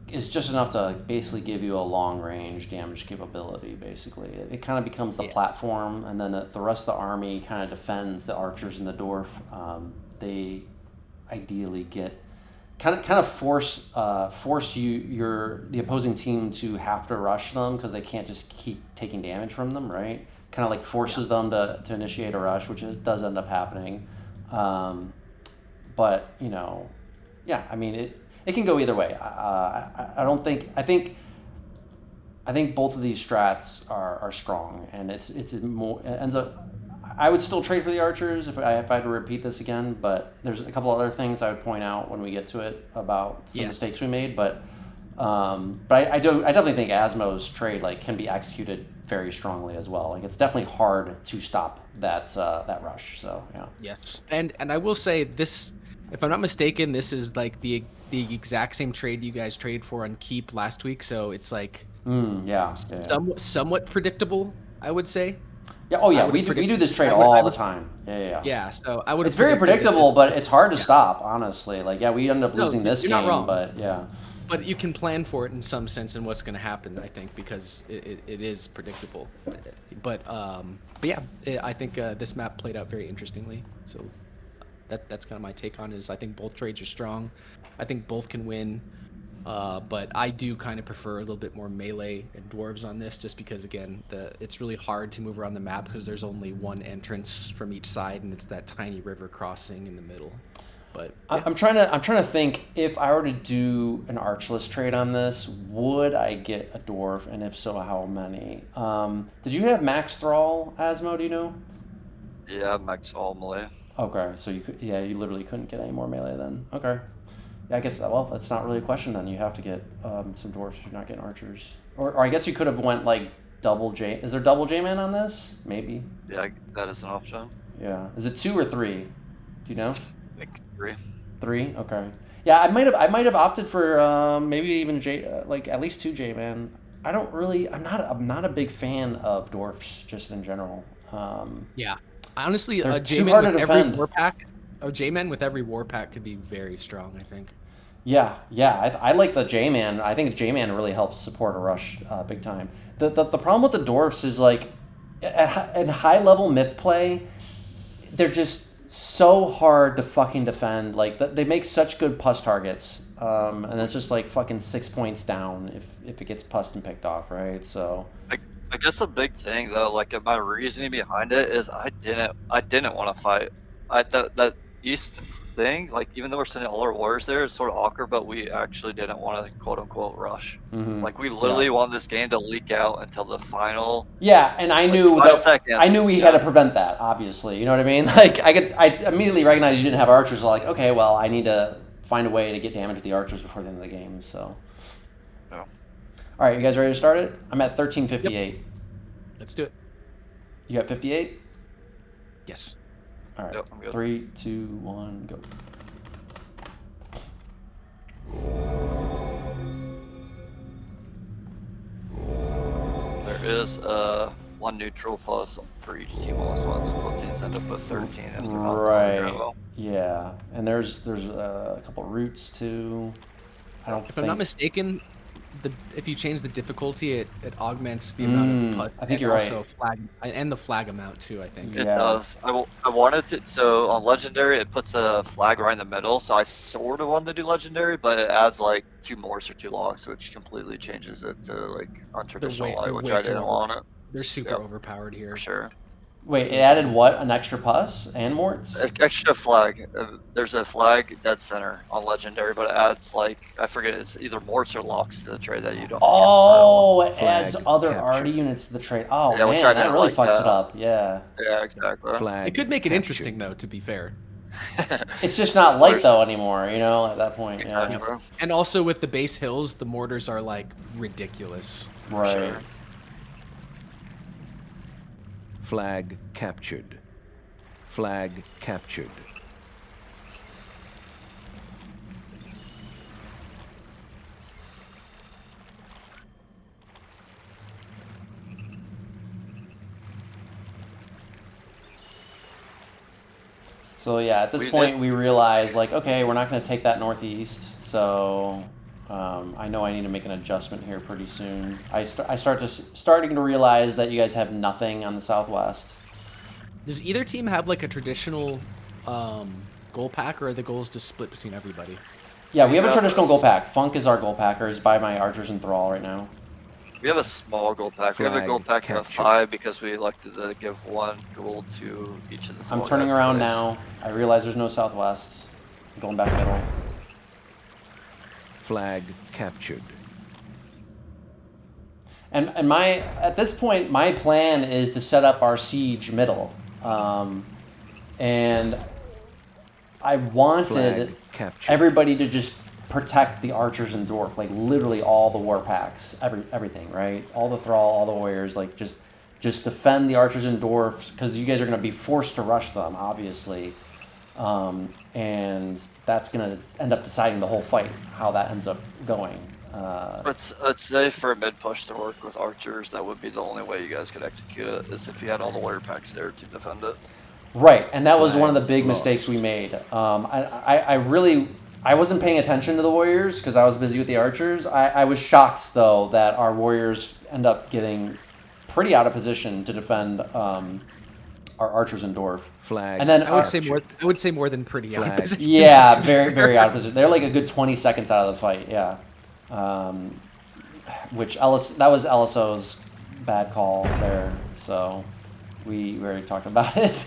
is just enough to basically give you a long range damage capability. Basically, it kind of becomes the platform, and then the rest of the army kind of defends the archers and the dwarf. They ideally get kind of force the opposing team to have to rush them because they can't just keep taking damage from them, right? Kind of like forces them to initiate a rush, which does end up happening. But you know, yeah, I mean it can go either way. I think both of these strats are strong, and it ends up. I would still trade for the archers if I had to repeat this again, but there's a couple other things I would point out when we get to it about some mistakes we made. But I definitely think Asmo's trade like can be executed very strongly as well. Like it's definitely hard to stop that rush. So yeah. Yes, and I will say this, if I'm not mistaken, this is like the exact same trade you guys traded for on Keep last week. So it's like somewhat predictable, I would say. Yeah. Oh yeah. We do this trade all the time. Yeah. Yeah. So I would. It's very predictable, but it's hard to stop. Honestly, like we end up losing this game, not wrong. But yeah. But you can plan for it in some sense and what's going to happen, I think, because it is predictable. But yeah, I think this map played out very interestingly. So that's kind of my take on it. Is I think both trades are strong. I think both can win. But I do kind of prefer a little bit more melee and dwarves on this, just because again, it's really hard to move around the map because there's only one entrance from each side, and it's that tiny river crossing in the middle. But yeah. I'm trying to think, if I were to do an archless trade on this, would I get a dwarf, and if so, how many? Did you have max thrall, Asmo? Do you know? Yeah, max all melee. Okay, so you literally couldn't get any more melee then. Okay. Yeah, I guess, well, that's not really a question then. You have to get some dwarfs if you're not getting archers. Or I guess you could have went like double J. Is there double J-man on this? Maybe. Yeah, that is an option. Yeah. Is it 2 or 3? Do you know? I think 3. 3? Okay. Yeah, I might have opted for maybe even like at least 2 J-man. I'm not a big fan of dwarfs just in general. Yeah. Honestly, They're a too J-Man hard to with every defend. war pack, a J-Man with every war pack could be very strong, I think. Yeah, I like the J-Man. I think J-Man really helps support a rush big time. The problem with the dwarfs is like at high level myth play, they're just so hard to fucking defend. Like they make such good pus targets, and it's just like fucking 6 points down if it gets pussed and picked off, right? So I guess the big thing though, like my reasoning behind it is I didn't want to fight. That east thing, like even though we're sending all our warriors there, it's sort of awkward, but we actually didn't want to quote unquote rush. Like we literally wanted this game to leak out until the final. Yeah, and I Like, knew final that second. I knew we had to prevent that. Obviously, you know what I mean. Like I immediately recognized you didn't have archers. So like, okay, well, I need to find a way to get damage with the archers before the end of the game. So, No. all right, you guys ready to start it? I'm at 1358. Yep. Let's do it. You got 58. Yes. All right, Yep, I'm good. 3, 2, 1, go. There is one neutral plus for each team also, so both teams end up with 13 if they're not Right. well. Yeah, and there's a couple roots too. I don't. If I'm not mistaken, if you change the difficulty, it augments the amount of pus. I think and you're right. also flag and the flag amount too. I think. It Yeah. does. I wanted to. So on legendary, it puts a flag right in the middle. So I sort of wanted to do legendary, but it adds like 2 morts or 2 logs, which completely changes it to like untraditional light, which I didn't want it They're super overpowered here. for sure. Wait, it added what? An extra pus and morts? Extra flag. There's a flag dead center on legendary, but it adds like I forget. It's either morts or locks to the trade that you don't. Oh, it Flag adds other capture. arty units to the trade. Oh Yeah, which man, I that didn't really like fucks that. it up. Yeah. Yeah, exactly. Flag It could make it captured. interesting though. To be fair. It's just not light though anymore, you know, at that point. Exactly, Yeah. bro. And also with the base hills, the mortars are like ridiculous. Right. Sure. Flag captured. Flag captured. So yeah, at this We point did- we realize like, okay, we're not going to take that northeast. So I know I need to make an adjustment here pretty soon. Starting to realize that you guys have nothing on the southwest. Does either team have like a traditional goal pack, or are the goals just split between everybody? Yeah, we have a Yeah, traditional goal that's- pack. Funk is our goal packer. He's by my archers and thrall right now. We have a small gold pack. We have a Flag gold pack of captured. 5 because we elected to give 1 gold to each of the. I'm small turning guys' around plays. now. I realize there's no southwest. I'm going back middle. Flag captured. And my at this point, my plan is to set up our siege middle, and I wanted Flag captured. everybody to just protect the archers and dwarf, like literally all the war packs, everything, right? All the thrall, all the warriors, like just defend the archers and dwarfs because you guys are going to be forced to rush them, obviously, and that's going to end up deciding the whole fight, how that ends up going. Let's say for a mid push to work with archers, that would be the only way you guys could execute it, is if you had all the warrior packs there to defend it. Right, and that was Flag one of the big lost. mistakes we made. I wasn't paying attention to the warriors because I was busy with the archers. I was shocked though that our warriors end up getting pretty out of position to defend our archers and dwarf. Flag. And then I would captured. say more than pretty out of Flag. position. Yeah, very very out of position. They're like a good 20 seconds out of the fight. Yeah, which that was LSO's bad call there. So we already talked about it.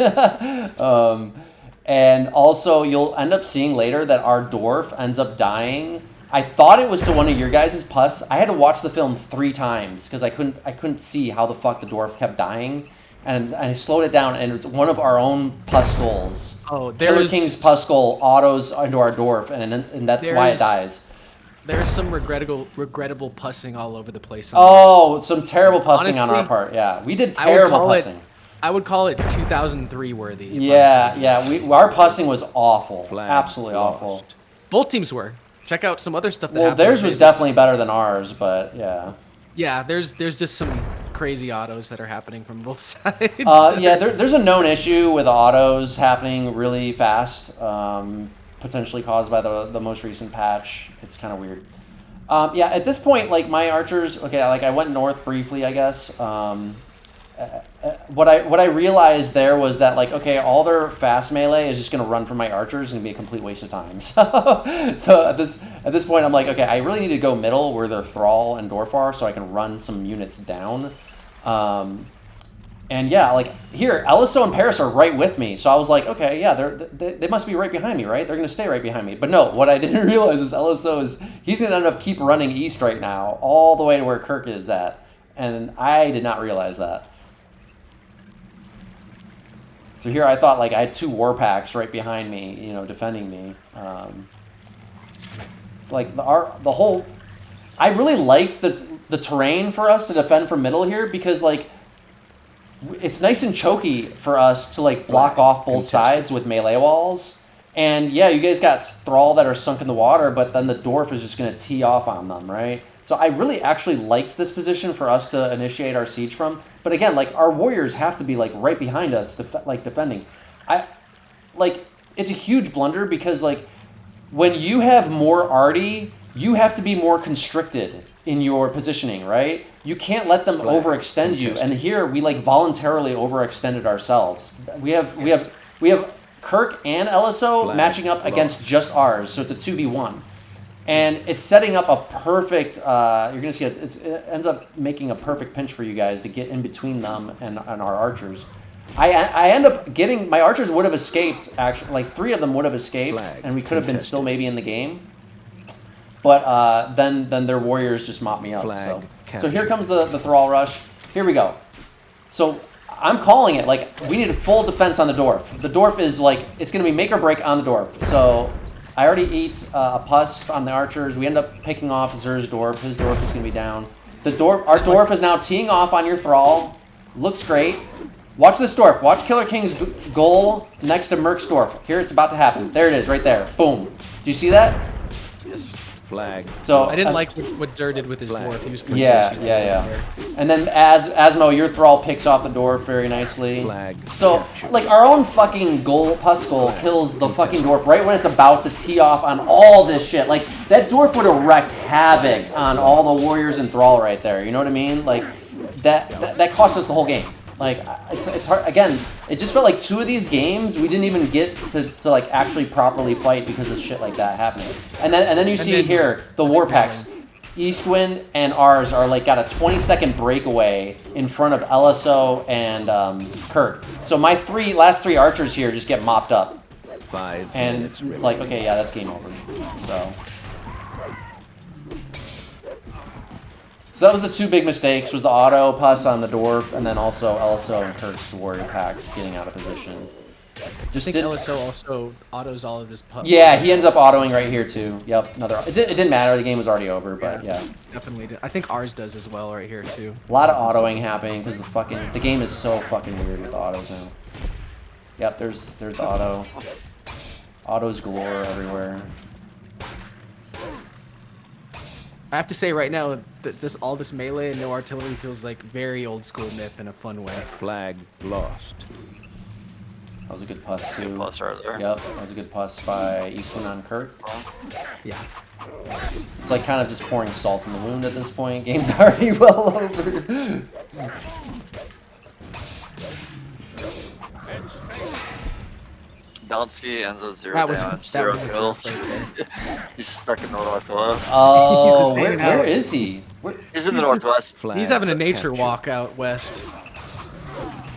And also, you'll end up seeing later that our dwarf ends up dying. I thought it was to one of your guys' pus. I had to watch the film 3 times because I couldn't see how the fuck the dwarf kept dying, and I slowed it down, and it's one of our own pus skulls. Oh, Killerking's pus skull autos into our dwarf, and that's why it dies. There's some regrettable pussing all over the place. Oh, some terrible pussing on our Honestly, part. Yeah, we did I would terrible call pussing. I would call it 2003 worthy. Yeah. Our pussing was awful. Flag Absolutely lost. awful. Both teams were. Check out some other stuff that Well, happened. theirs was definitely better than ours, but yeah. Yeah, there's just some crazy autos that are happening from both sides. Yeah, there's a known issue with autos happening really fast, potentially caused by the most recent patch. It's kind of weird. Yeah, at this point, like my archers, okay, like I went north briefly, I guess. What I realized there was that like, okay, all their fast melee is just gonna run from my archers and be a complete waste of time. So at this point, I'm like, okay, I really need to go middle where their Thrall and Dwarf are, so I can run some units down. And yeah, like here, Eliso and Paris are right with me. So I was like, okay, yeah, they must be right behind me, right? They're going to stay right behind me. But no, what I didn't realize is he's going to end up keep running east right now, all the way to where Kirk is at. And I did not realize that. So here I thought like I had 2 war packs right behind me, you know, defending me. It's like the whole... I really liked the terrain for us to defend from middle here because like it's nice and choky for us to like block off both sides with melee walls. And yeah, you guys got Thrall that are sunk in the water, but then the Dwarf is just going to tee off on them, right? So I really actually liked this position for us to initiate our siege from. But again, like our warriors have to be like right behind us, defending. It's a huge blunder because like when you have more arty, you have to be more constricted in your positioning, right? You can't let them overextend you. And here we like voluntarily overextended ourselves. We have Kirk and Eliso matching up against just ours, so it's a 2v1. And it's setting up a perfect, you're going to see, it ends up making a perfect pinch for you guys to get in between them and our archers. I end up getting, my archers would have escaped, actually, like 3 of them would have escaped, and we could have been still maybe in the game. But then their warriors just mop me up. So here comes the Thrall rush. Here we go. So I'm calling it, like, we need a full defense on the Dwarf. The Dwarf is like, it's going to be make or break on the Dwarf. So I already eat a pus on the archers. We end up picking off Zer's Dwarf. His Dwarf is going to be down. Our Dwarf is now teeing off on your Thrall. Looks great. Watch this Dwarf. Watch Killerking's goal next to Myrk's Dwarf. Here it's about to happen. There it is, right there. Boom. Do you see that? Yes. Flag. So I didn't like what Zer did with his Dwarf. He was putting yeah. And then Asmo, your Thrall picks off the Dwarf very nicely. Flag. So, like, our own fucking Pus Goal kills the fucking Dwarf right when it's about to tee off on all this shit. Like, that Dwarf would have wrecked havoc on all the warriors and Thrall right there. You know what I mean? Like, that cost us the whole game. Like, it's hard. Again, it just felt like 2 of these games we didn't even get to like actually properly fight because of shit like that happening. And then you see here the war packs, Eastwind and ours are like got a 20-second breakaway in front of Eliso and Kirk. So my last three archers here just get mopped up. 5 and minutes it's like, okay, yeah, that's game over. So that was the 2 big mistakes, was the auto pus on the Dwarf, and then also Eliso and Kirk's warrior packs getting out of position. I think Eliso also autos all of his pus. Yeah, he ends up autoing right here too. Yep, another. It didn't matter, the game was already over, but yeah. Definitely did. I think ours does as well right here too. A lot of autoing happening because the game is so fucking weird with the autos now. Yep, there's the auto. Autos galore everywhere. I have to say right now that all this melee and no artillery feels like very old school myth in a fun way. Flag lost. That was a good pus too. Good pus right there. Yep, that was a good pus by Eastwind on Kirk. Yeah. It's like kind of just pouring salt in the wound at this point. Game's already well over. Dantski ends with 0 damage, 0 kills. He's stuck in the northwest. Oh, where is he? He's in the northwest. He's having a nature walk out west.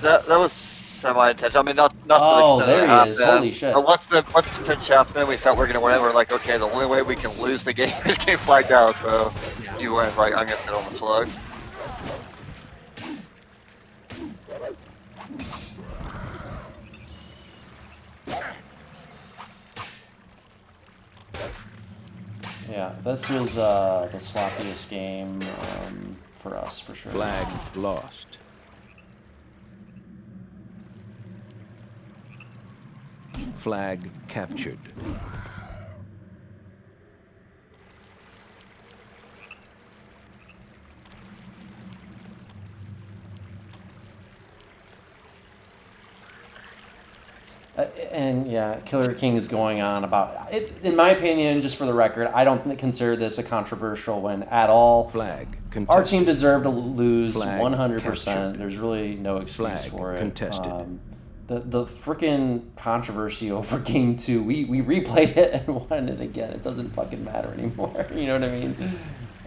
That was semi-intentional. I mean, not the Oh, extent there that he is. happened. Holy shit. But once the pitch happened, we felt we were gonna win. We're like, okay, the only way we can lose the game is getting flagged out. So you went like, I'm gonna sit on this flag. Yeah, this was the sloppiest game for us, for sure. Flag lost. Flag captured. And yeah, Killerking is going on about it. In my opinion, just for the record, I don't consider this a controversial win at all. Flag contested. Our team deserved to lose Flag 100%. captured. There's really no excuse Flag for it. contested. The freaking controversy over Game 2, we replayed it and won it again. It doesn't fucking matter anymore. You know what I mean?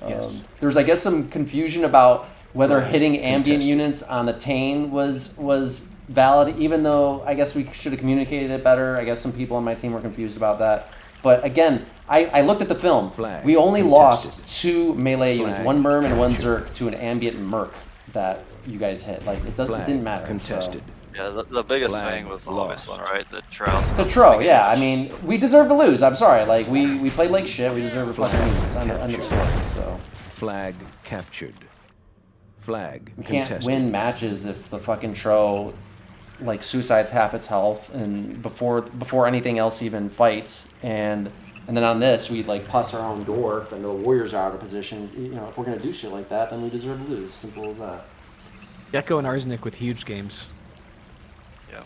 Yes. There's, I guess, some confusion about whether Flag hitting ambient contested. units on the Tane was valid, even though I guess we should have communicated it better. I guess some people on my team were confused about that. But again, I looked at the film. Flag We only contested. lost 2 melee units, Flag 1 Myrm and 1 captured. Zerk, to an ambient Myrk that you guys hit. Like, it Flag didn't matter. contested. Yeah, the biggest Flag thing was the obvious lost. one, right? The Trout So. stuff. The Tro, yeah. I mean, we deserve to lose. I'm sorry. Like, we played like shit. We deserve to Flag fucking lose. End of captured. story. So Flag captured. Flag we can't contested. win matches if the fucking Tro like suicides half its health and before anything else even fights, and then on this we like puss our own dwarf and the warriors are out of position. You know, if we're gonna do shit like that, then we deserve to lose. Simple as that. Gekko and Arzenic with huge games. Yeah,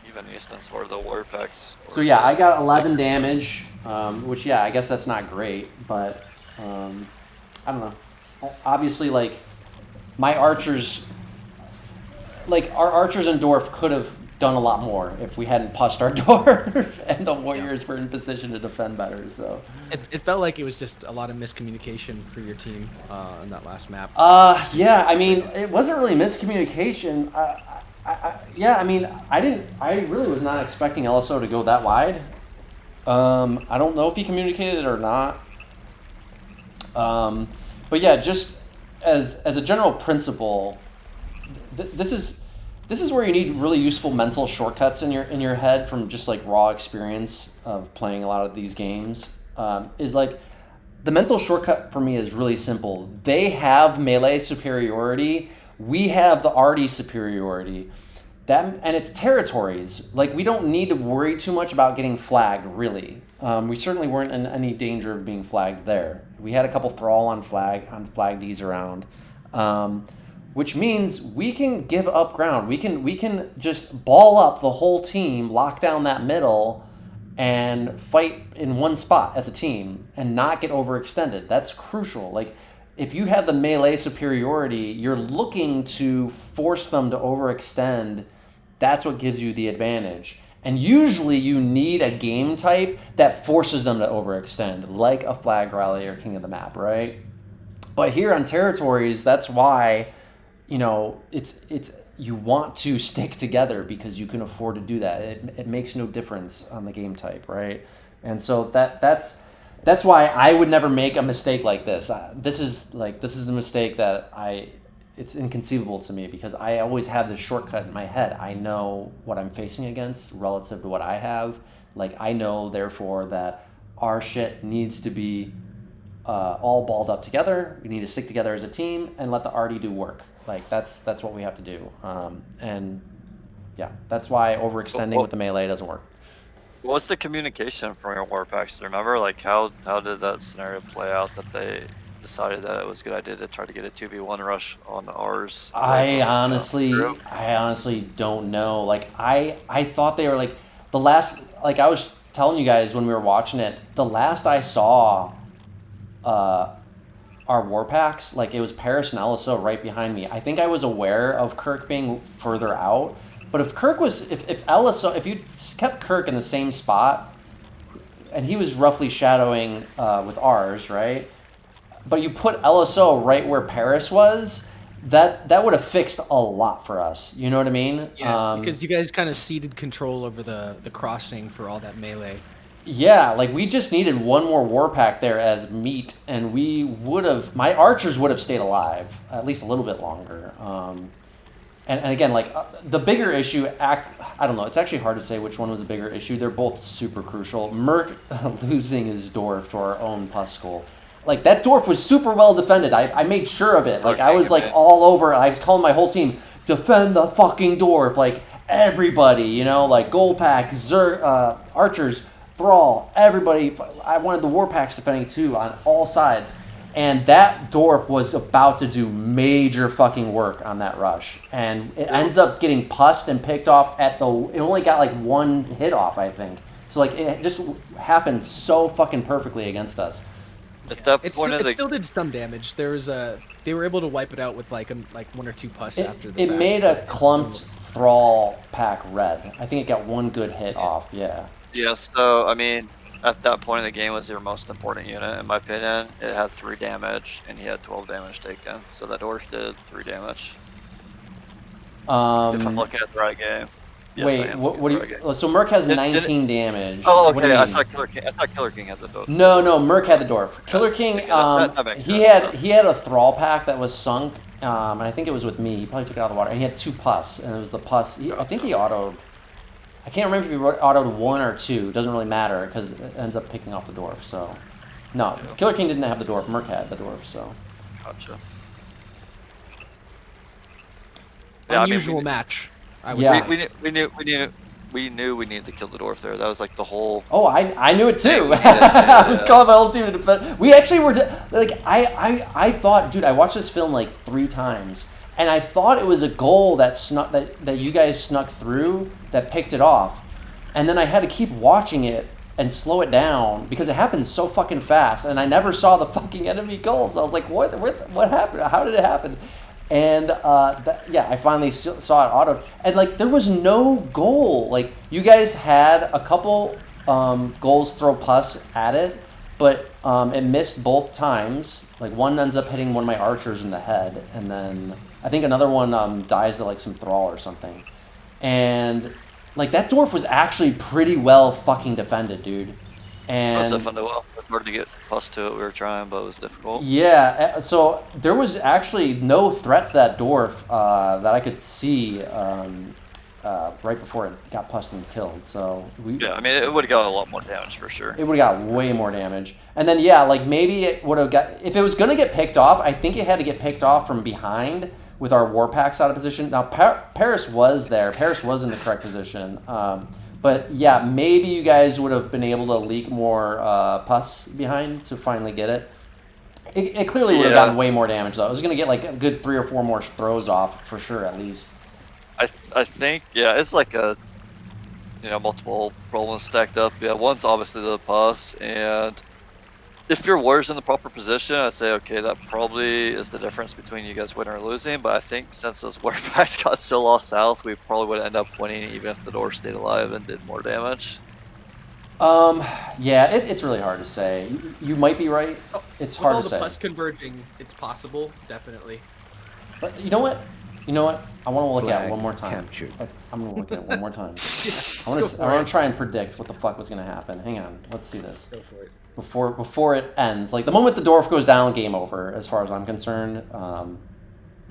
even Easton's or the war packs. So yeah, I got 11 damage, which yeah, I guess that's not great, but I don't know. Obviously, like my archers, like our archers and dwarf could have done a lot more if we hadn't pushed our dwarf and the warriors were in position to defend better. So It felt like it was just a lot of miscommunication for your team on that last map. yeah, I mean, it wasn't really miscommunication. Yeah, I mean, I really was not expecting LSO to go that wide. I don't know if he communicated or not. But yeah, just as a general principle, this is where you need really useful mental shortcuts in your head from just like raw experience of playing a lot of these games. Is like the mental shortcut for me is really simple. They have melee superiority. We have the RD superiority. And it's territories. Like, we don't need to worry too much about getting flagged, really. We certainly weren't in any danger of being flagged there. We had a couple thrall on flag Ds around, which means we can give up ground. We can just ball up the whole team, lock down that middle, and fight in one spot as a team and not get overextended. That's crucial. Like, if you have the melee superiority, you're looking to force them to overextend. That's what gives you the advantage. And usually you need a game type that forces them to overextend, like a Flag Rally or King of the Map, right? But here on territories, that's why, you know, it's you want to stick together because you can afford to do that. It makes no difference on the game type, right? And so that's why I would never make a mistake like this. This is the mistake that it's inconceivable to me because I always have this shortcut in my head. I know what I'm facing against relative to what I have. Like, I know, therefore, that our shit needs to be all balled up together. We need to stick together as a team and let the RD do work. Like, that's what we have to do. And yeah, that's why overextending with the melee doesn't work. What was the communication from your war packs? Do you remember? Like, how did that scenario play out that they decided that it was a good idea to try to get a 2v1 rush on ours? I honestly don't know. Like, I thought they were like the last, like I was telling you guys when we were watching it, the last I saw our war packs, like, it was Paris and LSO right behind me. I think I was aware of Kirk being further out, but if you kept Kirk in the same spot, and he was roughly shadowing with ours, right? But you put LSO right where Paris was, that would have fixed a lot for us. You know what I mean? Yeah, because you guys kind of ceded control over the crossing for all that melee. Yeah, like, we just needed one more war pack there as meat, and my archers would have stayed alive at least a little bit longer. And again, like, the bigger issue, I don't know, it's actually hard to say which one was a bigger issue. They're both super crucial. Myrk losing his dwarf to our own Puskull. Like, that dwarf was super well defended. I made sure of it. Like, I was, like, all over. I was calling my whole team, defend the fucking dwarf. Like, everybody, you know, like, Gold Pack, Archers, Thrall, everybody. I wanted the war packs defending too on all sides. And that dwarf was about to do major fucking work on that rush. And it ends up getting pussed and picked off at the... It only got like one hit off, I think. So like it just happened so fucking perfectly against us. At that It point still did some damage. There was they were able to wipe it out with like 1 or 2 pus after the It fact. made a clumped thrall pack red. I think it got one good hit off, yeah. Yeah, so, I mean, at that point in the game was your most important unit, in my opinion. It had 3 damage, and he had 12 damage taken. So that dwarf did 3 damage. If I'm looking at the right game. Yes, I wait, am what looking do at the right you... game. So Myrk has Did- 19 damage. Oh, What do you okay. I mean? thought Killer King had the dwarf. No, Myrk had the dwarf. Killer King, okay, that makes he sense. had a thrall pack that was sunk, and I think it was with me. He probably took it out of the water, and he had 2 pus, and it was the pus. I think he autoed. I can't remember if he autoed 1 or 2. It doesn't really matter because it ends up picking off the dwarf. So, no, Killer King didn't have the dwarf. Myrk had the dwarf. So, Gotcha. Yeah, Unusual match. I would Yeah. say. We knew we needed to kill the dwarf there. That was like the whole. oh, I knew it too. Yeah. I was calling my whole team to defend. We actually were like I thought, dude. I watched this film like 3 times. And I thought it was a goal that snuck that you guys snuck through that picked it off. And then I had to keep watching it and slow it down because it happened so fucking fast. And I never saw the fucking enemy goals. I was like, what happened? How did it happen? And I finally saw it auto. And like there was no goal. Like you guys had a couple goals throw pus at it, but it missed both times. Like one ends up hitting one of my archers in the head, and then I think another one dies to like some thrall or something. And like that dwarf was actually pretty well fucking defended, dude. It was And defended well. It was hard to get plus to it. We were trying, but it was difficult. yeah, so there was actually no threat to that dwarf that I could see right before it got pussed and killed. So Yeah, I mean, it would have got a lot more damage for sure. it would have got way more damage. And then yeah, like maybe it would have got, if it was gonna get picked off, I think it had to get picked off from behind with our war packs out of position. Now Paris was there. Paris was in the correct position. But yeah, maybe you guys would have been able to leak more pus behind to finally get it. It clearly would have gotten way more damage though. It was gonna get like a good 3 or 4 more throws off for sure at least. I think, yeah, it's like a, multiple problems stacked up. Yeah, one's obviously the pus, and if your warrior's in the proper position, I'd say, okay, that probably is the difference between you guys winning or losing. But I think since those warrior packs got so lost south, we probably would end up winning even if the door stayed alive and did more damage. Yeah, it's really hard to say. You might be right. It's hard to With all say. the pus converging, it's possible, definitely. But you know what? I want to look at it Flag one more time. captured. I'm gonna look at it one more time. I Go want for to it. try and predict what the fuck was gonna happen. Hang on, let's see this Go for it. before it ends. Like the moment the dwarf goes down, game over, as far as I'm concerned.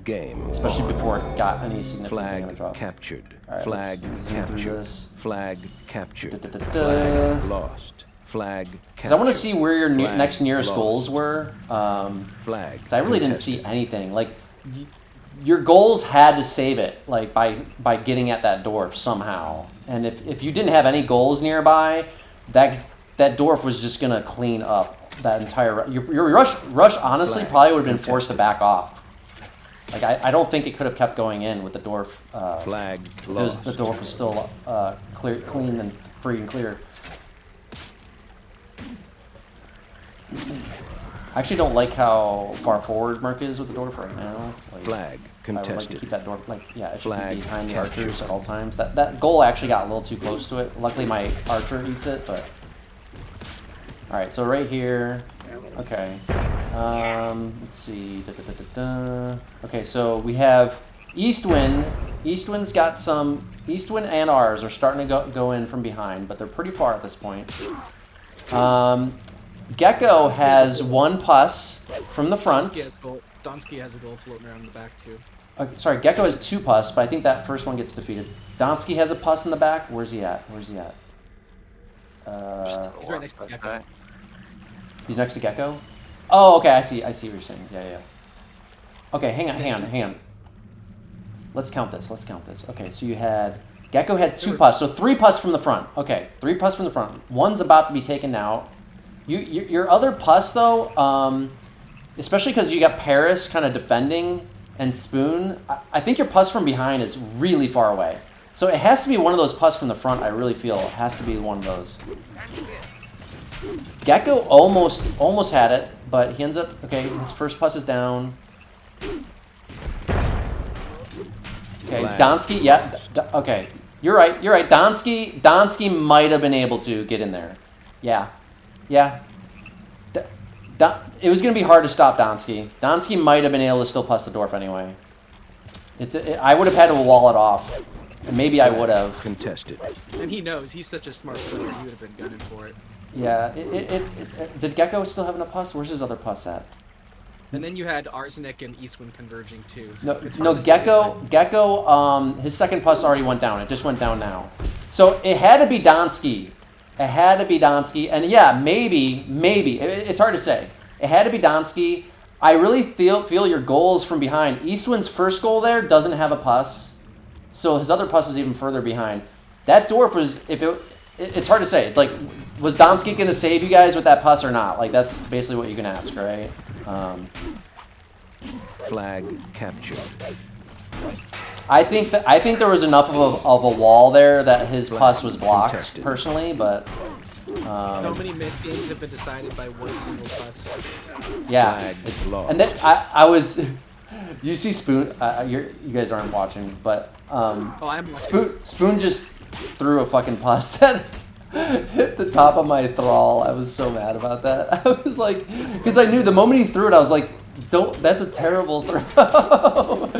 Game. Especially before it got any significant damage Flag off. captured. All right, Flag let's zoom through captured. this. Flag captured. Da-da-da-da. Flag lost. Flag captured. Because I want to see where your Flag next nearest lost. goals were. Flag. Because I really didn't contested. see anything. Like, your goals had to save it, like by getting at that dwarf somehow. And if you didn't have any goals nearby, that dwarf was just gonna clean up that entire. Your rush honestly Flag probably would have been contested. forced to back off. Like I don't think it could have kept going in with the dwarf. Flag Because lost. the dwarf was still clean and free and clear. I actually don't like how far forward Myrk is with the dwarf right now. Like, Flag I would like to contested. keep that dwarf, like, yeah, it should Flag be behind the captured. archers at all times. That goal actually got a little too close to it. Luckily my archer eats it, but... Alright, so right here... Okay. Let's see... Da-da-da-da-da. Okay, so we have Eastwind. Eastwind's got some... Eastwind and ours are starting to go in from behind, but they're pretty far at this point. Gekko has 1 pus from the front. Dantski has a goal floating around in the back too. Sorry, Gekko has 2 pus, but I think that first one gets defeated. Dantski has a pus in the back. Where's he at? He's right next to Gekko. He's next to Gekko? Oh, okay, I see what you're saying. Yeah. Okay, hang on. Let's count this. Okay, so you had... Gekko had 2 pus, so 3 pus from the front. Okay, 3 pus from the front. One's about to be taken out. Your other pus, though, especially because you got Paris kind of defending and Spoon. I think your pus from behind is really far away. So it has to be one of those pus from the front. I really feel it has to be one of those. Gekko almost had it, but he ends up okay. His first pus is down. Okay, Dantski, yeah, okay. You're right. Dantski might have been able to get in there. Yeah. It was going to be hard to stop Dantski. Dantski might have been able to still pus the dwarf anyway. I would have had to wall it off. And maybe I would have. Contested. And he knows. He's such a smart player. He would have been gunning for it. Yeah. Did Gekko still have a pus? Where's his other pus at? And then you had Arzenic and Eastwind converging too. So Gekko, his second pus already went down. It just went down now. So it had to be Dantski. And yeah, maybe. It's hard to say. It had to be Dantski. I really feel your goals from behind. Eastwind's first goal there doesn't have a pus. So his other pus is even further behind. That dwarf was, it's hard to say. It's like, was Dantski going to save you guys with that pus or not? Like, that's basically what you can ask, right? Flag captured. I think there was enough of a wall there that his pus was blocked, Contested. personally, but... So many mid games have been decided by one single pus. Yeah. Flag lost. And then I was... You see Spoon... you guys aren't watching, but... Oh, I'm watching. Spoon just threw a fucking pus that hit the top of my thrall. I was so mad about that. I was like... Because I knew the moment he threw it, I was like, don't... That's a terrible throw.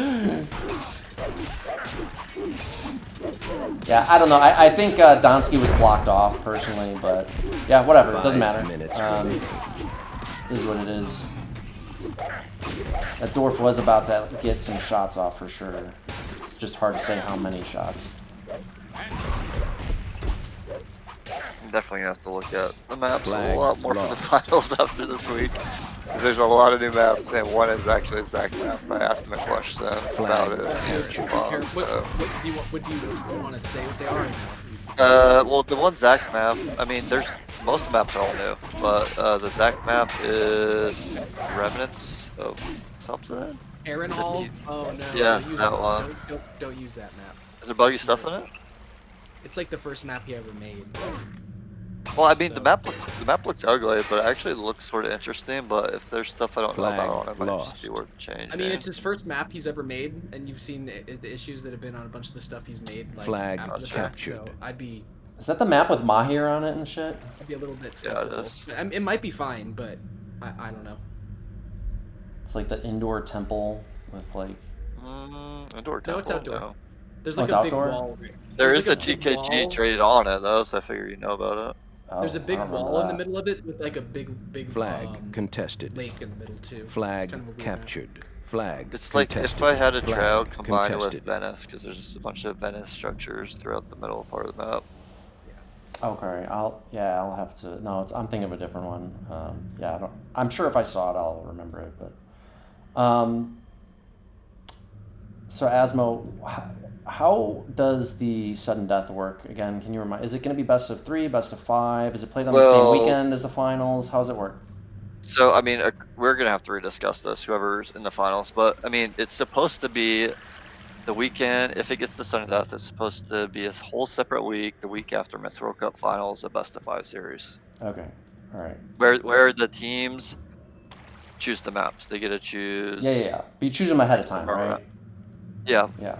Yeah, I don't know. I think Dantski was blocked off, personally, but... Yeah, whatever. It doesn't matter. 5 minutes Is what it is. That dwarf was about to get some shots off for sure. It's just hard to say how many shots. I'm definitely gonna have to look at the maps Flag a lot more for the lost. finals after this week. 'Cause there's a lot of new maps, and one is actually a Zach map. I asked him a question about it, and he Kirk, responds. what So. do you want to say what they are? Well, the one Zach map, I mean, most maps are all new, but the Zach map is Remnants of something? Aaron Hall? Oh no. Yes, don't use that one. Don't use that map. Is there buggy stuff in it? It's like the first map he ever made. Well, I mean, So- the map looks ugly, but it actually looks sort of interesting. But if there's stuff I don't know about on it, might lost. just be worth changing. I mean, it's his first map he's ever made, and you've seen the issues that have been on a bunch of the stuff he's made. Like, Flag after the fact, captured. so I'd be Is that the map with Mahir on it and shit? a little bit Yeah, it skeptical. is. It might be fine, but I don't know. It's like the indoor temple with like... Indoor No, it's temple, outdoor. no. There's Oh, like it's a big outdoor? wall. There There's is a like big GKG wall. traded on it though, so I figure you know about it. Oh, There's a big I don't remember wall in the that. middle of it with like a big Flag contested. lake in the middle too. It's Flag kind of a weird map. captured. Flag It's like contested. if I had a Flag trail combined with contested. Venice, because there's just a bunch of Venice structures throughout the middle part of the map. Okay, I'll have to... No, I'm thinking of a different one. Yeah, I'm sure if I saw it, I'll remember it, but... So Asmo, how does the sudden death work? Again, can you remind? Is it going to be best of 3, best of 5? Is it played on the Well- same weekend as the finals? How does it work? So I mean, we're gonna have to rediscuss this, whoever's in the finals. But I mean, it's supposed to be the weekend. If it gets to sudden death, it's supposed to be a whole separate week. The week after Mythril Cup finals, a best of 5 series, Okay, all right. where the teams choose the maps. They get to choose. Yeah. But you choose them ahead of time, right? Yeah. Yeah.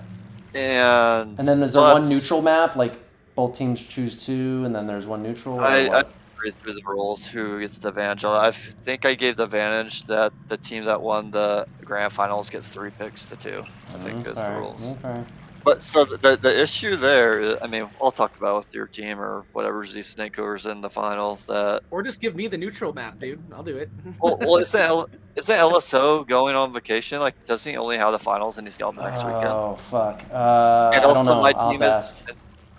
And And then is there but one neutral map? Like both teams choose 2, and then there's one neutral? or I what? read through the rules who gets the advantage. I think I gave the advantage that the team that won the grand finals gets 3 picks to 2. I think is the Okay, rules. Okay. But so the issue there, I mean, I'll talk about with your team or whatever Z Snake whoever's in the final. That Or just give me the neutral map, dude. I'll do it. well isn't LSO going on vacation? Like, doesn't he only have the finals and he's gone the next weekend? Oh, fuck. And I also don't know. my I'll have team to is- ask.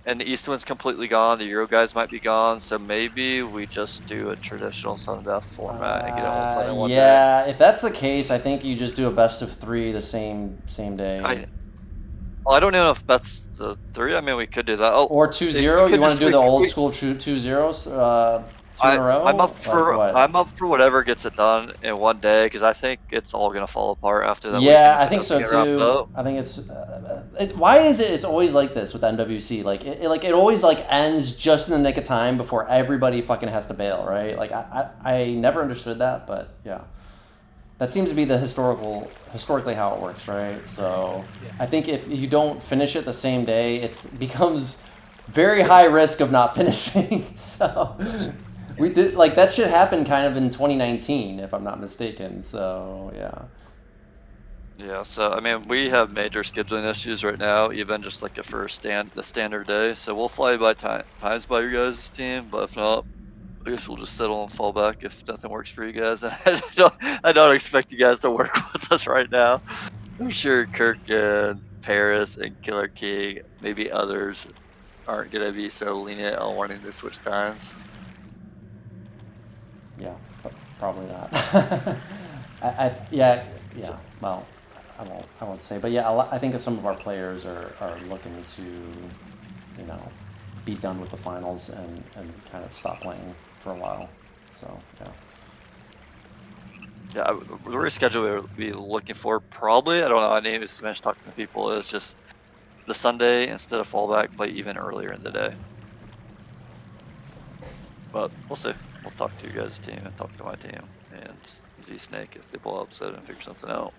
And the Eastwind's completely gone. The Euro guys might be gone. So maybe we just do a traditional sudden death format and get all play in one day. Yeah, if that's the case, I think you just do a best of 3 the same day. I don't know if that's the 3. I mean, we could do that. Oh, Or 2-0. could You want just to do be- the old school 2-0s? 2 in a row. I'm up Like, for what? I'm up for whatever gets it done in one day because I think it's all gonna fall apart after that weekend Yeah, if I it think doesn't so get wrapped too. up. I think it's why is it? It's always like this with NWC. Like it always like ends just in the nick of time before everybody fucking has to bail, right? Like I never understood that, but yeah, that seems to be the historically how it works, right? So I think if you don't finish it the same day, it becomes very high risk of not finishing. So we did like that shit happened kind of in 2019, if I'm not mistaken. So yeah. Yeah, so I mean, we have major scheduling issues right now, even just like if for the standard day. So we'll fly by times by your guys' team, but if not, I guess we'll just settle and fall back if nothing works for you guys. I don't expect you guys to work with us right now. I'm sure Kirk and Paris and Killerking, maybe others, aren't gonna be so lenient on wanting to switch times. Yeah, probably not. Yeah. So, Well, I won't say, but yeah, I think that some of our players are looking to, be done with the finals and kind of stop playing for a while. So yeah. yeah, the reschedule we'll be looking for probably, I don't know, I need to finish talking to people, is just the Sunday instead of fallback, play even earlier in the day. But we'll see. We'll talk to you guys' team and talk to my team and Z Snake if they pull upset and figure something out.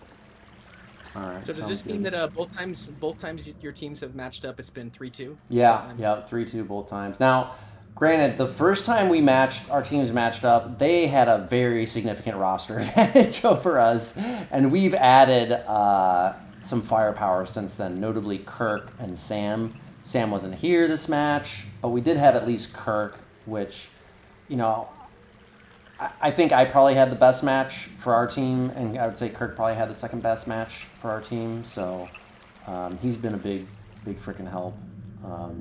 All right. So does sounds this mean good. that both times your teams have matched up, it's been 3-2? Yeah, 3-2 both times. Now, granted, the first time our teams matched up, they had a very significant roster advantage over us, and we've added some firepower since then, notably Kirk and Sam. Sam wasn't here this match, but we did have at least Kirk, which, I think I probably had the best match for our team, and I would say Kirk probably had the second best match for our team. So he's been a big freaking help.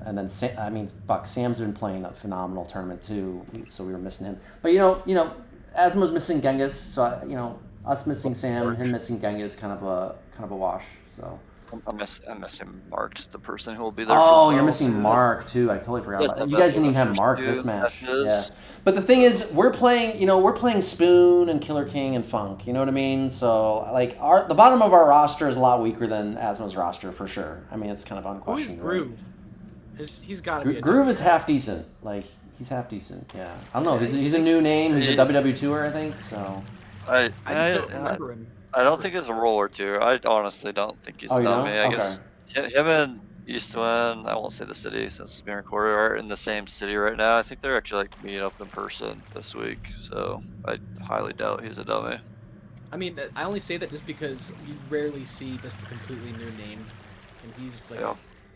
And then Sam's been playing a phenomenal tournament too, so we were missing him. But Asmo's missing Genghis, so us missing Sam, him missing Genghis, kind of a wash. So. I'm missing Mark's the person who will be there. Oh, for the you're finals. missing Myrk too. I totally forgot Yes, about that. I'm You guys back didn't for even the have first Myrk two this match. matches. Yeah. But the thing is, we're playing Spoon and Killerking and Funk. You know what I mean? So like the bottom of our roster is a lot weaker than Asmo's roster for sure. I mean, it's kind of Who is unquestioned. Groove? He's got to be a Groove is half decent. Like he's half decent. Yeah. I don't know. Yeah, He's a new name. He's a WW tour, I think. So. I just don't remember him. I don't think it's a roller two. I honestly don't think he's Oh, a you dummy. don't? I Okay. guess him and Eastwind, I won't say the city since it's being recorded, are in the same city right now. I think they're actually like meeting up in person this week. So I highly doubt he's a dummy. I mean, I only say that just because you rarely see just a completely new name, and he's like, Yeah.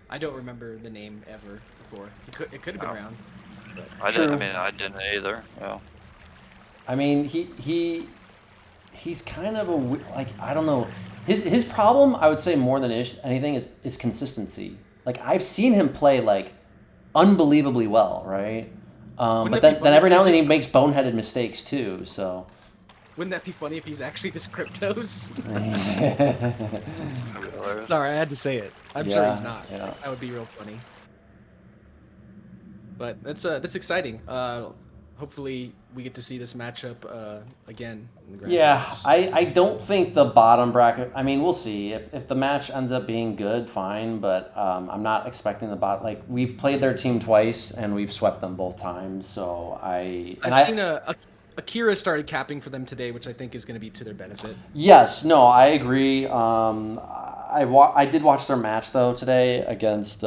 I don't remember the name ever before. It could have been No. around. But. I didn't either. Yeah. I mean, he's kind of I don't know. His problem, I would say more than anything, is consistency. Like I've seen him play like unbelievably well, right? But then every now and then he makes boneheaded mistakes too. So wouldn't that be funny if he's actually just Cryptos? Hilarious. Sorry, I had to say it. I'm sure he's not. Yeah. That would be real funny. But that's exciting. Hopefully we get to see this matchup again in the grand finals. I don't think the bottom bracket. I mean, we'll see if the match ends up being good, fine. But I'm not expecting the bot. Like we've played their team twice and we've swept them both times. So I've seen Akira started capping for them today, which I think is going to be to their benefit. Yes, no, I agree. I did watch their match though today against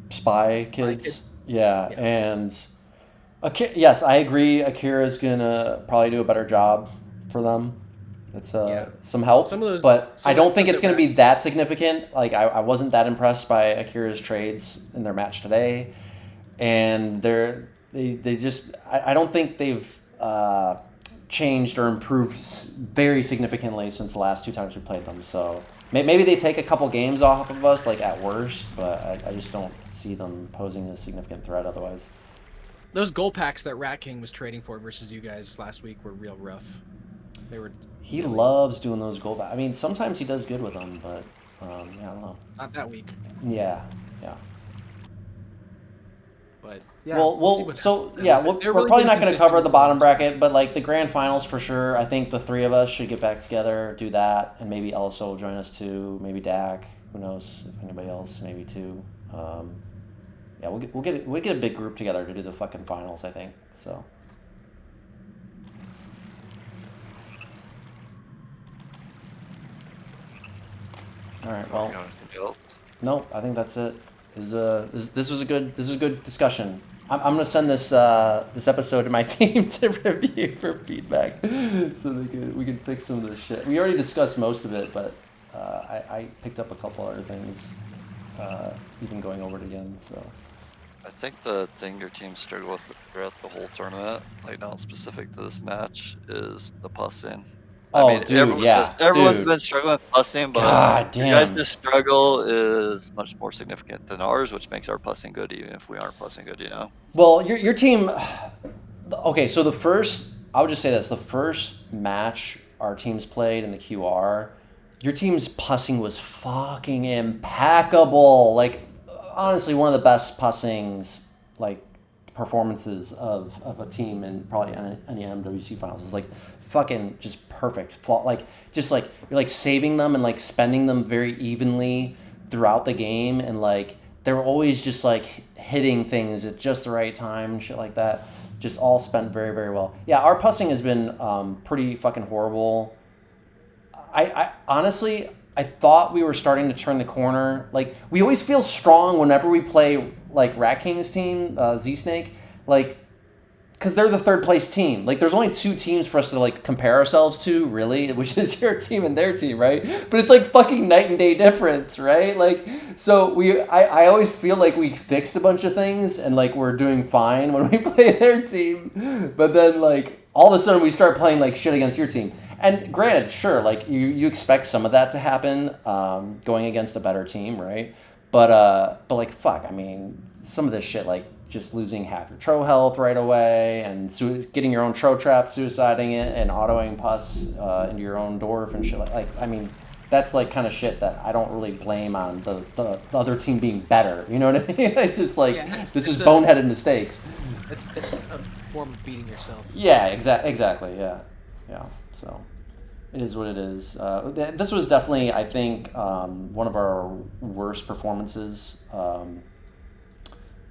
Spy Kids. Yeah, and yes, I agree. Akira's gonna probably do a better job for them. It's some help, but I don't think it's gonna be that significant. Like I wasn't that impressed by Akira's trades in their match today, and they just I don't think they've changed or improved very significantly since the last two times we played them. So maybe they take a couple games off of us, like at worst, but I just don't see them posing a significant threat otherwise. Those goal packs that Rat King was trading for versus you guys last week were real rough. He loves doing those goal packs. I mean, sometimes he does good with them, but I don't know. Not that week. Yeah. But yeah, Well, see what so happens. yeah, They're we're really probably been not going to consistent cover the with bottom games. bracket, but like the grand finals for sure. I think the three of us should get back together, do that, and maybe LSO will join us too. Maybe Dak. Who knows if anybody else? Maybe too. Yeah, we'll get a big group together to do the fucking finals. I think so. All right. Well, Anything else? nope. I think that's it. This was a good discussion. I'm gonna send this this episode to my team to review for feedback, so we can fix some of this shit. We already discussed most of it, but I picked up a couple other things, even going over it again. So I think the thing your team struggled with throughout the whole tournament, like not specific to this match, is the pussing. I oh, mean, dude, yeah, everyone's dude, been struggling with pussing, but god your guys' damn. struggle is much more significant than ours, which makes our pussing good, even if we aren't pussing good, Well, your team. Okay, so I would just say this: the first match our teams played in the QR, your team's pussing was fucking impeccable. Like, honestly, one of the best pussings, like, performances of a team in probably any MWC finals. Is like fucking just perfect. Like, just like you're like saving them and like spending them very evenly throughout the game, and like they're always just like hitting things at just the right time and shit like that. Just all spent very, very well. Yeah, our pussing has been pretty fucking horrible. I honestly, I thought we were starting to turn the corner. Like, we always feel strong whenever we play like Rat King's team, Z Snake, like, because they're the third place team. Like, there's only two teams for us to like compare ourselves to, really, which is your team and their team, right? But it's like fucking night and day difference, right? Like, so I always feel like we fixed a bunch of things and like we're doing fine when we play their team, but then like all of a sudden we start playing like shit against your team. And granted, sure, like you expect some of that to happen going against a better team, right? But like fuck, I mean, some of this shit like just losing half your tro health right away and getting your own tro trap, suiciding it, and autoing pus into your own dwarf and shit like I mean, that's like kind of shit that I don't really blame on the other team being better. You know what I mean? It's just like it's just boneheaded mistakes. It's a form of beating yourself. Yeah, exactly. Yeah. So it is what it is. This was definitely, I think, one of our worst performances,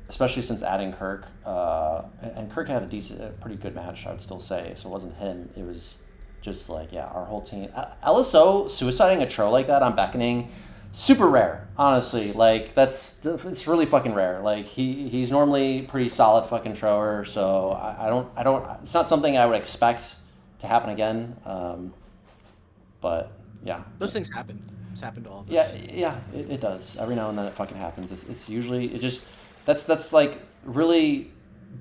especially since adding Kirk. And Kirk had a pretty good match, I would still say. So it wasn't him. It was just like, yeah, our whole team. LSO suiciding a tro like that on beckoning, super rare, honestly. Like, it's really fucking rare. Like, he's normally pretty solid fucking trower, so I don't it's not something I would expect to happen again. But yeah, Those things happen. It's happened to all of us. yeah, it does. Every now and then it fucking happens. It's usually that's like really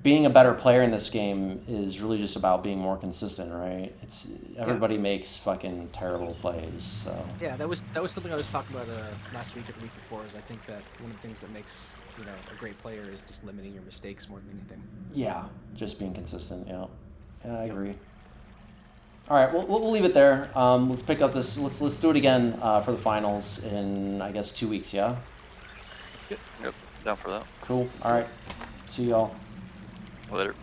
being a better player in this game is really just about being more consistent, right? It's everybody makes fucking terrible plays. So Yeah, that was something I was talking about last week or the week before. Is I think that one of the things that makes a great player is just limiting your mistakes more than anything. yeah, just being consistent. Yeah, I agree. All right, we'll leave it there. Let's pick up this. Let's do it again for the finals in, I guess, 2 weeks. Yeah. That's good. Yep, down for that. Cool. All right. See y'all. Later.